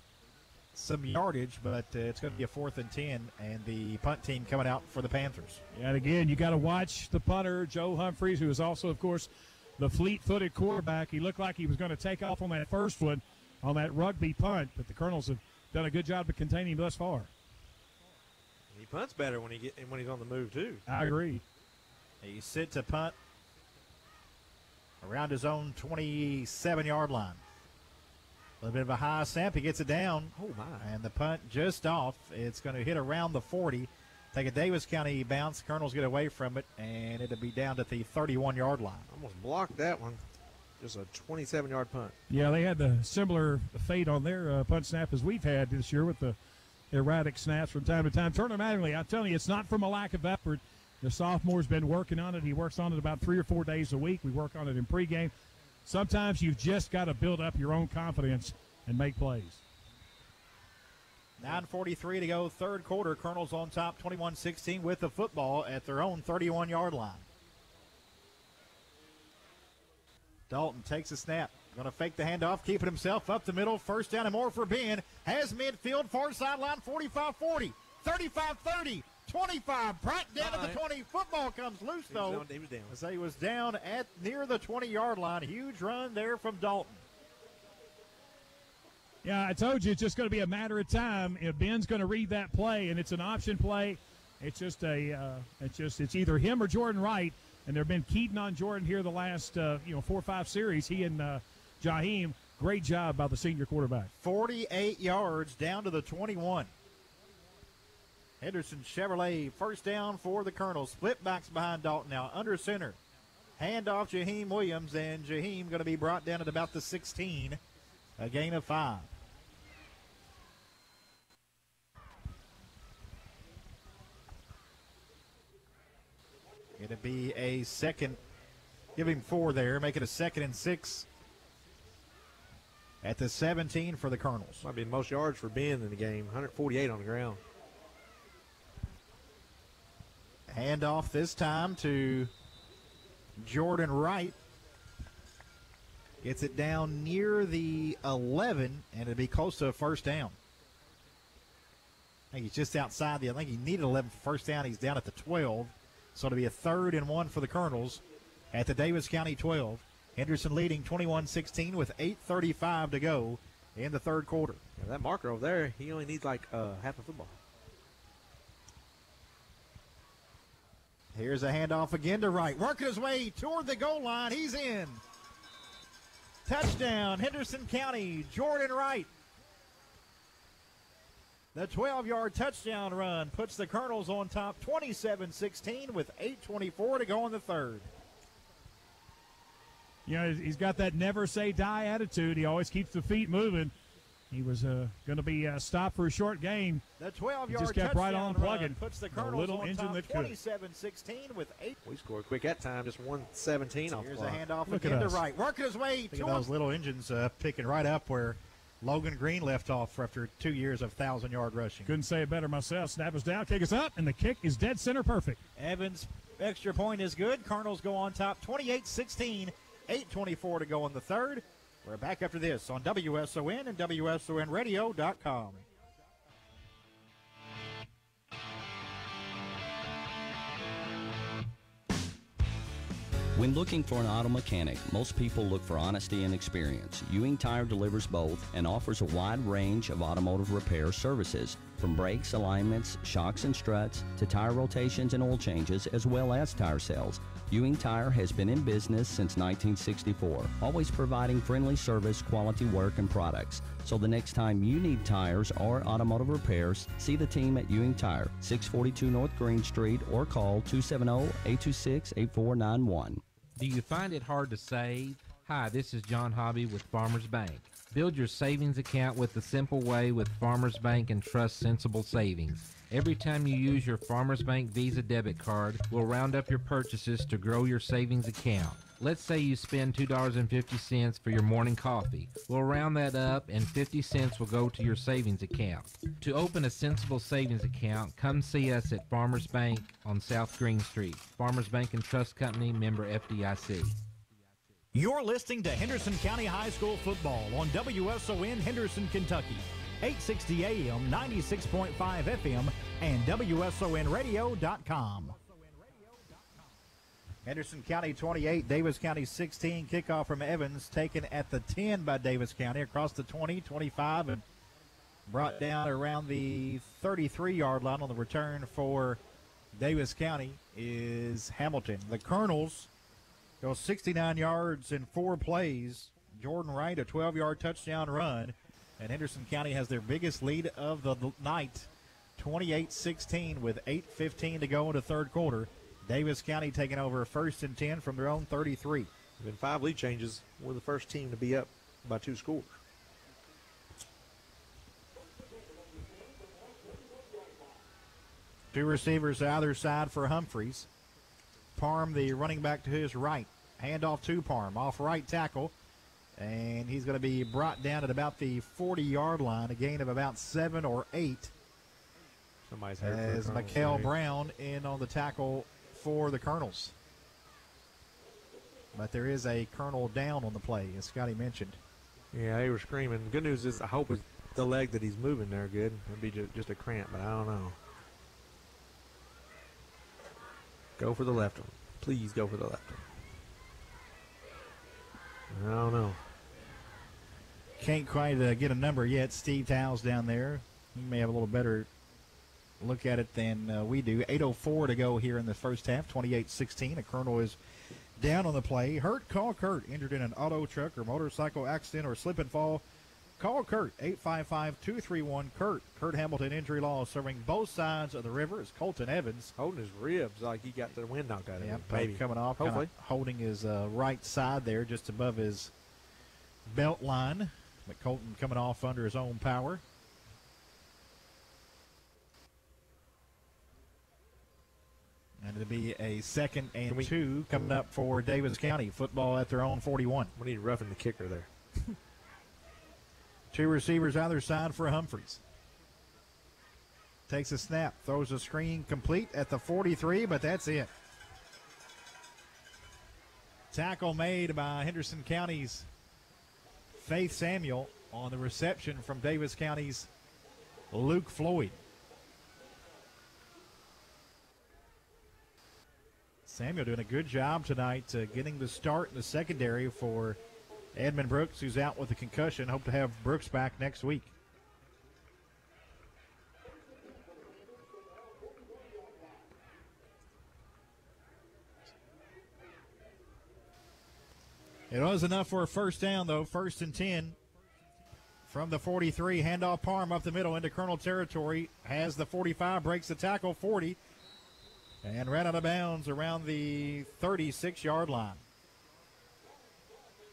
some yardage, but it's going to be a 4th and 10, and the punt team coming out for the Panthers. And again, you got to watch the punter, Joe Humphreys, who is also, of course, the fleet-footed quarterback. He looked like he was going to take off on that first one on that rugby punt, but the Colonels have done a good job of containing him thus far. He punts better when he's on the move, too. I agree. He sits to punt around his own 27-yard line. A little bit of a high snap. He gets it down. Oh, my. And the punt just off. It's going to hit around the 40. Take a Daviess County bounce. Colonels get away from it, and it'll be down at the 31-yard line. Almost blocked that one. Just a 27-yard punt. Yeah, they had the similar fate on their punt snap as we've had this year with the erratic snaps from time to time. Tournamentally, I'm telling you, it's not from a lack of effort. The sophomore's been working on it. He works on it about 3 or 4 days a week. We work on it in pregame. Sometimes you've just got to build up your own confidence and make plays. 9:43 to go, 3rd quarter. Colonels on top, 21-16 with the football at their own 31-yard line. Dalton takes a snap. Going to fake the handoff, keep it himself up the middle. 1st down and more for Ben. Has midfield, far sideline, 45-40, 35-30. 25, brought down at the 20. Football comes loose, though. He was down. As he was down at near the 20-yard line. Huge run there from Dalton. Yeah, I told you it's just going to be a matter of time. If Ben's going to read that play, and it's an option play, it's just it's either him or Jordan Wright. And they've been Keaton on Jordan here the last 4 or 5 series. He and Jaheim, great job by the senior quarterback. 48 yards down to the 21. Henderson Chevrolet, 1st down for the Colonels. Split backs behind Dalton now, under center. Hand off Jaheim Williams, and Jaheim going to be brought down at about the 16. A gain of 5. It'll be a second. Give him 4 there, make it a 2nd and 6. At the 17 for the Colonels. Might be the most yards for Ben in the game, 148 on the ground. Handoff this time to Jordan Wright. Gets it down near the 11, and it'll be close to a first down. I think he's just outside I think he needed 11 for first down. He's down at the 12. So it'll be a 3rd and 1 for the Colonels at the Daviess County 12. Henderson leading 21-16 with 8:35 to go in the third quarter. Yeah, that marker over there, he only needs like half a football. Here's a handoff again to Wright. Working his way toward the goal line. He's in. Touchdown, Henderson County, Jordan Wright. The 12-yard touchdown run puts the Colonels on top 27-16 with 8:24 to go in the third. You know, he's got that never say die attitude. He always keeps the feet moving. He was going to be stopped for a short gain. The 12-yard just kept right on plugging. Puts the Colonels little on engine top that could. 27-16 with 8. We scored quick that time, just 1:17 off. Here's the a clock. handoff Look again at to us. Wright. Working his way Look at those little engines picking right up where Logan Green left off after 2 years of 1,000-yard rushing. Couldn't say it better myself. Snap is down, kick is up, and the kick is dead center perfect. Evans' extra point is good. Colonels go on top 28-16, 8:24 to go in the third. We're back after this on WSON and WSONradio.com. When looking for an auto mechanic, most people look for honesty and experience. Ewing Tire delivers both and offers a wide range of automotive repair services, from brakes, alignments, shocks and struts, to tire rotations and oil changes, as well as tire sales. Ewing Tire has been in business since 1964, always providing friendly service, quality work, and products. So the next time you need tires or automotive repairs, see the team at Ewing Tire, 642 North Green Street, or call 270-826-8491. Do you find it hard to save? Hi, this is John Hobby with Farmers Bank. Build your savings account with the simple way with Farmers Bank and trust sensible savings. Every time you use your Farmers Bank Visa debit card, we'll round up your purchases to grow your savings account. Let's say you spend $2.50 for your morning coffee. We'll round that up and 50 cents will go to your savings account. To open a sensible savings account, come see us at Farmers Bank on South Green Street. Farmers Bank and Trust Company, member FDIC. You're listening to Henderson County High School football on WSON Henderson, Kentucky. 860 AM, 96.5 FM, and WSONradio.com. Henderson County 28, Daviess County 16. Kickoff from Evans, taken at the 10 by Daviess County, across the 20, 25, and brought down around the 33-yard line. On the return for Daviess County is Hamilton. The Colonels go 69 yards in 4 plays. Jordan Wright, a 12-yard touchdown run. And Henderson County has their biggest lead of the night, 28-16, with 8:15 to go in the third quarter. Daviess County taking over 1st and 10 from their own 33. Been 5 lead changes. We're the first team to be up by 2 scores. Two receivers either side for Humphreys. Parham, the running back, to his right. Handoff to Parham, off right tackle. And he's going to be brought down at about the 40-yard line, a gain of about 7 or 8. Somebody's hurt. As Mikael Brown in on the tackle for the Colonels. But there is a Colonel down on the play, as Scotty mentioned. Yeah, they were screaming. Good news is I hope it's the leg that he's moving there good. It'd be just a cramp, but I don't know. Go for the left one. Please go for the left one. I don't know. Can't quite get a number yet. Steve Towles down there. He may have a little better look at it than we do. 8:04 to go here in the first half. 28-16. A Colonel is down on the play. Hurt, call Kurt. Injured in an auto, truck, or motorcycle accident or slip and fall, call Kurt. 855-231-KURT. Kurt Hamilton Injury Law, serving both sides of the river, is Colton Evans. Holding his ribs like he got the wind knocked out of him. Maybe coming off, hopefully holding his right side there, just above his belt line. But Colton coming off under his own power. And it'll be a 2nd and 2 coming up for Daviess County. Football at their own 41. We need roughing the kicker there. Two receivers either side for Humphreys. Takes a snap, throws a screen complete at the 43, but that's it. Tackle made by Henderson County's Faith Samuel on the reception from Davis County's Luke Floyd. Samuel doing a good job tonight getting the start in the secondary for Edmund Brooks, who's out with a concussion. Hope to have Brooks back next week. It was enough for a first down, though. 1st and 10 from the 43. Handoff Parham up the middle into Colonel territory. Has the 45, breaks the tackle, 40, and ran out of bounds around the 36-yard line.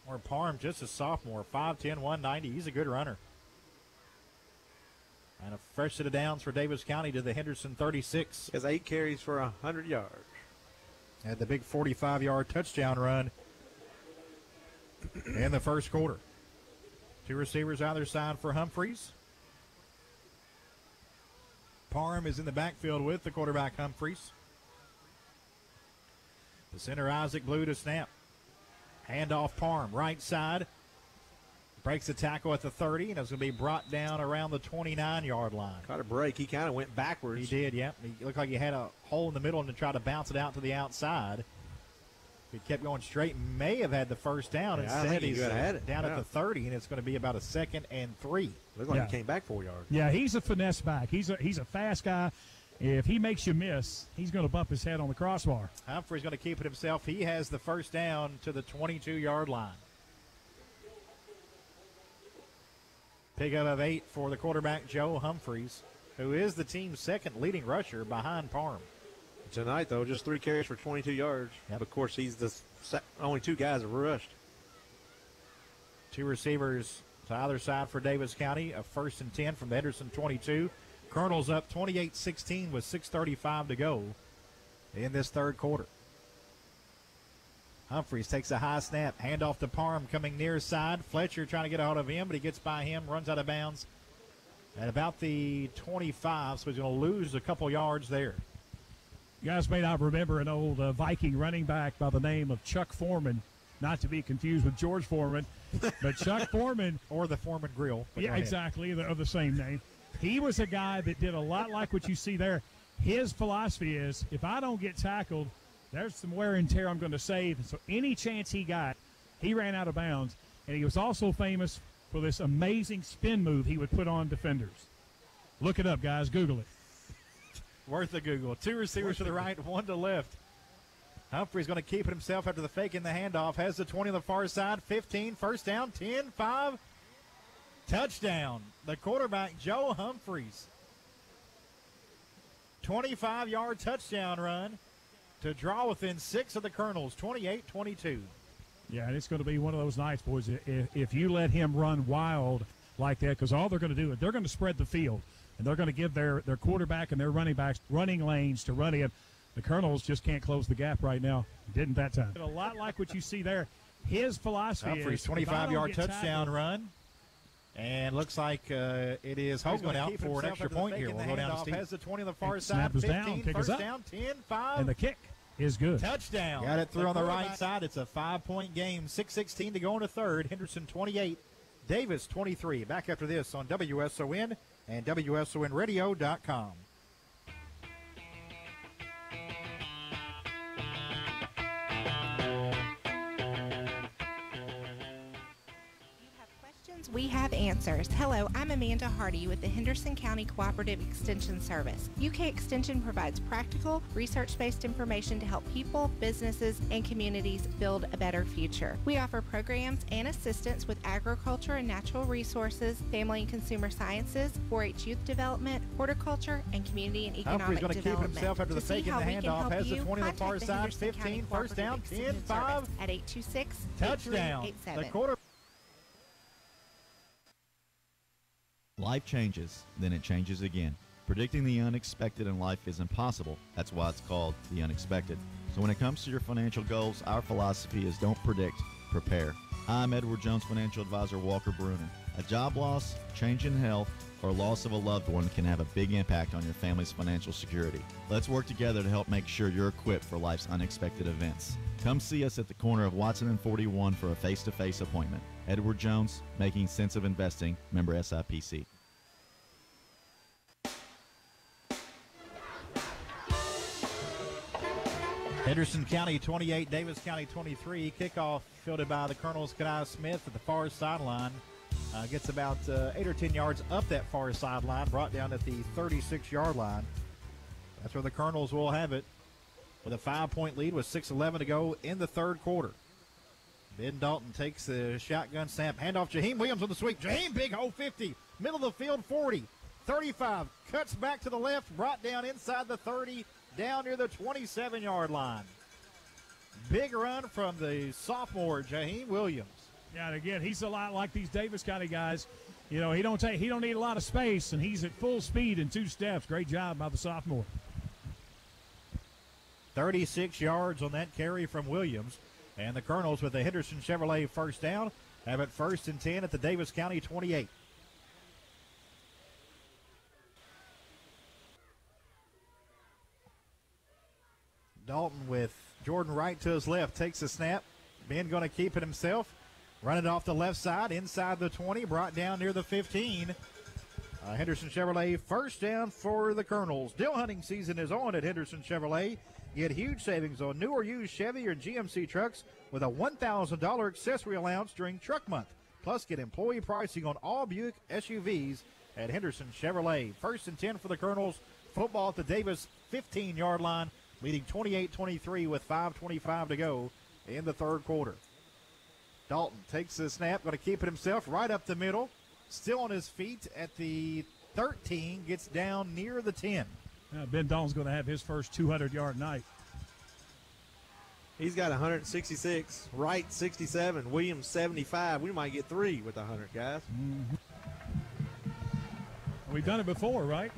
Or Parham, just a sophomore, 5'10", 190. He's a good runner. And a fresh set of downs for Davis County to the Henderson 36. Has 8 carries for 100 yards. Had the big 45-yard touchdown run in the first quarter. 2 receivers either side for Humphreys. Parham is in the backfield with the quarterback Humphreys. The center Isaac Blue to snap. Handoff Parham, right side. Breaks the tackle at the 30, and it's going to be brought down around the 29-yard line. Caught a break. He kind of went backwards. He did, yeah. He looked like he had a hole in the middle and to try to bounce it out to the outside. If he kept going straight, may have had the first down. Yeah, Instead, he's had it. down at the 30, and it's going to be about a 2nd and 3. Looked like he came back 4 yards. Yeah, he's a finesse back. He's a fast guy. If he makes you miss, he's going to bump his head on the crossbar. Humphrey's going to keep it himself. He has the first down to the 22-yard line. Pickup of 8 for the quarterback, Joe Humphreys, who is the team's 2nd leading rusher behind Parham. Tonight, though, just 3 carries for 22 yards. Yep. Of course, he's the only 2 guys have rushed. 2 receivers to either side for Davis County. A 1st and 10 from the Henderson 22. Colonels up 28-16 with 6:35 to go in this third quarter. Humphreys takes a high snap. Handoff to Parham coming near side. Fletcher trying to get a hold of him, but he gets by him, runs out of bounds at about the 25, so he's going to lose a couple yards there. You guys may not remember an old Viking running back by the name of Chuck Foreman, not to be confused with George Foreman, but Chuck Foreman. Or the Foreman Grill. Yeah, exactly, of the same name. He was a guy that did a lot like what you see there. His philosophy is, if I don't get tackled, there's some wear and tear I'm going to save. And so any chance he got, he ran out of bounds. And he was also famous for this amazing spin move he would put on defenders. Look it up, guys. Google it. Worth a Google. 2 receivers to the right, 1 to left. Humphrey's going to keep it himself after the fake in the handoff. Has the 20 on the far side. 15, first down, 10, 5. Touchdown. The quarterback, Joe Humphreys. 25-yard touchdown run to draw within 6 of the Colonels, 28-22. Yeah, and it's going to be one of those nights, boys, if you let him run wild like that, because all they're going to do is they're going to spread the field, and they're going to give their quarterback and their running backs running lanes to run in. The Colonels just can't close the gap right now. Didn't that time. A lot like what you see there. His philosophy Humphreys, is 25-yard touchdown run. And looks like it is Hoagland out for an extra point here. We'll go down to Steve. Has the 20 on the far side. 15, first down, 10, 5. And the kick is good. Touchdown. Got it through on the right side. It's a 5-point game. 6:16 to go in the third. Henderson 28, Davis 23. Back after this on WSON and WSONradio.com. We have answers. Hello, I'm Amanda Hardy with the Henderson County Cooperative Extension Service. UK Extension provides practical, research-based information to help people, businesses, and communities build a better future. We offer programs and assistance with agriculture and natural resources, family and consumer sciences, 4-H youth development, horticulture, and community and economic development. Humphrey's going to keep himself after the fake in the handoff. Has the 20 on the far side. 15, first down, 10, 5. At 826 touchdown. The quarter. Life changes, then it changes again. Predicting the unexpected in life is impossible. That's why it's called the unexpected. So when it comes to your financial goals, our philosophy is don't predict, prepare. I'm Edward Jones Financial Advisor Walker Bruner. A job loss, change in health, or loss of a loved one can have a big impact on your family's financial security. Let's work together to help make sure you're equipped for life's unexpected events. Come see us at the corner of Watson and 41 for a face-to-face appointment. Edward Jones, Making Sense of Investing, member SIPC. Henderson County 28, Davis County 23. Kickoff fielded by the Colonels. Kanai Smith at the far sideline. Gets about 8 or 10 yards up that far sideline, brought down at the 36-yard line. That's where the Colonels will have it with a 5-point lead with 6:11 to go in the third quarter. Ben Dalton takes the shotgun snap. Handoff Jaheim Williams on the sweep. Jaheim, big hole 50. Middle of the field 40. 35. Cuts back to the left. Brought down inside the 30. Down near the 27-yard line. Big run from the sophomore, Jaheim Williams. Yeah, and again, he's a lot like these Davis County guys. You know, he don't need a lot of space, and he's at full speed in 2 steps. Great job by the sophomore. 36 yards on that carry from Williams. And the Colonels with the Henderson Chevrolet first down have it 1st and 10 at the Davis County 28. Dalton with Jordan Wright to his left takes the snap. Ben going to keep it himself. Run it off the left side inside the 20, brought down near the 15. Henderson Chevrolet first down for the Colonels. Deal hunting season is on at Henderson Chevrolet. Get huge savings on new or used Chevy or GMC trucks with a $1,000 accessory allowance during Truck Month. Plus, get employee pricing on all Buick SUVs at Henderson Chevrolet. 1st and 10 for the Colonels. Football at the Davis 15-yard line, leading 28-23 with 5:25 to go in the third quarter. Dalton takes the snap, going to keep it himself right up the middle. Still on his feet at the 13, gets down near the 10. Ben Dalton's going to have his first 200-yard night. He's got 166, Wright 67, Williams 75. We might get 3 with 100, guys. Mm-hmm. We've done it before, right?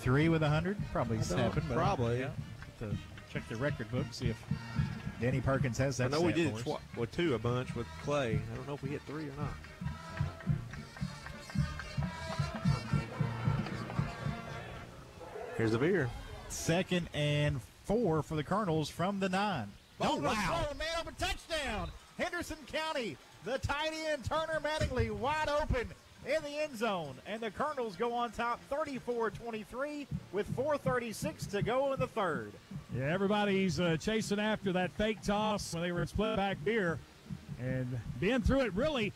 3 with 100? Probably happened. Probably. Yeah. To check the record book, see if Danny Perkins has that. I know we did it with 2 a bunch with Clay. I don't know if we hit 3 or not. Here's the beer. 2nd and 4 for the Colonels from the 9. Oh, wow. Man, open touchdown. Henderson County, the tight end, Turner Mattingly, wide open in the end zone. And the Colonels go on top 34-23 with 4:36 to go in the third. Yeah, everybody's chasing after that fake toss when they were in split back beer. And Ben threw it really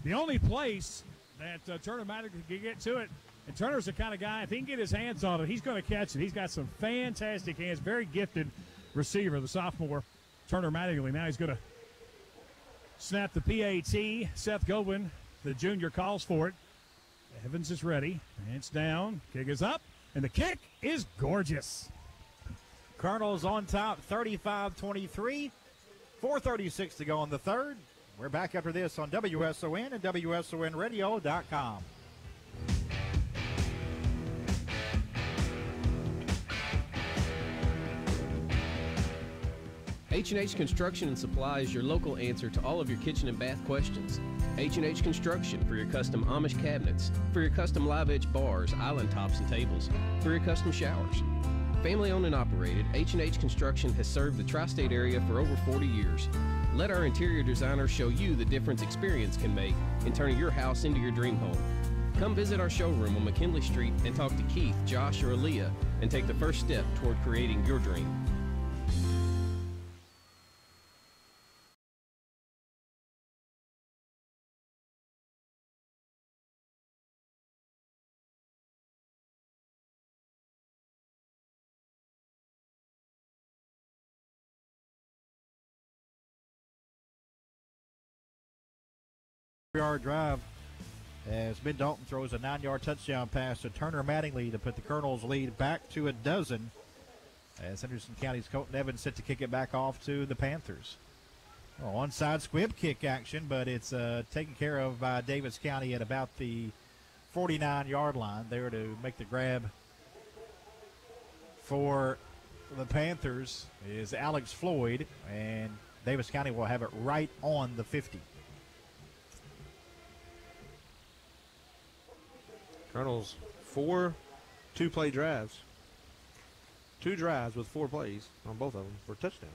the only place that Turner Mattingly could get to it. And Turner's the kind of guy, if he can get his hands on it, he's going to catch it. He's got some fantastic hands. Very gifted receiver, the sophomore Turner Mattingly. Now he's going to snap the PAT. Seth Godwin, the junior, calls for it. Evans is ready. And it's down. Kick is up. And the kick is gorgeous. Colonels on top, 35-23. 4:36 to go in the third. We're back after this on WSON and WSONradio.com. H&H Construction and Supply is your local answer to all of your kitchen and bath questions. H&H Construction for your custom Amish cabinets, for your custom live edge bars, island tops, and tables, for your custom showers. Family owned and operated, H&H Construction has served the tri-state area for over 40 years. Let our interior designers show you the difference experience can make in turning your house into your dream home. Come visit our showroom on McKinley Street and talk to Keith, Josh, or Aaliyah and take the first step toward creating your dream. Yard drive as Ben Dalton throws a 9-yard touchdown pass to Turner Mattingly to put the Colonels' lead back to a dozen as Henderson County's Colton Evans set to kick it back off to the Panthers. Onside squib kick action, but it's taken care of by Davis County at about the 49-yard line there to make the grab for the Panthers is Alex Floyd, and Davis County will have it right on the 50. Colonel's 4 two-play drives. 2 drives with 4 plays on both of them for touchdowns.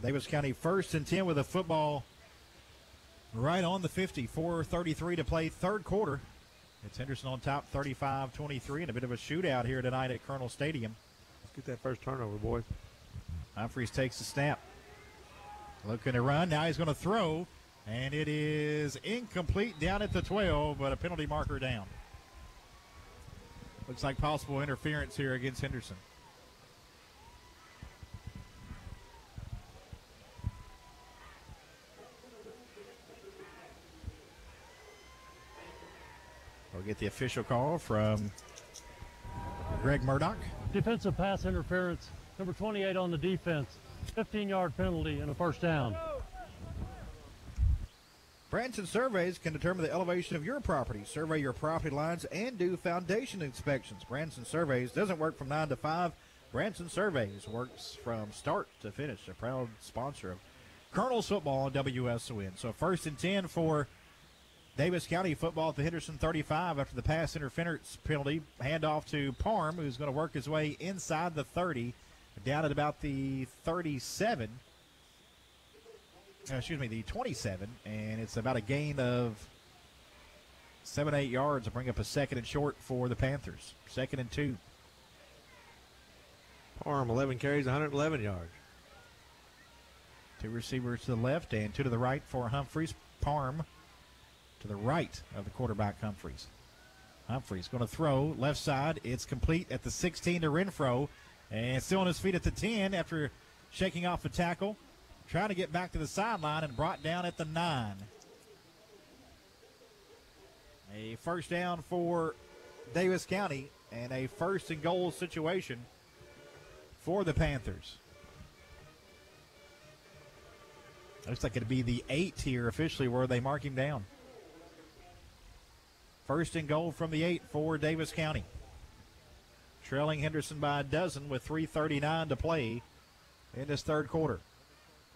Davis County 1st and 10 with a football right on the 50. 4:33 to play, third quarter. It's Henderson on top, 35-23, and a bit of a shootout here tonight at Colonel Stadium. Let's get that first turnover, boys. Humphreys takes the snap. Looking to run. Now he's going to throw, and it is incomplete down at the 12, but a penalty marker down. Looks like possible interference here against Henderson. We'll get the official call from Greg Murdoch. Defensive pass interference, number 28 on the defense. 15-yard penalty and a first down. Branson Surveys can determine the elevation of your property, survey your property lines, and do foundation inspections. Branson Surveys doesn't work from 9 to 5. Branson Surveys works from start to finish. A proud sponsor of Colonel's football on WSON. So 1st and 10 for Davis County football at the Henderson 35 after the pass interference penalty. Handoff to Parham, who's going to work his way inside the 30, down at about the 37. The 27, and it's about a gain of 7-8 yards to bring up a 2nd and short for the Panthers. 2nd and 2. Parham, 11 carries, 111 yards. 2 receivers to the left and 2 to the right for Humphreys. Parham to the right of the quarterback, Humphreys. Humphreys going to throw left side. It's complete at the 16 to Renfro, and still on his feet at the 10 after shaking off a tackle. Trying to get back to the sideline and brought down at the 9. A first down for Davis County and a 1st and goal situation for the Panthers. Looks like it'd be the 8 here officially where they mark him down. 1st and goal from the 8 for Davis County. Trailing Henderson by a dozen with 3:39 to play in this third quarter.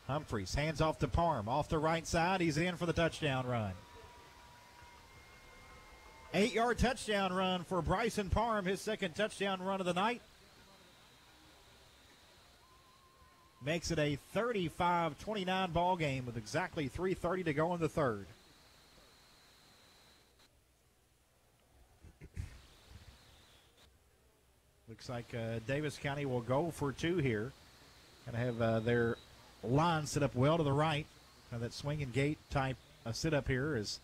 Humphreys hands off to Parham. Off the right side, he's in for the touchdown run. 8-yard touchdown run for Bryson Parham, his 2nd touchdown run of the night. Makes it a 35-29 ball game with exactly 3:30 to go in the third. Looks like Davis County will go for 2 here. Going to have their line set up well to the right. That swing and gate type sit up here as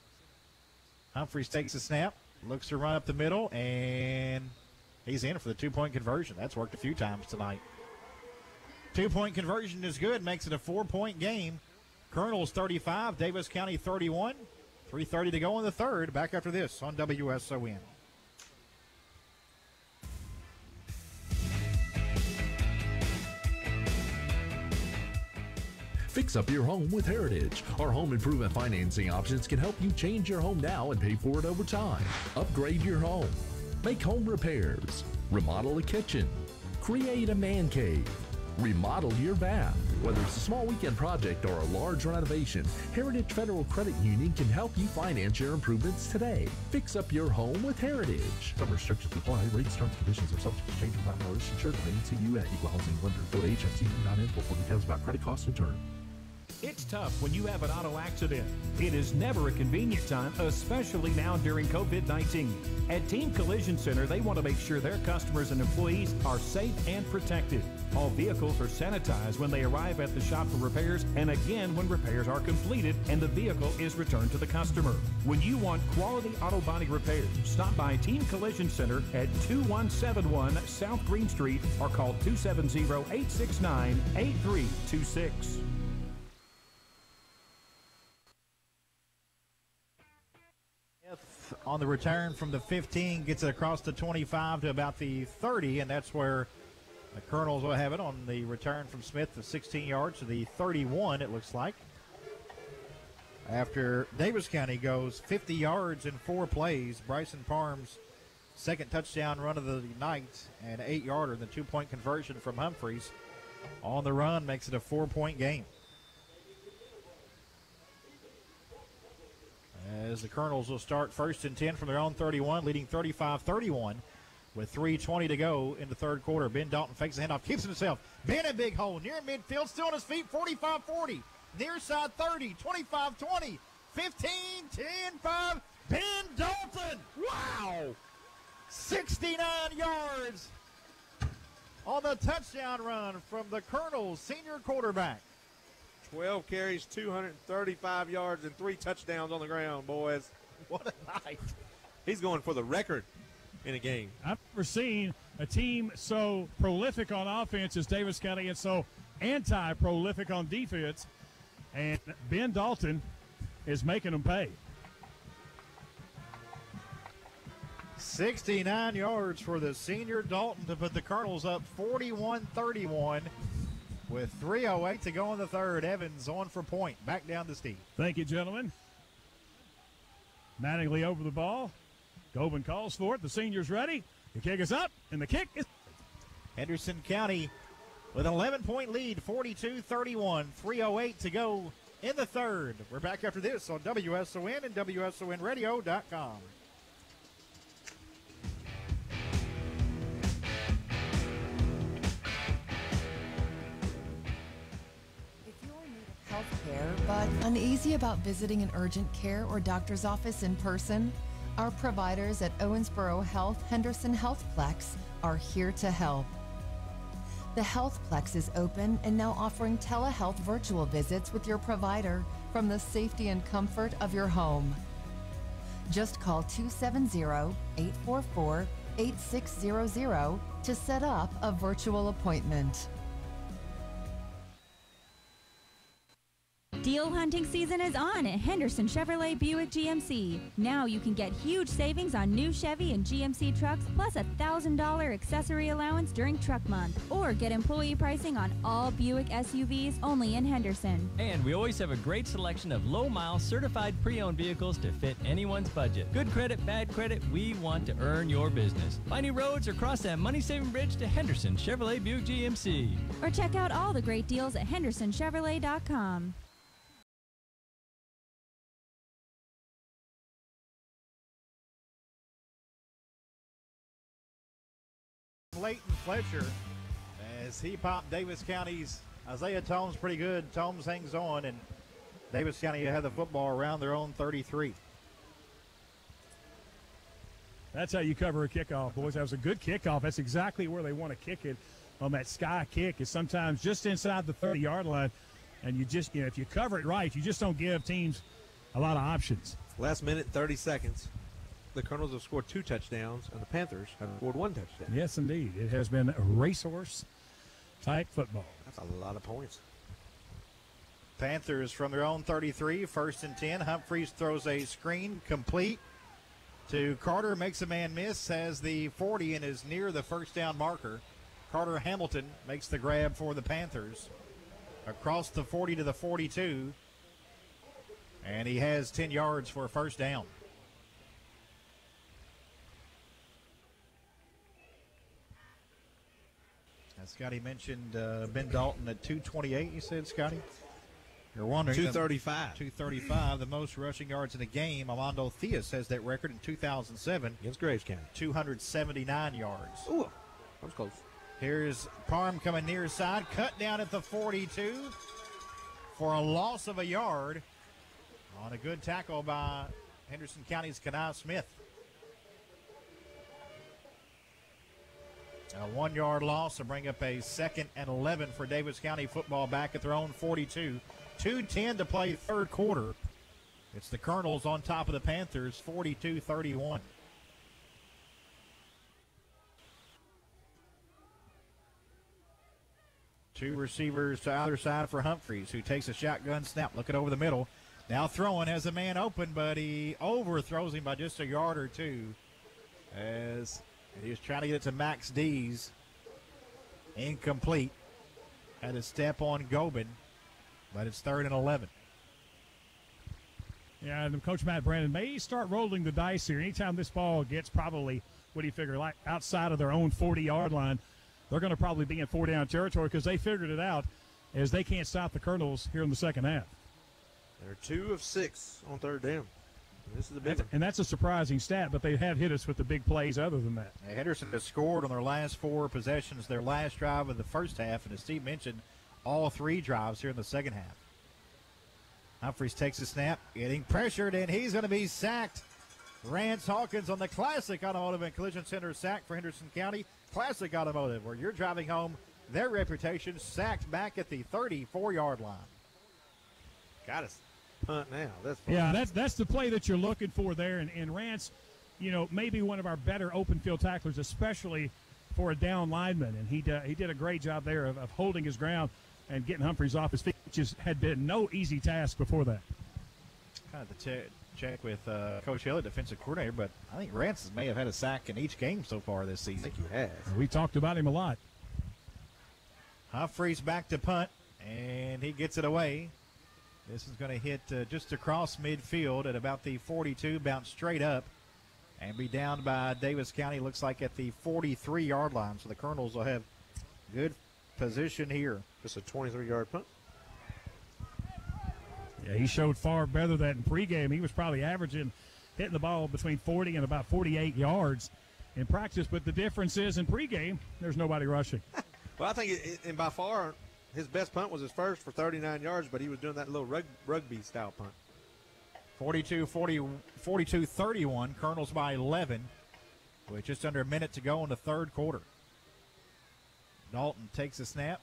Humphreys takes a snap, looks to run up the middle, and he's in for the 2-point conversion. That's worked a few times tonight. 2-point conversion is good, makes it a 4-point game. Colonel's 35, Davis County 31. 3:30 to go in the third. Back after this on WSON. Fix up your home with Heritage. Our home improvement financing options can help you change your home now and pay for it over time. Upgrade your home. Make home repairs. Remodel a kitchen. Create a man cave. Remodel your bath. Whether it's a small weekend project or a large renovation, Heritage Federal Credit Union can help you finance your improvements today. Fix up your home with Heritage. Some restrictions apply. Rates, terms, conditions are subject to change without notice. Insured by NCU at Equal Housing Lender. Go to hmcu.info for details about credit costs and terms. It's tough when you have an auto accident. It is never a convenient time, especially now during COVID-19. At Team Collision Center, they want to make sure their customers and employees are safe and protected. All vehicles are sanitized when they arrive at the shop for repairs, and again when repairs are completed and the vehicle is returned to the customer. When you want quality auto body repairs, stop by Team Collision Center at 2171 South Green Street or call 270-869-8326. On the return from the 15, gets it across the 25 to about the 30, and that's where the Colonels will have it on the return from Smith of 16 yards to the 31, it looks like. After Davis County goes 50 yards in 4 plays, Bryson Parham's 2nd touchdown run of the night, and 8-yarder, the 2-point conversion from Humphreys on the run makes it a 4-point game. as the Colonels will start 1st and 10 from their own 31, leading 35-31 with 3:20 to go in the third quarter. Ben Dalton fakes the handoff, keeps it himself. Ben in big hole, near midfield, still on his feet, 45-40. Near side 30, 25-20, 15, 10, 5. Ben Dalton, wow! 69 yards on the touchdown run from the Colonels senior quarterback. 12 carries, 235 yards, and 3 touchdowns on the ground, boys. What a night. He's going for the record in a game. I've never seen a team so prolific on offense as Daviess County and so anti-prolific on defense. And Ben Dalton is making them pay. 69 yards for the senior Dalton to put the Colonels up 41-31 with 3:08 to go in the third. Evans on for point. Back down to Steve. Thank you, gentlemen. Mattingly over the ball. Gobin calls for it. The senior's ready. The kick is up, and the kick is... Henderson County with an 11-point lead, 42-31. 3:08 to go in the third. We're back after this on WSON and WSONradio.com. Healthcare, but uneasy about visiting an urgent care or doctor's office in person? Our providers at Owensboro Health Henderson Healthplex are here to help. The Healthplex is open and now offering telehealth virtual visits with your provider from the safety and comfort of your home. Just call 270-844-8600 to set up a virtual appointment. Deal hunting season is on at Henderson Chevrolet Buick GMC. Now you can get huge savings on new Chevy and GMC trucks, plus a $1,000 accessory allowance during truck month. Or get employee pricing on all Buick SUVs only in Henderson. And we always have a great selection of low-mile certified pre-owned vehicles to fit anyone's budget. Good credit, bad credit, we want to earn your business. Find new roads or cross that money-saving bridge to Henderson Chevrolet Buick GMC. Or check out all the great deals at hendersonchevrolet.com. Leighton Fletcher as he popped Daviess County's Isaiah Tomes pretty good. Tomes hangs on, and Daviess County had the football around their own 33. That's how you cover a kickoff, boys. That was a good kickoff. That's exactly where they want to kick it on that sky kick, is sometimes just inside the 30-yard line. And you just, if you cover it right, you just don't give teams a lot of options. Last minute, 30 seconds. The Colonels have scored 2 touchdowns, and the Panthers have scored 1 touchdown. Yes, indeed. It has been a racehorse-type football. That's a lot of points. Panthers from their own 33, 1st and 10. Humphreys throws a screen complete to Carter, makes a man miss, has the 40 and is near the first down marker. Carter Hamilton makes the grab for the Panthers across the 40 to the 42, and he has 10 yards for a first down. As Scotty mentioned, Ben Dalton at 228, you said, Scotty? You're wondering. 235. 235, the most rushing yards in a game. Armando Daviess has that record in 2007. Against Graves County. 279 yards. Ooh, that was close. Here's Parham coming near side, cut down at the 42 for a loss of a yard on a good tackle by Henderson County's Kenai Smith. A 1-yard loss to bring up a 2nd and 11 for Daviess County football back at their own 42. 2:10 to play third quarter. It's the Colonels on top of the Panthers, 42-31. Two receivers to either side for Humphreys, who takes a shotgun snap, looking over the middle. Now throwing, has a man open, but he overthrows him by just a yard or two as he was trying to get it to Max Dees. Incomplete. Had a step on Gobin, but it's 3rd and 11. Yeah, and Coach Matt Brandon may start rolling the dice here. Anytime this ball gets probably, what do you figure, like outside of their own 40-yard line, they're going to probably be in 4-down territory because they figured it out as they can't stop the Colonels here in the second half. They're 2 of 6 on 3rd down. This is a big one. And that's a surprising stat, but they have hit us with the big plays other than that. Henderson has scored on their last 4 possessions, their last drive of the first half, and as Steve mentioned, all 3 drives here in the second half. Humphreys takes a snap, getting pressured, and he's going to be sacked. Rance Hawkins on the Classic Automotive and Collision Center sack for Henderson County. Classic Automotive, where you're driving home their reputation, sacked back at the 34-yard line. Got us. Punt now. That's fun. Yeah, that's the play that you're looking for there. And Rance, maybe one of our better open field tacklers, especially for a down lineman. And he did a great job there of holding his ground and getting Humphreys off his feet, which had been no easy task before that. Kind of the check with Coach Hill, defensive coordinator, but I think Rance may have had a sack in each game so far this season. I think he has. We talked about him a lot. Humphreys back to punt, and he gets it away. This is going to hit just across midfield at about the 42, bounce straight up, and be down by Daviess County, looks like at the 43-yard line. So the Colonels will have good position here. Just a 23-yard punt. Yeah, he showed far better than in pregame. He was probably averaging, hitting the ball between 40 and about 48 yards in practice. But the difference is in pregame, there's nobody rushing. Well, I think, and by far, his best punt was his first for 39 yards, but he was doing that little rugby-style punt. 42-31, Colonels by 11, with just under a minute to go in the third quarter. Dalton takes a snap,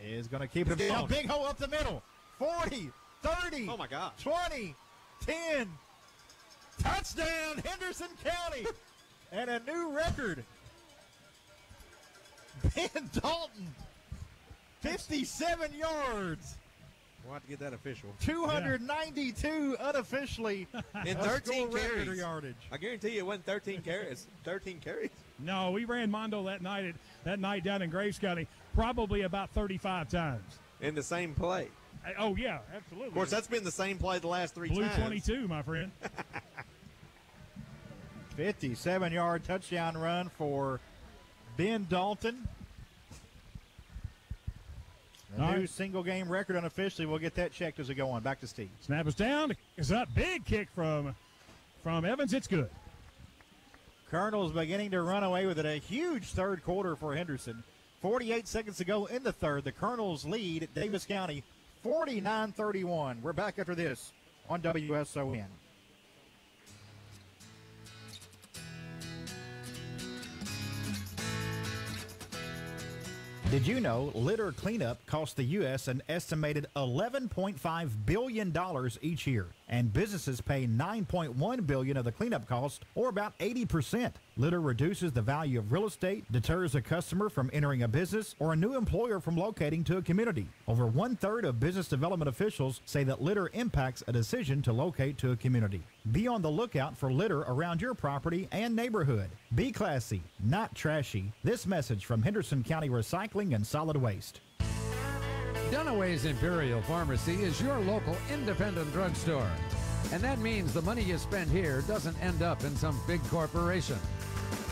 is going to keep it down. Big hole up the middle. 40, 30, oh my God, 20, 10. Touchdown, Henderson County, and a new record. Ben Dalton, 57 yards. We'll have to get that official. 292 unofficially in 13 carries. Yardage. I guarantee you it wasn't 13 carries. 13 carries. No, we ran Mondo that night down in Graves County probably about 35 times. In the same play. Oh, yeah, absolutely. Of course, that's been the same play the last 3 times. Blue 22, my friend. 57-yard touchdown run for Ben Dalton. A new single-game record unofficially. We'll get that checked as we go on. Back to Steve. Snap is down. It's up. Big kick from Evans. It's good. Colonels beginning to run away with it. A huge third quarter for Henderson. 48 seconds to go in the third. The Colonels lead at Daviess County 49-31. We're back after this on WSON. Did you know litter cleanup costs the U.S. an estimated $11.5 billion each year, and businesses pay $9.1 billion of the cleanup cost, or about 80%. Litter reduces the value of real estate, deters a customer from entering a business, or a new employer from locating to a community. Over 1/3 of business development officials say that litter impacts a decision to locate to a community. Be on the lookout for litter around your property and neighborhood. Be classy, not trashy. This message from Henderson County Recycling and Solid Waste. Dunaway's Imperial Pharmacy is your local independent drugstore. And that means the money you spend here doesn't end up in some big corporation.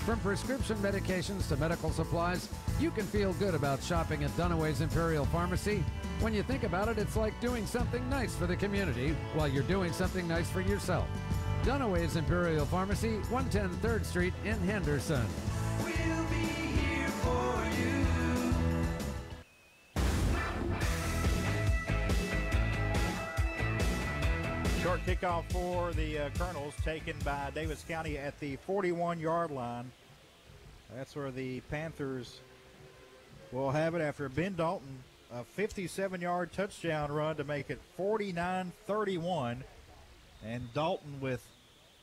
From prescription medications to medical supplies, you can feel good about shopping at Dunaway's Imperial Pharmacy. When you think about it, it's like doing something nice for the community while you're doing something nice for yourself. Dunaway's Imperial Pharmacy, 110 3rd Street in Henderson. We'll be here for you. Short kickoff for the Colonels, taken by Daviess County at the 41-yard line. That's where the Panthers will have it after Ben Dalton, a 57-yard touchdown run to make it 49-31. And Dalton with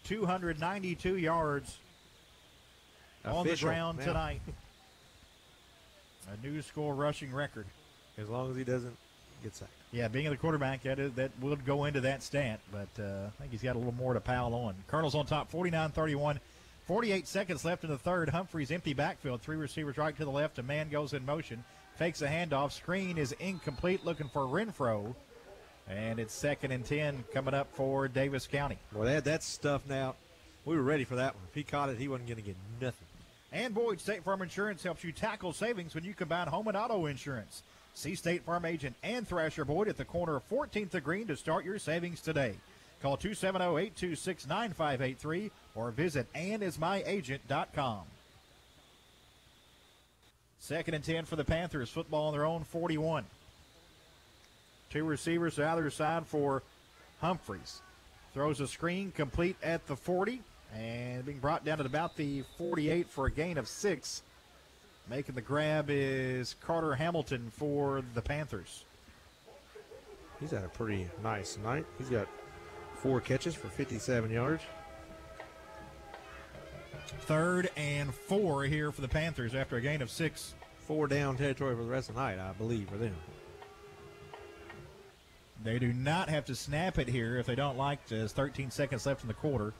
292 yards on the ground tonight. A new score rushing record. As long as he doesn't get sacked. Yeah, being the quarterback, that would go into that stat, but I think he's got a little more to pile on. Colonels on top, 49-31. 48 seconds left in the third. Humphreys empty backfield. 3 receivers right to the left. A man goes in motion. Fakes a handoff. Screen is incomplete, looking for Renfro. And it's 2nd and 10 coming up for Daviess County. Well, that's stuff now. We were ready for that one. If he caught it, he wasn't going to get nothing. And Boyd State Farm Insurance helps you tackle savings when you combine home and auto insurance. See State Farm agent Ann Thrasher Boyd at the corner of 14th and Green to start your savings today. Call 270-826-9583 or visit andismyagent.com. 2nd and 10 for the Panthers. Football on their own 41. Two receivers to either side for Humphreys. Throws a screen complete at the 40 and being brought down at about the 48 for a gain of 6. Making the grab is Carter Hamilton for the Panthers. He's had a pretty nice night. He's got 4 catches for 57 yards. 3rd and 4 here for the Panthers after a gain of 6. 4 down territory for the rest of the night, I believe, for them. They do not have to snap it here if they don't like to. There's 13 seconds left in the quarter.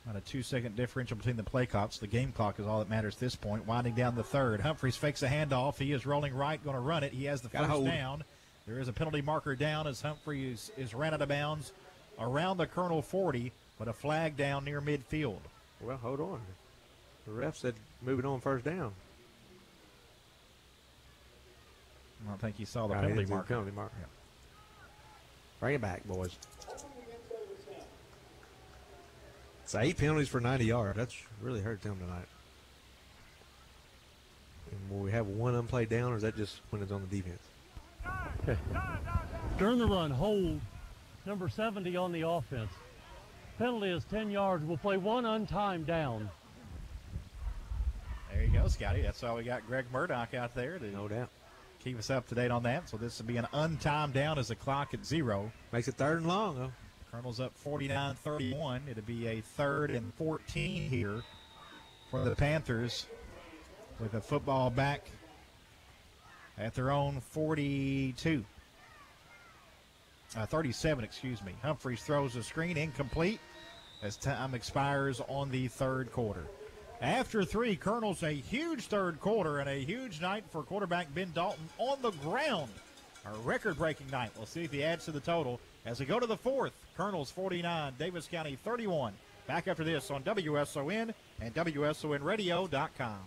About a 2-second differential between the play clocks. The game clock is all that matters at this point. Winding down the 3rd. Humphreys fakes a handoff. He is rolling right, going to run it. He has the first down. There is a penalty marker down as Humphreys is ran out of bounds around the Colonel 40, but a flag down near midfield. Well, hold on. The ref said moving on 1st down. I don't think he saw the penalty marker. Yeah. Bring it back, boys. It's 8 penalties for 90 yards. That's really hurt them tonight. And will we have one unplayed down, or is that just when it's on the defense? Okay. During the run, hold number 70 on the offense. Penalty is 10 yards. We'll play 1 untimed down. There you go, Scotty. That's why we got Greg Murdoch out there to no doubt keep us up to date on that. So this will be an untimed down as the clock at 0. Makes it 3rd and long, though. Colonel's up 49-31. It'll be a 3rd and 14 here for the Panthers with the football back at their own 37, excuse me. Humphreys throws a screen incomplete as time expires on the 3rd quarter. After 3, Colonel's a huge 3rd quarter and a huge night for quarterback Ben Dalton on the ground. A record-breaking night. We'll see if he adds to the total as we go to the 4th. Colonel's 49, Davis County 31. Back after this on WSON and WSONradio.com.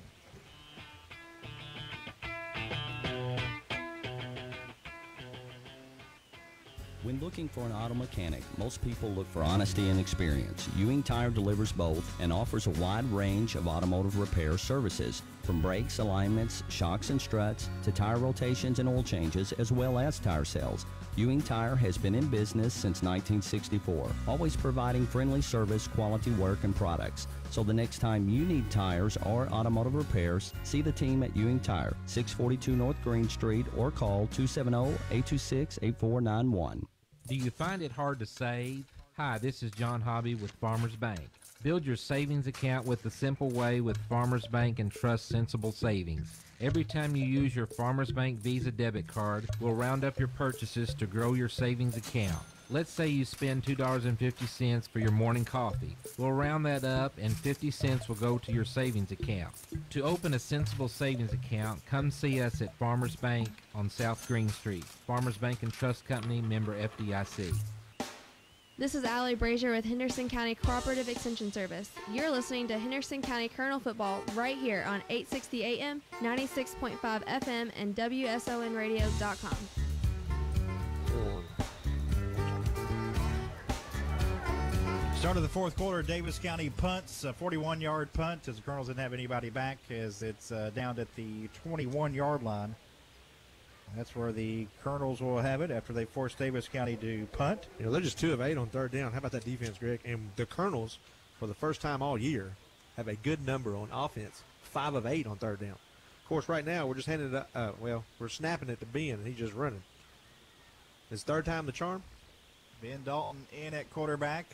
When looking for an auto mechanic, most people look for honesty and experience. Ewing Tire delivers both and offers a wide range of automotive repair services, from brakes, alignments, shocks and struts, to tire rotations and oil changes, as well as tire sales. Ewing Tire has been in business since 1964, always providing friendly service, quality work, and products. So the next time you need tires or automotive repairs, see the team at Ewing Tire, 642 North Green Street, or call 270-826-8491. Do you find it hard to save? Hi, this is John Hobby with Farmers Bank. Build your savings account with the simple way with Farmers Bank and trust sensible savings. Every time you use your Farmers Bank Visa debit card, we'll round up your purchases to grow your savings account. Let's say you spend $2.50 for your morning coffee. We'll round that up and 50 cents will go to your savings account. To open a sensible savings account, come see us at Farmers Bank on South Green Street. Farmers Bank and Trust Company, member FDIC. This is Allie Brazier with Henderson County Cooperative Extension Service. You're listening to Henderson County Colonel Football right here on 860 AM, 96.5 FM, and WSONradio.com. Start of the 4th quarter, Davis County punts, a 41-yard punt as the Colonels didn't have anybody back as it's down at the 21-yard line. That's where the Colonels will have it after they force Davis County to punt. You know, they're just 2 of 8 on 3rd down. How about that defense, Greg? And the Colonels, for the first time all year, have a good number on offense, 5 of 8 on 3rd down. Of course, right now we're just handing it we're snapping it to Ben, and he's just running. His 3rd time the charm. Ben Dalton in at quarterback.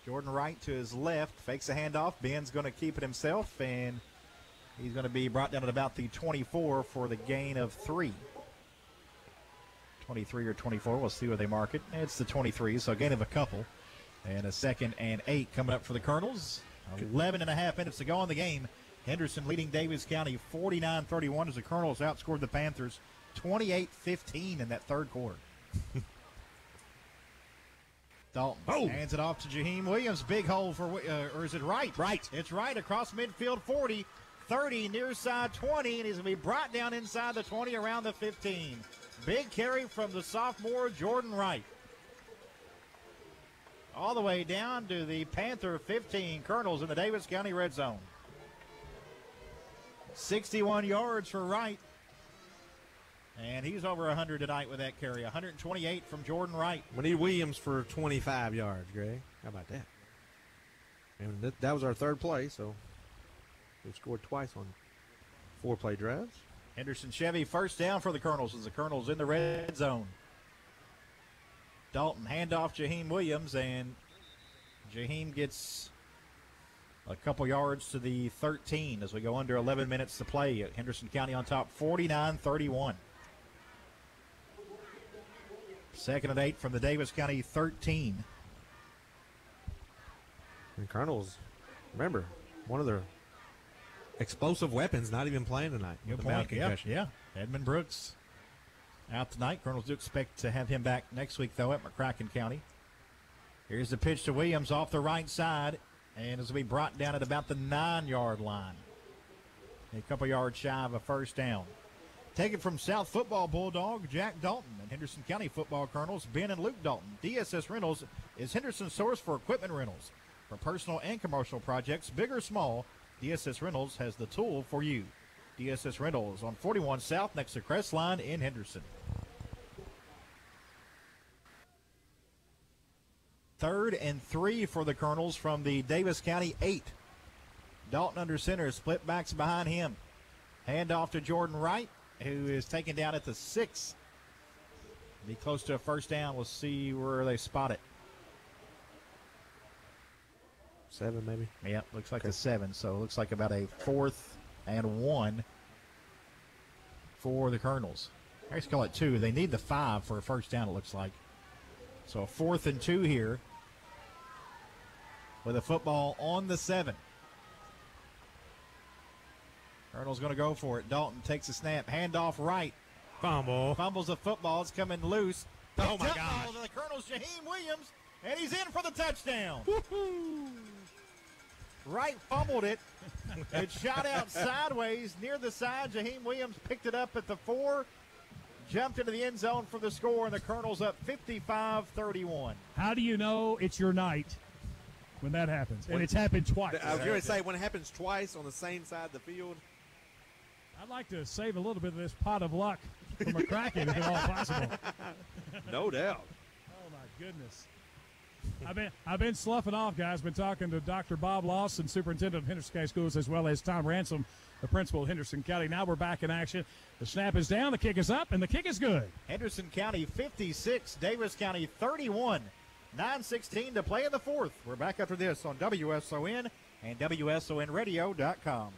Jordan Wright to his left, fakes a handoff. Ben's going to keep it himself, and he's going to be brought down at about the 24 for the gain of 3. 23 or 24. We'll see where they mark it. It's the 23, so a gain of a couple. And a 2nd and 8 coming up for the Colonels. 11 and a half minutes to go in the game. Henderson leading Davis County 49-31 as the Colonels outscored the Panthers 28-15 in that 3rd quarter. Dalton hands it off to Jaheim Williams. Big hole for, or is it Wright? Right. It's Wright across midfield 40, 30, near side 20, and he's going to be brought down inside the 20 around the 15. Big carry from the sophomore Jordan Wright. all the way down to the Panther 15. Colonels in the Daviess County red zone. 61 yards for Wright. And he's over 100 tonight with that carry. 128 from Jordan Wright. We need Williams for 25 yards, Greg. How about that? And that was our third play, so we've scored twice on 4-play drives. Henderson Chevy first down for the Colonels as the Colonels in the red zone. Dalton handoff Jaheim Williams, and Jaheim gets a couple yards to the 13 as we go under 11 minutes to play. Henderson County on top 49-31. Second and 8 from the Daviess County 13. And Colonels, remember, one of their explosive weapons not even playing tonight. Good point. Yeah. Edmund Brooks out tonight. Colonels do expect to have him back next week, though, at McCracken County. Here's the pitch to Williams off the right side, and it's going to be brought down at about the 9-yard line. A couple yards shy of a first down. Taken from South Football Bulldog, Jack Dalton, and Henderson County Football Colonels, Ben and Luke Dalton. DSS Rentals is Henderson's source for equipment rentals. For personal and commercial projects, big or small, DSS Rentals has the tool for you. DSS Rentals on 41 South next to Crestline in Henderson. 3rd and 3 for the Colonels from the Daviess County 8. Dalton under center, split backs behind him. Hand off to Jordan Wright, who is taken down at the 6. Be close to a first down. We'll see where they spot it. 7 maybe. Yeah, looks like a 7. So it looks like about a 4th and 1 for the Colonels. I guess call it 2. They need the 5 for a first down, it looks like. So a 4th and 2 here with a football on the 7. Colonel's going to go for it. Dalton takes a snap. Handoff right. Fumble. Fumbles the football. It's coming loose. Oh, my God. To the Colonel's Jaheim Williams, and he's in for the touchdown. Wright fumbled it. It shot out sideways near the side. Jaheim Williams picked it up at the 4. Jumped into the end zone for the score, and the Colonels up 55-31. How do you know it's your night when that happens? And it's happened twice. I was going to say, when it happens twice on the same side of the field. I'd like to save a little bit of this pot of luck from McCracken if at all possible. No doubt. Oh, my goodness. I've been sloughing off, guys. Been talking to Dr. Bob Lawson, superintendent of Henderson County Schools, as well as Tom Ransom, the principal of Henderson County. Now we're back in action. The snap is down, the kick is up, and the kick is good. Henderson County 56, Daviess County 31. 9:16 to play in the 4th. We're back after this on WSON and WSONradio.com.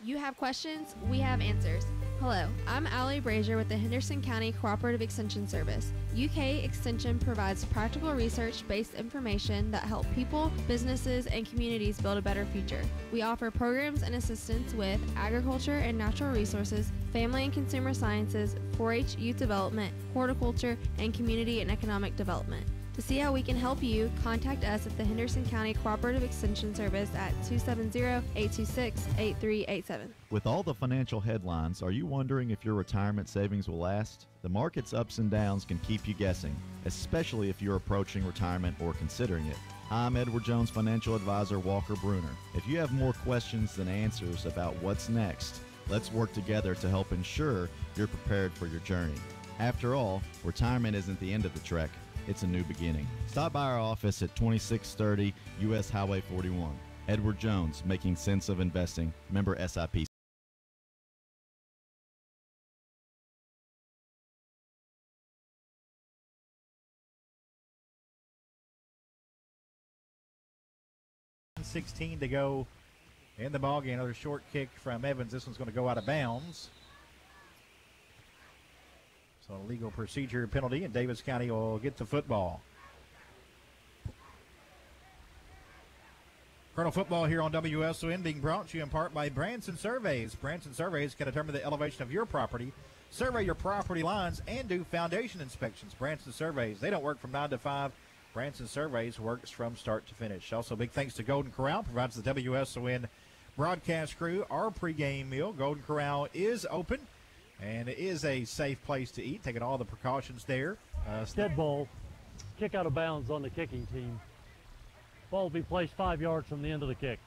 You have questions, we have answers. Hello, I'm Allie Brazier with the Henderson County Cooperative Extension Service. UK Extension provides practical research-based information that help people, businesses, and communities build a better future. We offer programs and assistance with agriculture and natural resources, family and consumer sciences, 4-H youth development, horticulture, and community and economic development. To see how we can help you, contact us at the Henderson County Cooperative Extension Service at 270-826-8387. With all the financial headlines, are you wondering if your retirement savings will last? The market's ups and downs can keep you guessing, especially if you're approaching retirement or considering it. I'm Edward Jones financial advisor Walker Bruner. If you have more questions than answers about what's next, let's work together to help ensure you're prepared for your journey. After all, retirement isn't the end of the trek. It's a new beginning. Stop by our office at 2630 U.S. Highway 41. Edward Jones, making sense of investing. Member SIPC. .16 to go in the ballgame. Another short kick from Evans. This one's going to go out of bounds. So a legal procedure penalty, and Daviess County will get the football. Colonel Football here on WSON being brought to you in part by Branson Surveys. Branson Surveys can determine the elevation of your property, survey your property lines, and do foundation inspections. Branson Surveys, they don't work from 9 to 5. Branson Surveys works from start to finish. Also, big thanks to Golden Corral, provides the WSON broadcast crew our pregame meal. Golden Corral is open And it is a safe place to eat, taking all the precautions there. Dead ball, kick out of bounds on the kicking team. Ball will be placed 5 yards from the end of the kick.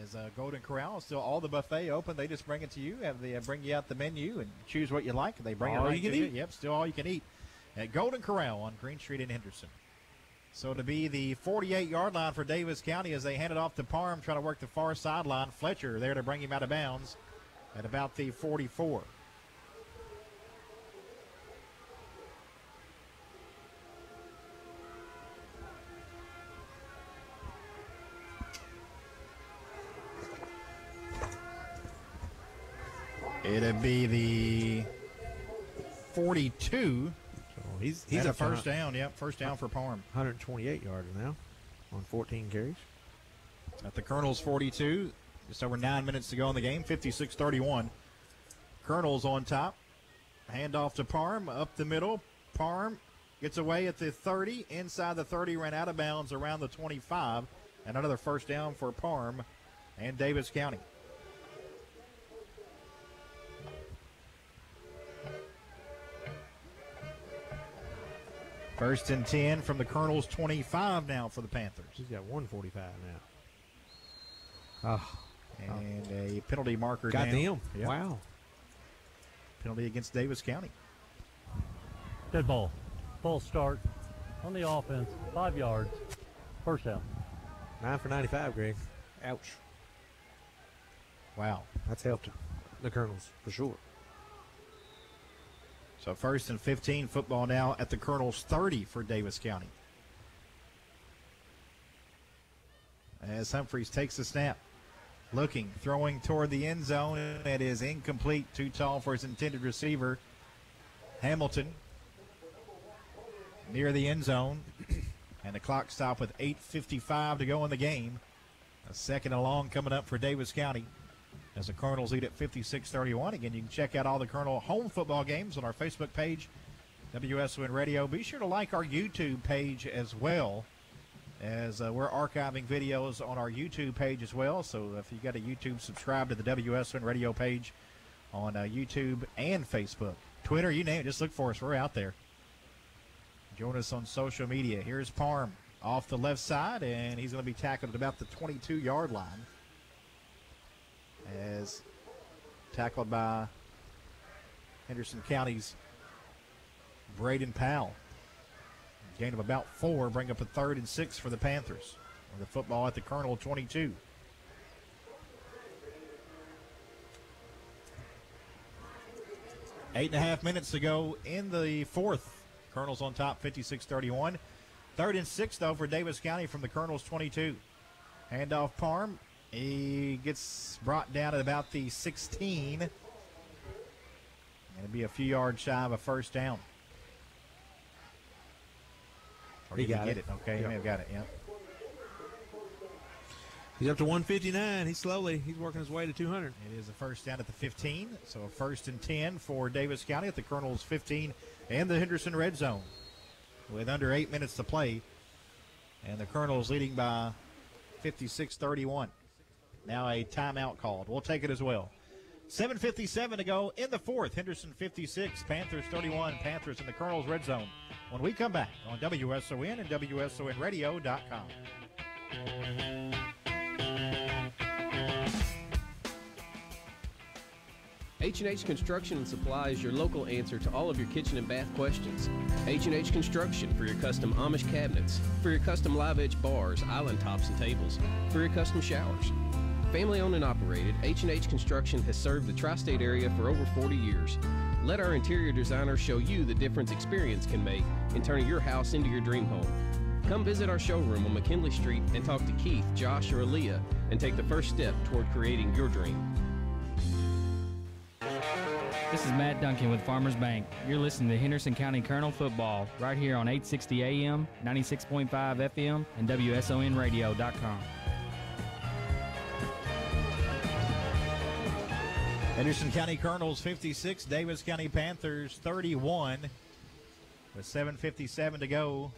As Golden Corral is still all the buffet open, they just bring it to you. They bring you out the menu and choose what you like. They bring it right to you. Yep, still all you can eat at Golden Corral on Green Street in Henderson. So to be the 48-yard line for Daviess County as they hand it off to Parham, trying to work the far sideline. Fletcher there to bring him out of bounds at about the 44. It'll be the 42. So he's a up to first down. Yep, first down for Parham. 128 yards now on 14 carries. At the Colonels 42, just over 9 minutes to go in the game, 56-31. Colonels on top. Handoff to Parham, up the middle. Parham gets away at the 30, inside the 30, ran out of bounds around the 25. And another first down for Parham and Daviess County. First and 10 from the Colonels, 25 now for the Panthers. He's got 145 now. And a penalty marker got down. them. Yep. Wow. Penalty against Daviess County. Dead ball. False start on the offense. 5 yards. First down. 9 for 95, Greg. Ouch. Wow. That's helped the Colonels for sure. So first and 15, football now at the Colonels 30 for Daviess County. As Humphreys takes the snap. Looking, throwing toward the end zone. It is incomplete, too tall for his intended receiver. Hamilton near the end zone. And the clock stopped with 8:55 to go in the game. A second and long coming up for Daviess County as the Colonels lead at 56-31. Again, you can check out all the Colonel home football games on our Facebook page, WSON Radio. Be sure to like our YouTube page as well, as we're archiving videos on our YouTube page as well. So if you got a YouTube, subscribe to the WSON Radio page on YouTube and Facebook. Twitter, you name it, just look for us. We're out there. Join us on social media. Here's Parham off the left side, and he's going to be tackled at about the 22-yard line. As tackled by Henderson County's Braden Powell. Gain of about 4, bring up a 3rd and 6 for the Panthers. With the football at the Colonel 22. Eight and a half minutes to go in the fourth. Colonels on top, 56-31. 3rd and 6, though, for Daviess County from the Colonels 22. Handoff Parham. He gets brought down at about the 16. And it'll be a few yards shy of a first down. Or He did got get it. Okay, he may have got it, yep. He's up to 159. He's working his way to 200. It is a first down at the 15. So a 1st and 10 for Daviess County at the Colonels 15 and the Henderson red zone. With under 8 minutes to play. And the Colonels leading by 56-31. Now a timeout called. We'll take it as well. 7:57 to go in the fourth. Henderson 56, Panthers 31. Panthers in the Colonels red zone. When we come back on WSON and WSONradio.com. H&H Construction and Supply is your local answer to all of your kitchen and bath questions. H&H Construction for your custom Amish cabinets, for your custom live edge bars, island tops, and tables, for your custom showers. Family owned and operated, H&H Construction has served the tri-state area for over 40 years. Let our interior designers show you the difference experience can make in turning your house into your dream home. Come visit our showroom on McKinley Street and talk to Keith, Josh, or Aaliyah and take the first step toward creating your dream. This is Matt Duncan with Farmers Bank. You're listening to Henderson County Colonel Football right here on 860 AM, 96.5 FM, and WSONradio.com. Henderson County Colonels 56, Daviess County Panthers 31 with 7:57 to go.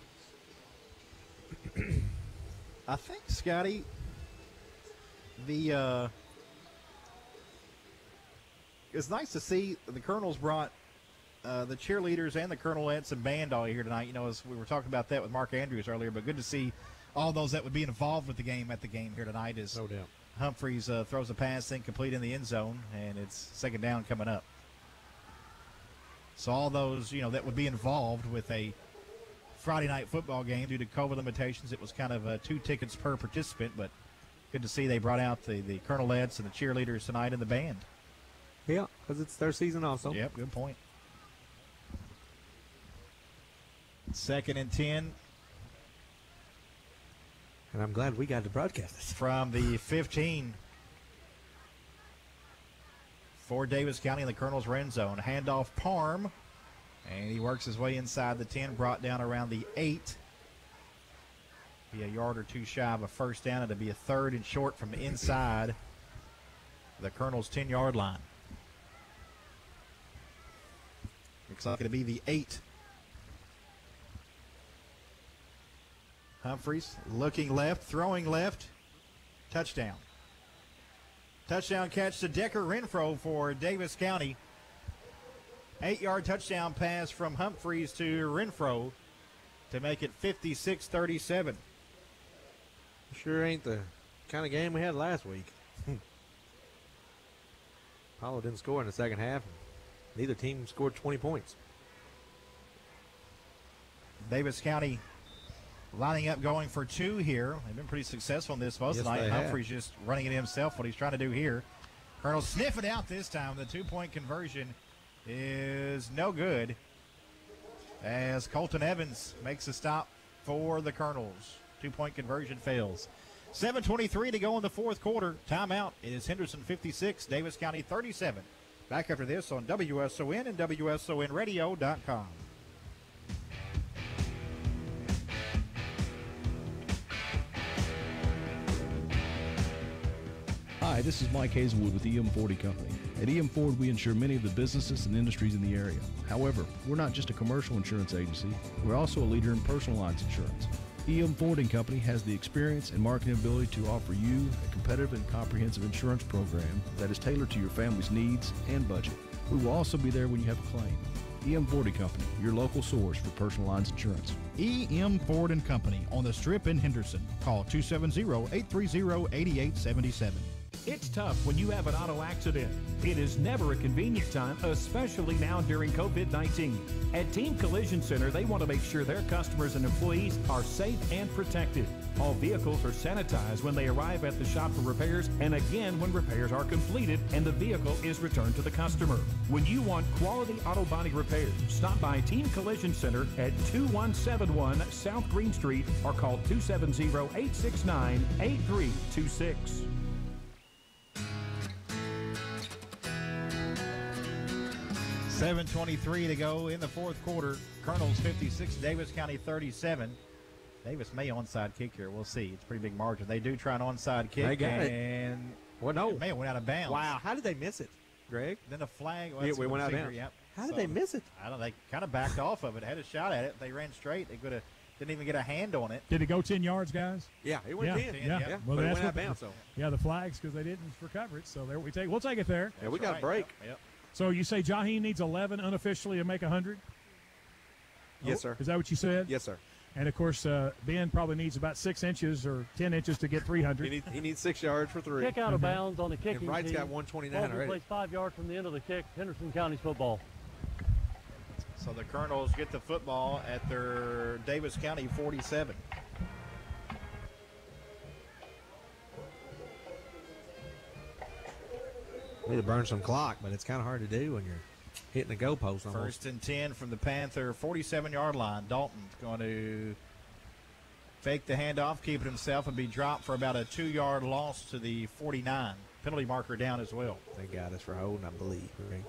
I think, Scotty, the it's nice to see the Colonels brought the cheerleaders and the Colonelettes and band all here tonight. You know, as we were talking about that with Mark Andrews earlier, but good to see all those that would be involved with the game at the game here tonight. As no doubt. Humphreys throws a pass incomplete in the end zone, and it's second down coming up. So all those, you know, that would be involved with a Friday night football game due to COVID limitations, it was kind of 2 tickets per participant, but good to see they brought out the Colonelettes and the cheerleaders tonight and the band. Yeah, because it's their season also. Yep, good point. 2nd and 10. And I'm glad we got to broadcast this. From the 15 for Davis County in the Colonel's red zone. Handoff Parm, and he works his way inside the 10, brought down around the 8. Be a yard or two shy of a first down. It'll be a 3rd and short from inside the Colonel's 10-yard line. Looks like it'll be the 8. Humphreys looking left, throwing left. Touchdown. Touchdown catch to Decker Renfro for Davis County. 8-yard touchdown pass from Humphreys to Renfro to make it 56-37. Sure ain't the kind of game we had last week. Apollo didn't score in the second half. Neither team scored 20 points. Davis County lining up going for 2 here. They've been pretty successful in this most of the night. Humphreys just running it himself, what he's trying to do here. Colonel sniff it out this time. The 2-point conversion is no good as Colton Evans makes a stop for the Colonels. 2-point conversion fails. 7:23 to go in the fourth quarter. Timeout. It is Henderson 56, Davis County 37. Back after this on WSON and WSONradio.com. Hi, this is Mike Hazelwood with EM Ford & Company. At EM Ford, we insure many of the businesses and industries in the area. However, we're not just a commercial insurance agency, we're also a leader in personal lines insurance. EM Ford & Company has the experience and marketing ability to offer you a competitive and comprehensive insurance program that is tailored to your family's needs and budget. We will also be there when you have a claim. EM Ford & Company, your local source for personal lines insurance. EM Ford & Company on the Strip in Henderson. Call 270-830-8877. It's tough when you have an auto accident. It is never a convenient time, especially now during COVID-19. At Team Collision Center, they want to make sure their customers and employees are safe and protected. All vehicles are sanitized when they arrive at the shop for repairs, and again when repairs are completed and the vehicle is returned to the customer. When you want quality auto body repairs, stop by Team Collision Center at 2171 South Green Street or call 270-869-8326. 7:23 to go in the fourth quarter. Colonels 56, Davis County 37. Davis may onside kick here. We'll see. It's a pretty big margin. They do try an onside kick. They got it. And well, no. It may have went out of bounds. Wow, how did they miss it, Greg? Then a flag. Well, we went out of bounds. Yep. How did they miss it? I don't know. They kind of backed off of it. Had a shot at it. They ran straight. They didn't even get a hand on it. Did it go 10 yards, guys? Yeah, it went 10. Yeah. Well, Well, it that's went out what of bounds, though. Yeah, the flags because they didn't recover it. So there we'll take it there. Yeah, we got a break. Yep. So you say Jaheen needs 11 unofficially to make 100? Yes, sir. Is that what you said? Yes, sir. And, of course, Ben probably needs about 6 inches or 10 inches to get 300. He needs 6 yards for 3. Kick out of bounds on the kicking And Wright's team. got 129 Ball already. plays 5 yards from the end of the kick. Henderson County's football. So the Colonels get the football at their Davis County 47. Need to burn some clock, but it's kind of hard to do when you're hitting the goalpost almost. First and 10 from the Panther 47-yard line. Dalton's going to fake the handoff, keep it himself, and be dropped for about a 2-yard loss to the 49. Penalty marker down as well. They got us for holding, I believe. Right?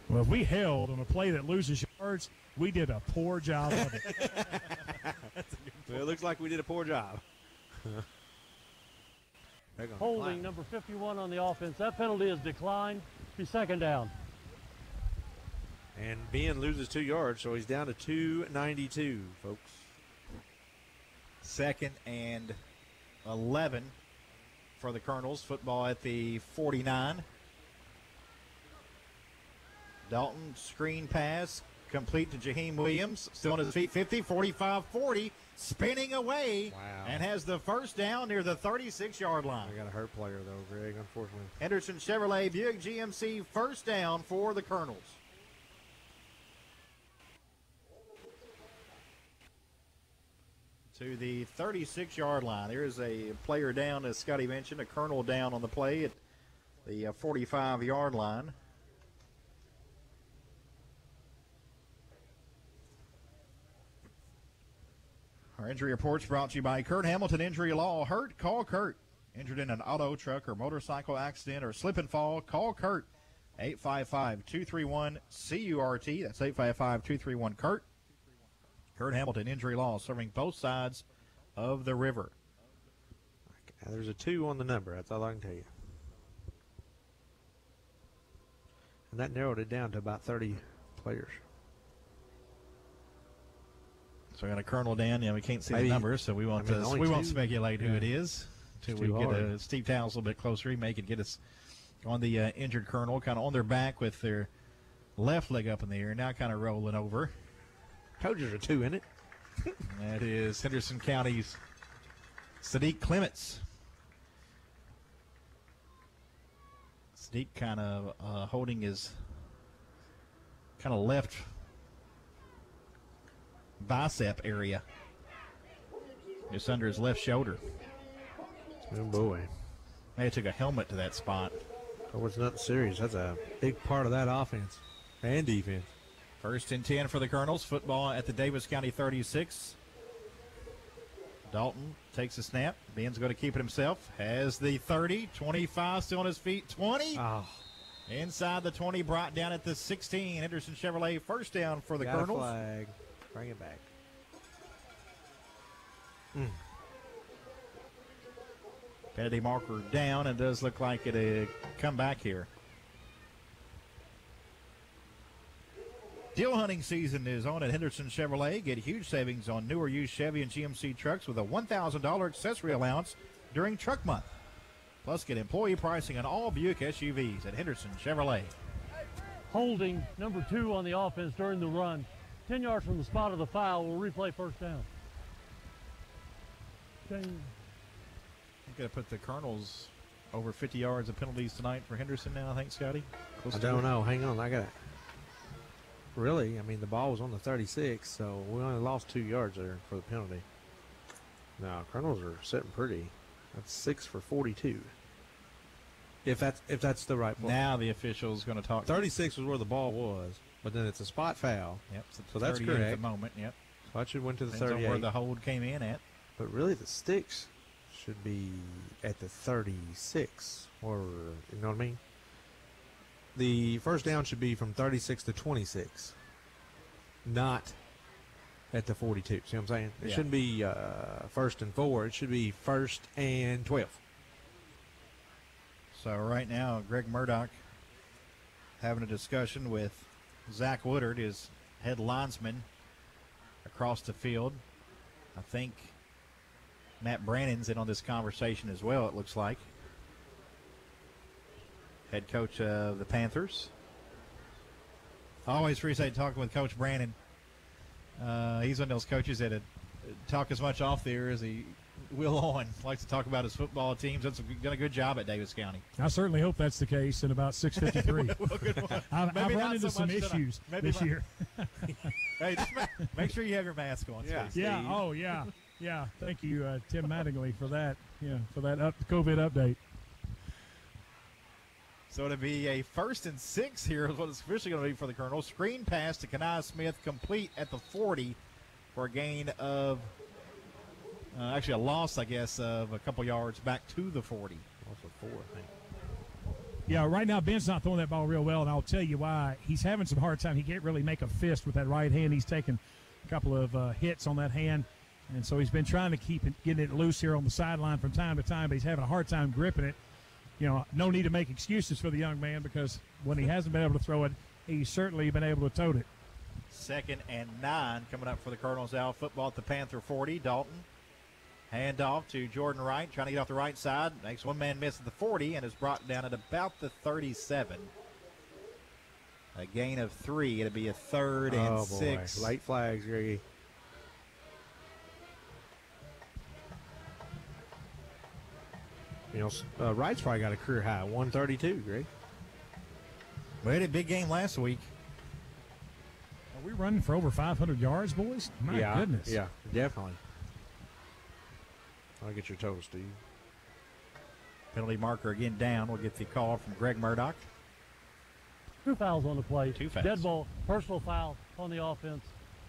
Well, if we held on a play that loses yards, we did a poor job of it. Well, it looks like we did a poor job. Holding number 51 on the offense. That penalty is declined. Be second down. And Ben loses 2 yards, so he's down to 292, folks. Second and 11 for the Colonels. Football at the 49. Dalton, screen pass, complete to Jaheim Williams. Still on his feet, 50, 45, 40, spinning away. Wow. And has the first down near the 36-yard line. I got a hurt player, though, Greg, unfortunately. Henderson Chevrolet Buick GMC, first down for the Colonels. To the 36-yard line. There's a player down, as Scotty mentioned, a Colonel down on the play at the 45-yard line. Our injury reports brought to you by Kurt Hamilton Injury Law. Hurt? Call Kurt. Injured in an auto, truck, or motorcycle accident or slip and fall? Call Kurt. 855-231-CURT. That's 855-231-KURT. Kurt Hamilton Injury Law, serving both sides of the river. There's a 2 on the number. That's all I can tell you. And that narrowed it down to about 30 players. So we got a Colonel down. Yeah, we can't see Maybe, the numbers, so we won't speculate who it is until we get Steve Towns a little bit closer. He may could get us on the injured Colonel, kind of on their back with their left leg up in the air, now kind of rolling over. Told you there's a 2 in it. That is Henderson County's Sadiq Clements. Sadiq kind of holding his kind of left bicep area, just under his left shoulder. Oh boy. They took a helmet to that spot. Oh, it's nothing serious. That's a big part of that offense and defense. First and 10 for the Colonels. Football at the Daviess County 36. Dalton takes a snap. Ben's going to keep it himself. Has the 30, 25, still on his feet, 20. Oh. Inside the 20, brought down at the 16. Henderson Chevrolet, first down for the Got Colonels. A flag. Bring it back. Penalty marker down, and does look like it come back here. Deal hunting season is on at Henderson Chevrolet. Get huge savings on newer used Chevy and GMC trucks with a $1,000 accessory allowance during truck month. Plus, get employee pricing on all Buick SUVs at Henderson Chevrolet. Holding number 2 on the offense during the run. 10 yards from the spot of the foul. We'll replay first down. You're going to put the Colonels over 50 yards of penalties tonight for Henderson now, I think, Scotty? I don't know. Hang on. I got it. Really, I mean, the ball was on the 36, so we only lost 2 yards there for the penalty. No, Colonels are sitting pretty. That's 6 for 42. If that's the right play. Now the official's going to talk. 36 was where the ball was, but then it's a spot foul. Yep. So that's correct. At the moment, yep. So that should went to the Depends 38. on where the hold came in at. But really, the sticks should be at the 36, or you know what I mean. The first down should be from 36 to 26, not at the 42. See what I'm saying? It shouldn't be 1st and 4. It should be 1st and 12. So right now, Greg Murdoch having a discussion with Zach Woodard, his head linesman, across the field. I think Matt Brannon's in on this conversation as well, it looks like. Head coach of the Panthers. I always appreciate talking with Coach Brannon. He's one of those coaches that talk as much off the air as he will on. Likes to talk about his football teams. That's done a good job at Daviess County. I certainly hope that's the case in about 6:53. I've run into some issues this year. Hey, just make sure you have your mask on. Yeah. Steve. Yeah. Oh, yeah. Yeah. Thank you, Tim Mattingly, for that. Yeah, for that COVID update. So it'll be a 1st and 6 here is what it's officially going to be for the Colonels. Screen pass to Kanai Smith, complete at the 40 for a gain of, actually a loss, I guess, of a couple yards back to the 40. Loss of 4, I think. Yeah, right now Ben's not throwing that ball real well, and I'll tell you why. He's having some hard time. He can't really make a fist with that right hand. He's taken a couple of hits on that hand, and so he's been trying to keep it, getting it loose here on the sideline from time to time, but he's having a hard time gripping it. You know, no need to make excuses for the young man because when he hasn't been able to throw it, he's certainly been able to tote it. 2nd and 9 coming up for the Colonels out. Football at the Panther 40. Dalton. Hand off to Jordan Wright, trying to get off the right side. Makes one man miss at the 40 and is brought down at about the 37. A gain of 3. It'll be a 3rd and 6. Late flags, Greggy. You know, Wright's probably got a career high, 132, Greg. We had a big game last week. Are we running for over 500 yards, boys? My goodness. Yeah, definitely. I'll get your total, Steve. Penalty marker again down. We'll get the call from Greg Murdoch. 2 fouls on the play. 2 fouls. Dead ball, personal foul on the offense.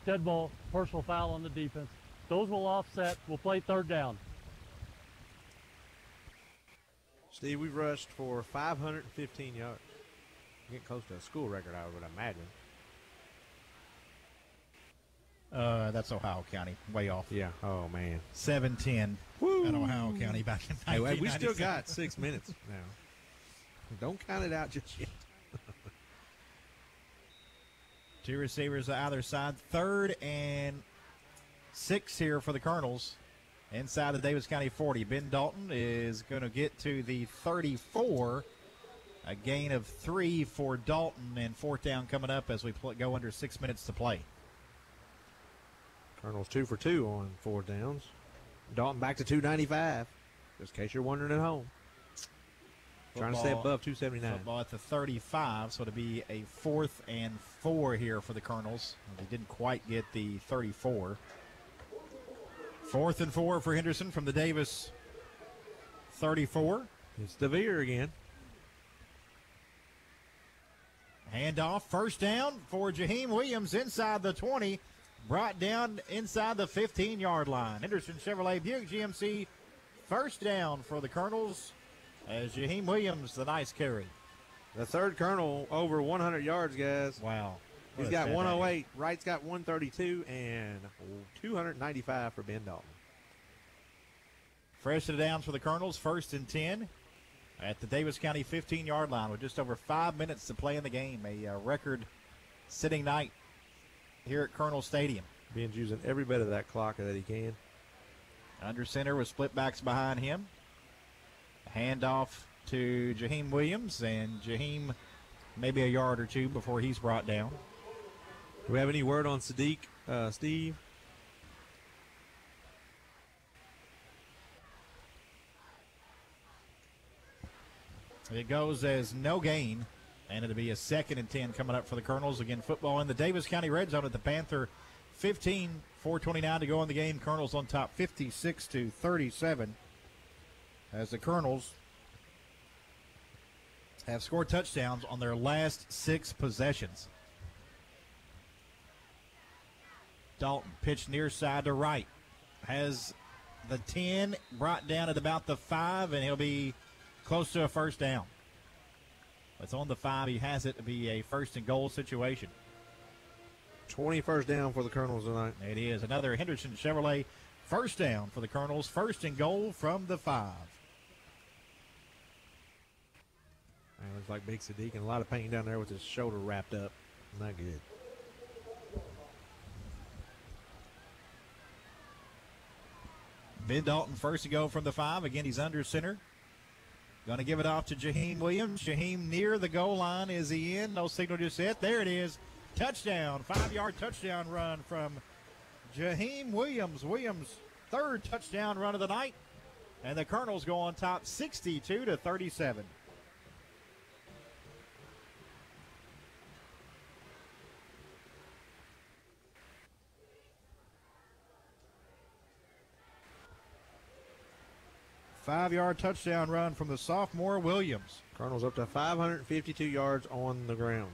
Dead ball, personal foul on the defense. Those will offset. We'll play 3rd down. Steve, we've rushed for 515 yards. Getting close to a school record, I would imagine. That's Ohio County. Way off. Yeah. Oh, man. 7-10 at Ohio County back in 1997. Hey, we still got 6 minutes now. Don't count it out just yet. 2 receivers either side. 3rd and 6 here for the Colonels. Inside the Davis County 40. Ben Dalton is going to get to the 34. A gain of 3 for Dalton, and 4th down coming up as we go under 6 minutes to play. Colonel's 2 for 2 on 4th downs. Dalton back to 295, just in case you're wondering at home. Trying to stay above 279. Football at the 35, so it'll be a 4th and 4 here for the Colonels. They didn't quite get the 34. 4th and 4 for Henderson from the Davis 34. It's Daviess again. Handoff, 1st down for Jaheim Williams inside the 20. Brought down inside the 15-yard line. Henderson Chevrolet Buick GMC, 1st down for the Colonels as Jaheim Williams, the nice carry. The 3rd Colonel over 100 yards, guys. Wow. He's got 108. Wright's got 132 and 295 for Ben Dalton. Fresh to the downs for the Colonels, 1st and 10 at the Davis County 15-yard line with just over 5 minutes to play in the game. A record-setting night here at Colonel Stadium. Ben's using every bit of that clock that he can. Under center with split backs behind him. Handoff to Jaheim Williams, and Jaheim maybe a yard or 2 before he's brought down. Do we have any word on Sadiq, Steve? It goes as no gain, and it'll be a 2nd and 10 coming up for the Colonels. Again, football in the Davis County red zone at the Panther 15, 4:29 to go in the game. Colonels on top 56-37 as the Colonels have scored touchdowns on their last 6 possessions. Dalton pitched near side to Wright. Has the 10 brought down at about the 5, and he'll be close to a 1st down. It's on the 5. He has it to be a 1st and goal situation. 21st down for the Colonels tonight. It is another Henderson Chevrolet 1st down for the Colonels. 1st and goal from the 5. Looks like Big Sadiq and a lot of pain down there with his shoulder wrapped up. Not good. Ben Dalton 1st to go from the 5. Again, he's under center. Going to give it off to Jaheim Williams. Jaheim near the goal line. Is he in? No signal just yet. There it is. Touchdown. 5-yard touchdown run from Jaheim Williams. Williams' 3rd touchdown run of the night. And the Colonels go on top 62-37. Five-yard touchdown run from the sophomore Williams. Colonels up to 552 yards on the ground.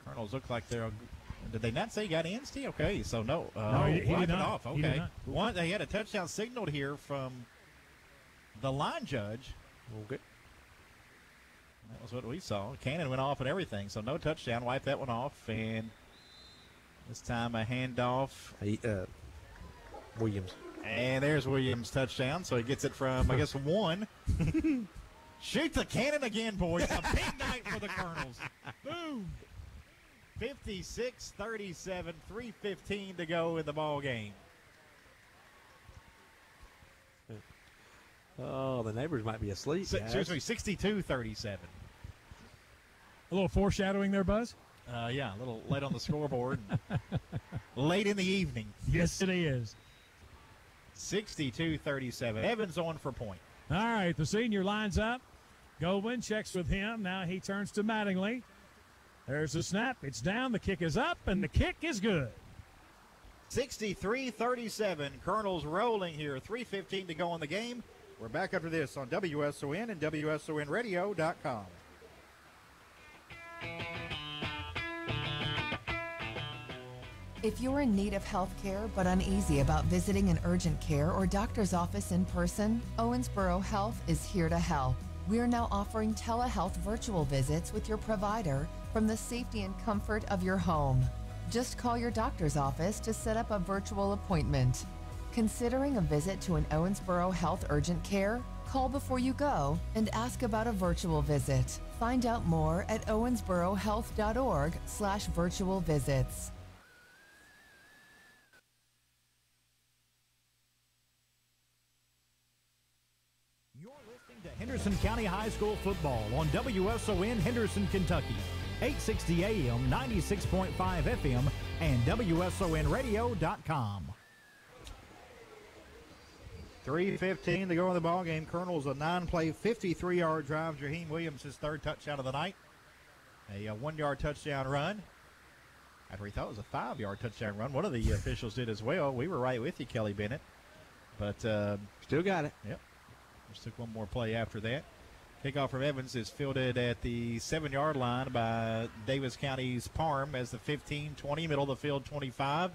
Colonels look like they're. Did they not say he got in, Steve? Okay, so no. No, he did not. Off. He did Okay. not. They had a touchdown signaled here from the line judge. Okay. That was what we saw. Cannon went off and everything, so no touchdown. Wipe that one off, and this time a handoff. Williams. And there's Williams' touchdown, so he gets it from, I guess, 1. Shoot the cannon again, boys. A big night for the Colonels. Boom. 56-37, 3:15 to go in the ball game. Oh, the neighbors might be asleep. Excuse me, 62-37. A little foreshadowing there, Buzz? Yeah, a little late on the scoreboard. Late in the evening. Yes, it is. 62-37. Evans on for point. All right, the senior lines up. Goldman checks with him. Now he turns to Mattingly. There's the snap. It's down. The kick is up, and the kick is good. 63-37. Colonels rolling here. 3:15 to go in the game. We're back after this on WSON and WSONradio.com. If you're in need of health care but uneasy about visiting an urgent care or doctor's office in person, Owensboro Health is here to help. We are now offering telehealth virtual visits with your provider from the safety and comfort of your home. Just call your doctor's office to set up a virtual appointment. Considering a visit to an Owensboro Health urgent care? Call before you go and ask about a virtual visit. Find out more at owensborohealth.org/virtual visits. Henderson County High School football on WSON Henderson, Kentucky. 860 AM, 96.5 FM, and WSONradio.com. 3:15 to go in the ball game. Colonel's a 9-play, 53-yard drive. Jaheim Williams, his third touchdown of the night. A 1-yard touchdown run. After he thought it was a 5-yard touchdown run. One of the officials did as well. We were right with you, Kelly Bennett. But still got it. Yep. Just took one more play after that. Kickoff from Evans is fielded at the 7-yard line by Davis County's Parham as the 15-20, middle of the field 25.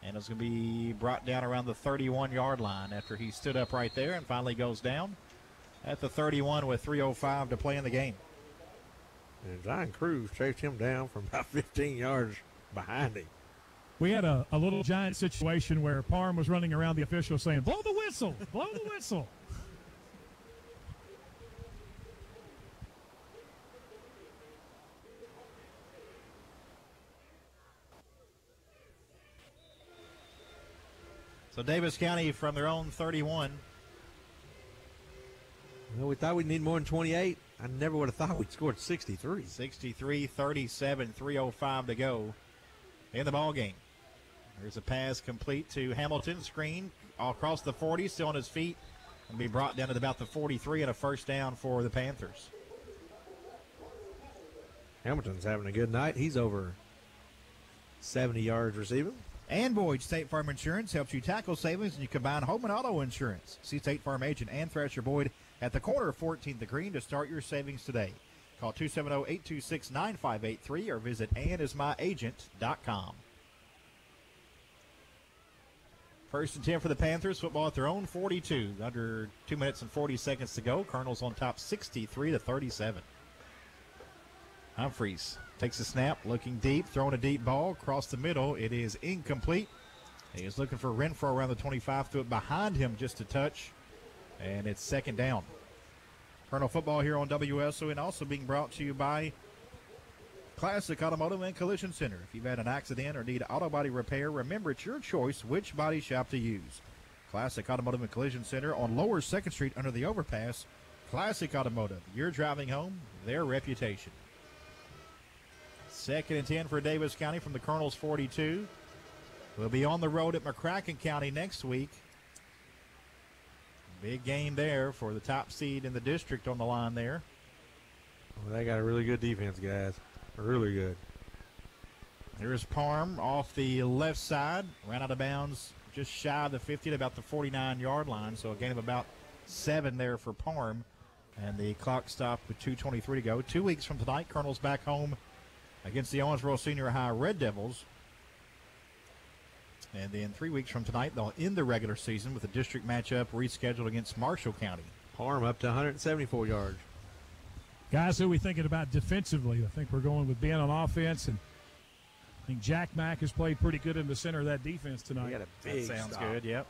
And it's going to be brought down around the 31-yard line after he stood up right there and finally goes down at the 31 with 3:05 to play in the game. And Zion Cruz chased him down from about 15 yards behind him. We had a little giant situation where Parham was running around the official saying, blow the whistle, blow the whistle. So Davis County from their own 31. Well, we thought we'd need more than 28. I never would have thought we'd scored 63. 63-37, 3:05 to go in the ball game. There's a pass complete to Hamilton. Screen all across the 40, still on his feet, and be brought down at about the 43 and a first down for the Panthers. Hamilton's having a good night. He's over 70 yards receiving. And Boyd State Farm Insurance helps you tackle savings and you combine home and auto insurance. See State Farm agent Ann Thrasher Boyd at the corner of 14th and Green to start your savings today. Call 270-826-9583 or visit AnnIsMyAgent.com. First and 10 for the Panthers. Football at their own 42. Under 2 minutes and 40 seconds to go. Colonels on top 63-37. Humphreys takes a snap, looking deep, throwing a deep ball across the middle. It is incomplete. He is looking for Renfro around the 25, threw it behind him just a touch, and it's second down. Colonel football here on WSO and also being brought to you by Classic Automotive and Collision Center. If you've had an accident or need auto body repair, remember it's your choice which body shop to use. Classic Automotive and Collision Center on Lower 2nd Street under the overpass. Classic Automotive, your driving home, their reputation. Second and 10 for Davis County from the Colonels 42. We'll be on the road at McCracken County next week. Big game there for the top seed in the district on the line there. Well, they got a really good defense, guys. Really good. Here's Parham off the left side. Ran out of bounds just shy of the 50 to about the 49-yard line. So a gain of about 7 there for Parham. And the clock stopped with 2:23 to go. 2 weeks from tonight, Colonels back home against the Owensboro Senior High Red Devils. And then 3 weeks from tonight, they'll end the regular season with a district matchup rescheduled against Marshall County. Parham up to 174 yards. Guys, who are we thinking about defensively? I think we're going with Ben on offense, and I think Jack Mack has played pretty good in the center of that defense tonight. He got a big that sounds stop. good, yep.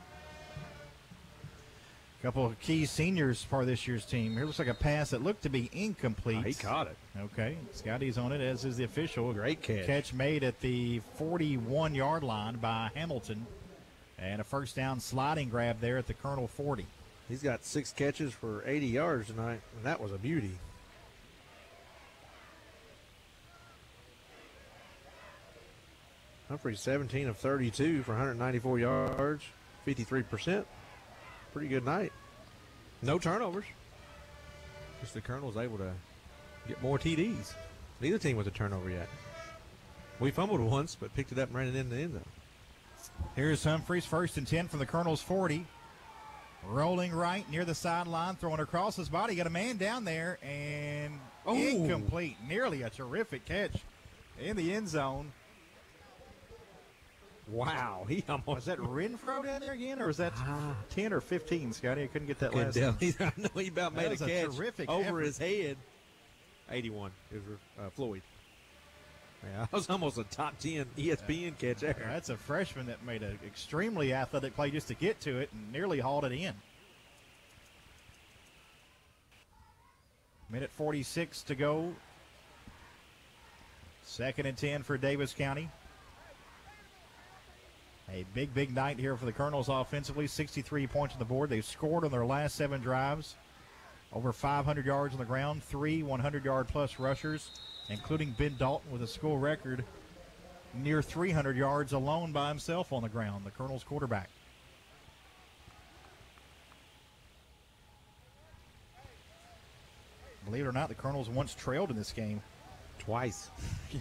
A couple of key seniors for this year's team. Here looks like a pass that looked to be incomplete. He caught it. Okay, Scotty's on it, as is the official. Great catch. Catch made at the 41-yard line by Hamilton. And a first down sliding grab there at the Colonel 40. He's got 6 catches for 80 yards tonight, and that was a beauty. Humphreys 17 of 32 for 194 yards, 53%. Pretty good night. No turnovers. Just the Colonel's able to get more TDs. Neither team with a turnover yet. We fumbled once, but picked it up and ran it in the end zone. Here's Humphreys, 1st and 10 from the Colonel's 40. Rolling right near the sideline, throwing across his body. Got a man down there, and incomplete. Nearly a terrific catch in the end zone. Wow, he almost. Was that Renfro down there again, or was that 10 or 15, Scotty? I couldn't get that last tell. one. I know he about made a catch terrific over effort. his head. 81. It was Floyd. Yeah, that was almost a top 10 ESPN catch there. That's a freshman that made an extremely athletic play just to get to it and nearly hauled it in. Minute 46 to go. 2nd and 10 for Davis County. A big night here for the Colonels offensively. 63 points on the board. They've scored on their last 7 drives. Over 500 yards on the ground. 3 100-yard-plus rushers, including Ben Dalton with a school record near 300 yards alone by himself on the ground, the Colonels quarterback. Believe it or not, the Colonels once trailed in this game. Twice.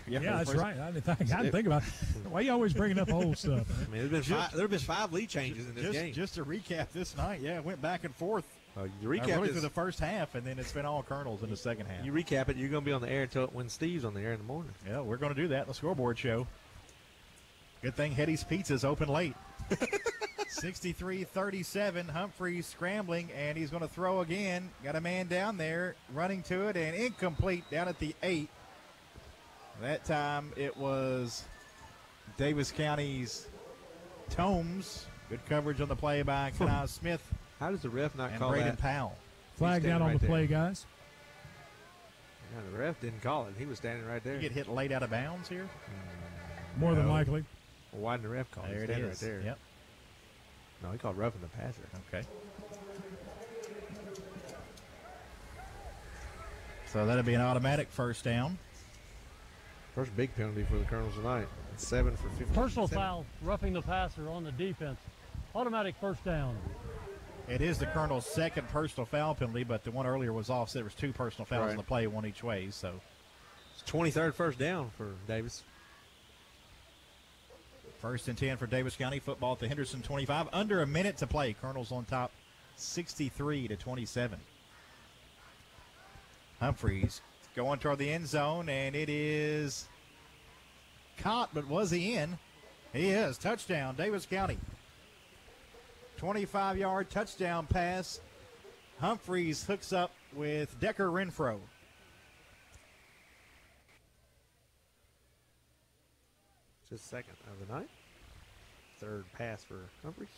Yeah, that's right. I didn't think about it. Why are you always bringing up old stuff? I mean, there have been 5 lead changes in this game. Just to recap this night, it went back and forth. You recap really this through the first half, and then it's been all Colonels in the second half. You recap it, you're going to be on the air until when Steve's on the air in the morning. Yeah, we're going to do that in the scoreboard show. Good thing Hetty's Pizza's open late. 63-37, Humphreys scrambling, and he's going to throw again. Got a man down there running to it, and incomplete down at the 8. That time it was Davis County's Tomes. Good coverage on the play by Kenai Smith. How does the ref not and call Braden that? Powell. Flag down on the play, guys. Yeah, the ref didn't call it. He was standing right there. You get hit late out of bounds here? More than likely. Well, why didn't the ref call it? There it is. Right there. Yep. No, he called roughing the passer. Okay. So that'll be an automatic first down. First big penalty for the Colonels tonight. It's 7 for 50. Personal foul, roughing the passer on the defense. Automatic first down. It is the Colonel's second personal foul penalty, but the one earlier was offset. There was 2 personal fouls on the play, 1 each way. So it's 23rd first down for Davis. 1st and 10 for Davis County. Football at the Henderson 25. Under a minute to play. Colonels on top, 63-27. Humphreys going toward the end zone, and it is caught, but was he in? He is. Touchdown, Davis County. 25-yard touchdown pass. Humphreys hooks up with Decker Renfro. Just second of the night. 3rd pass for Humphreys.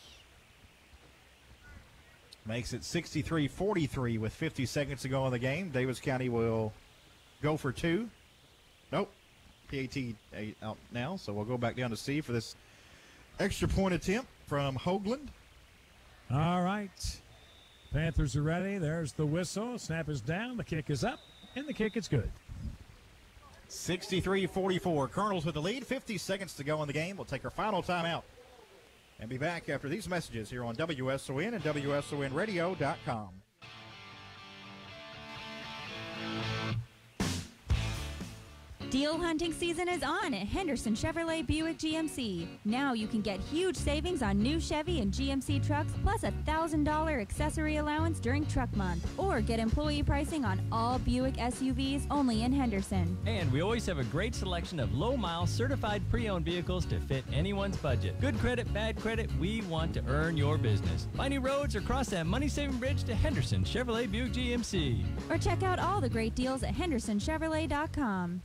Makes it 63-43 with 50 seconds to go in the game. Davis County will go for 2. Nope. PAT out now, so we'll go back down to Steve for this extra point attempt from Hoagland. All right. Panthers are ready. There's the whistle. Snap is down. The kick is up, and the kick is good. 63-44. Colonels with the lead. 50 seconds to go in the game. We'll take our final timeout and be back after these messages here on WSON and WSONradio.com. Deal hunting season is on at Henderson Chevrolet Buick GMC. Now you can get huge savings on new Chevy and GMC trucks, plus a $1,000 accessory allowance during truck month. Or get employee pricing on all Buick SUVs only in Henderson. And we always have a great selection of low-mile certified pre-owned vehicles to fit anyone's budget. Good credit, bad credit, we want to earn your business. Find new roads or cross that money-saving bridge to Henderson Chevrolet Buick GMC. Or check out all the great deals at HendersonChevrolet.com.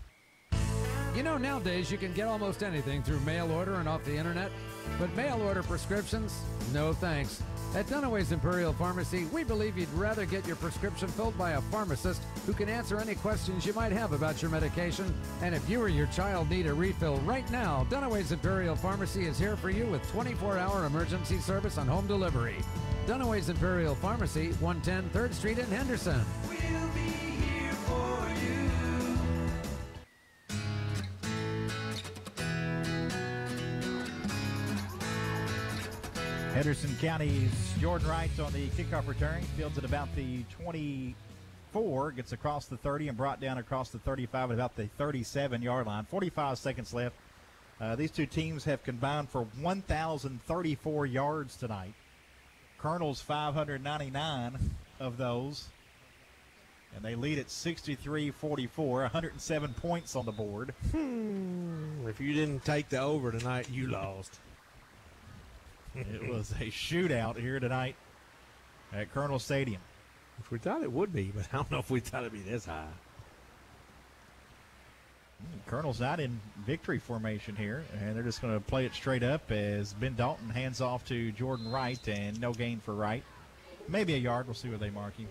You know, nowadays you can get almost anything through mail order and off the internet, but mail order prescriptions? No thanks. At Dunaway's Imperial Pharmacy, we believe you'd rather get your prescription filled by a pharmacist who can answer any questions you might have about your medication. And if you or your child need a refill right now, Dunaway's Imperial Pharmacy is here for you with 24-hour emergency service on home delivery. Dunaway's Imperial Pharmacy, 110 3rd Street in Henderson. We'll be here for you. Henderson County's Jordan Wright on the kickoff return. Fields at about the 24, gets across the 30 and brought down across the 35 at about the 37-yard line. 45 seconds left. These two teams have combined for 1,034 yards tonight. Colonel's 599 of those. And they lead at 63-44, 107 points on the board. If you didn't take the over tonight, you lost. It was a shootout here tonight at Colonel Stadium. Which we thought it would be, but I don't know if we thought it'd be this high. Colonel's not in victory formation here, and they're just going to play it straight up as Ben Dalton hands off to Jordan Wright, and no gain for Wright. Maybe a yard. We'll see where they mark him.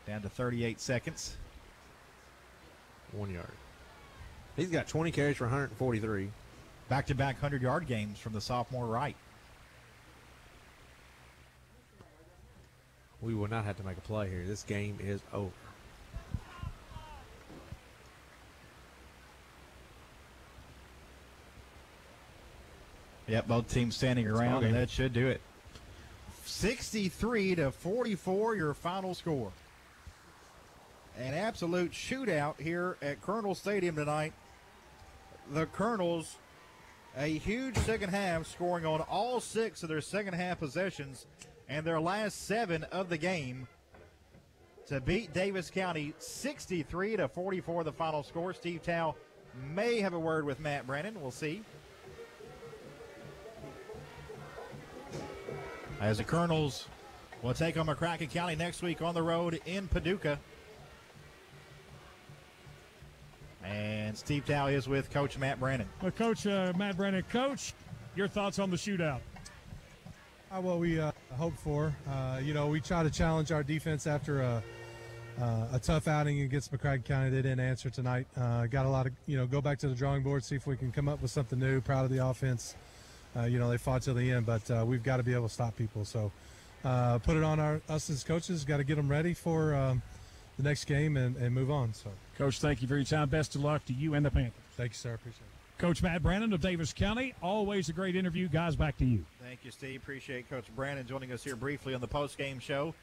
Down to 38 seconds. 1 yard. He's got 20 carries for 143. Back-to-back 100-yard games from the sophomore Wright. We will not have to make a play here. This game is over. Yep, both teams standing around, and that should do it. 63-44, your final score. An absolute shootout here at Colonel Stadium tonight. The Colonels, a huge second half, scoring on all 6 of their second half possessions and their last 7 of the game to beat Daviess County 63-44, the final score. Steve Tao may have a word with Matt Brannon. We'll see. As the Colonels will take on McCracken County next week on the road in Paducah. And Steve Tao is with Coach Matt Brannon. Well, Coach Matt Brannon, Coach, your thoughts on the shootout? What we hoped for. We try to challenge our defense after a tough outing against McCracken County. They didn't answer tonight. Got a lot of, go back to the drawing board, see if we can come up with something new. Proud of the offense. They fought till the end, but we've got to be able to stop people. So put it on us as coaches. Got to get them ready for the next game and move on. So, Coach, thank you for your time. Best of luck to you and the Panthers. Thank you, sir. Appreciate it. Coach Matt Brannon of Daviess County, always a great interview. Guys, back to you. Thank you, Steve. Appreciate Coach Brannon joining us here briefly on the post-game show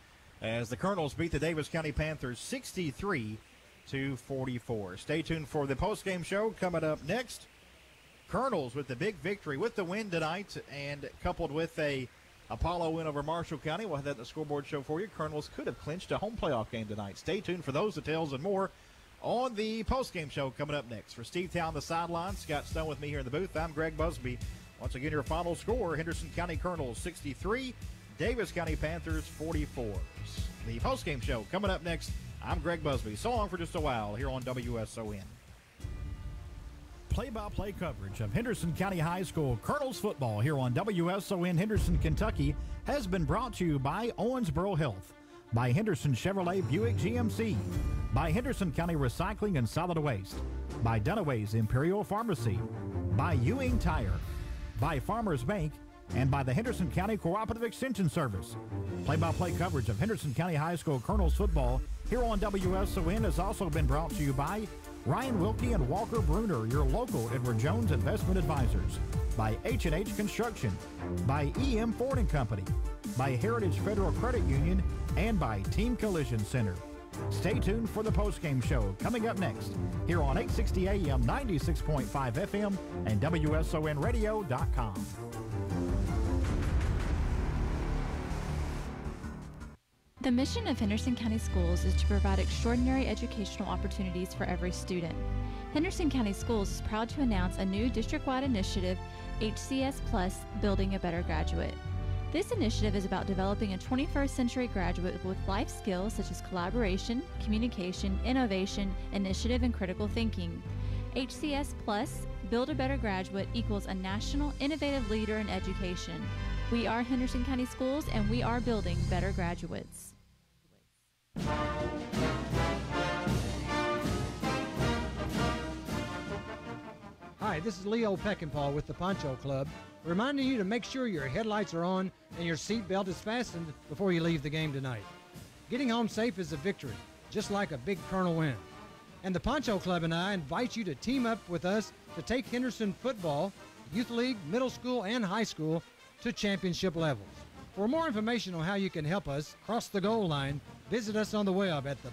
as the Colonels beat the Daviess County Panthers 63-44. Stay tuned for the post-game show coming up next. Colonels with the big victory with the win tonight, and coupled with a Apollo win over Marshall County. We'll have that in the scoreboard show for you. Colonels could have clinched a home playoff game tonight. Stay tuned for those details and more on the postgame show coming up next. For Steve Town on the sideline, Scott Stone with me here in the booth, I'm Greg Busby. Once again, your final score, Henderson County Colonels 63, Daviess County Panthers 44. The postgame show coming up next. I'm Greg Busby. So long for just a while here on WSON. Play-by-play coverage of Henderson County High School Colonels football here on WSON Henderson, Kentucky has been brought to you by Owensboro Health, by Henderson Chevrolet Buick GMC, by Henderson County Recycling and Solid Waste, by Dunaway's Imperial Pharmacy, by Ewing Tire, by Farmers Bank, and by the Henderson County Cooperative Extension Service. Play-by-play coverage of Henderson County High School Colonels football here on WSON has also been brought to you by Ryan Wilkie and Walker Bruner, your local Edward Jones investment advisors, by H&H Construction, by EM Ford & Company, by Heritage Federal Credit Union, and by Team Collision Center. Stay tuned for the postgame show coming up next here on 860 AM, 96.5 FM, and WSONradio.com. The mission of Henderson County Schools is to provide extraordinary educational opportunities for every student. Henderson County Schools is proud to announce a new district-wide initiative, HCS Plus, Building a Better Graduate. This initiative is about developing a 21st century graduate with life skills such as collaboration, communication, innovation, initiative, and critical thinking. HCS Plus, Build a Better Graduate equals a national innovative leader in education. We are Henderson County Schools, and we are building better graduates. Hi, this is Leo Peckinpah with the Poncho Club, reminding you to make sure your headlights are on and your seatbelt is fastened before you leave the game tonight. Getting home safe is a victory, just like a big Colonel win. And the Poncho Club and I invite you to team up with us to take Henderson football, youth league, middle school, and high school to championship levels. For more information on how you can help us cross the goal line, visit us on the web at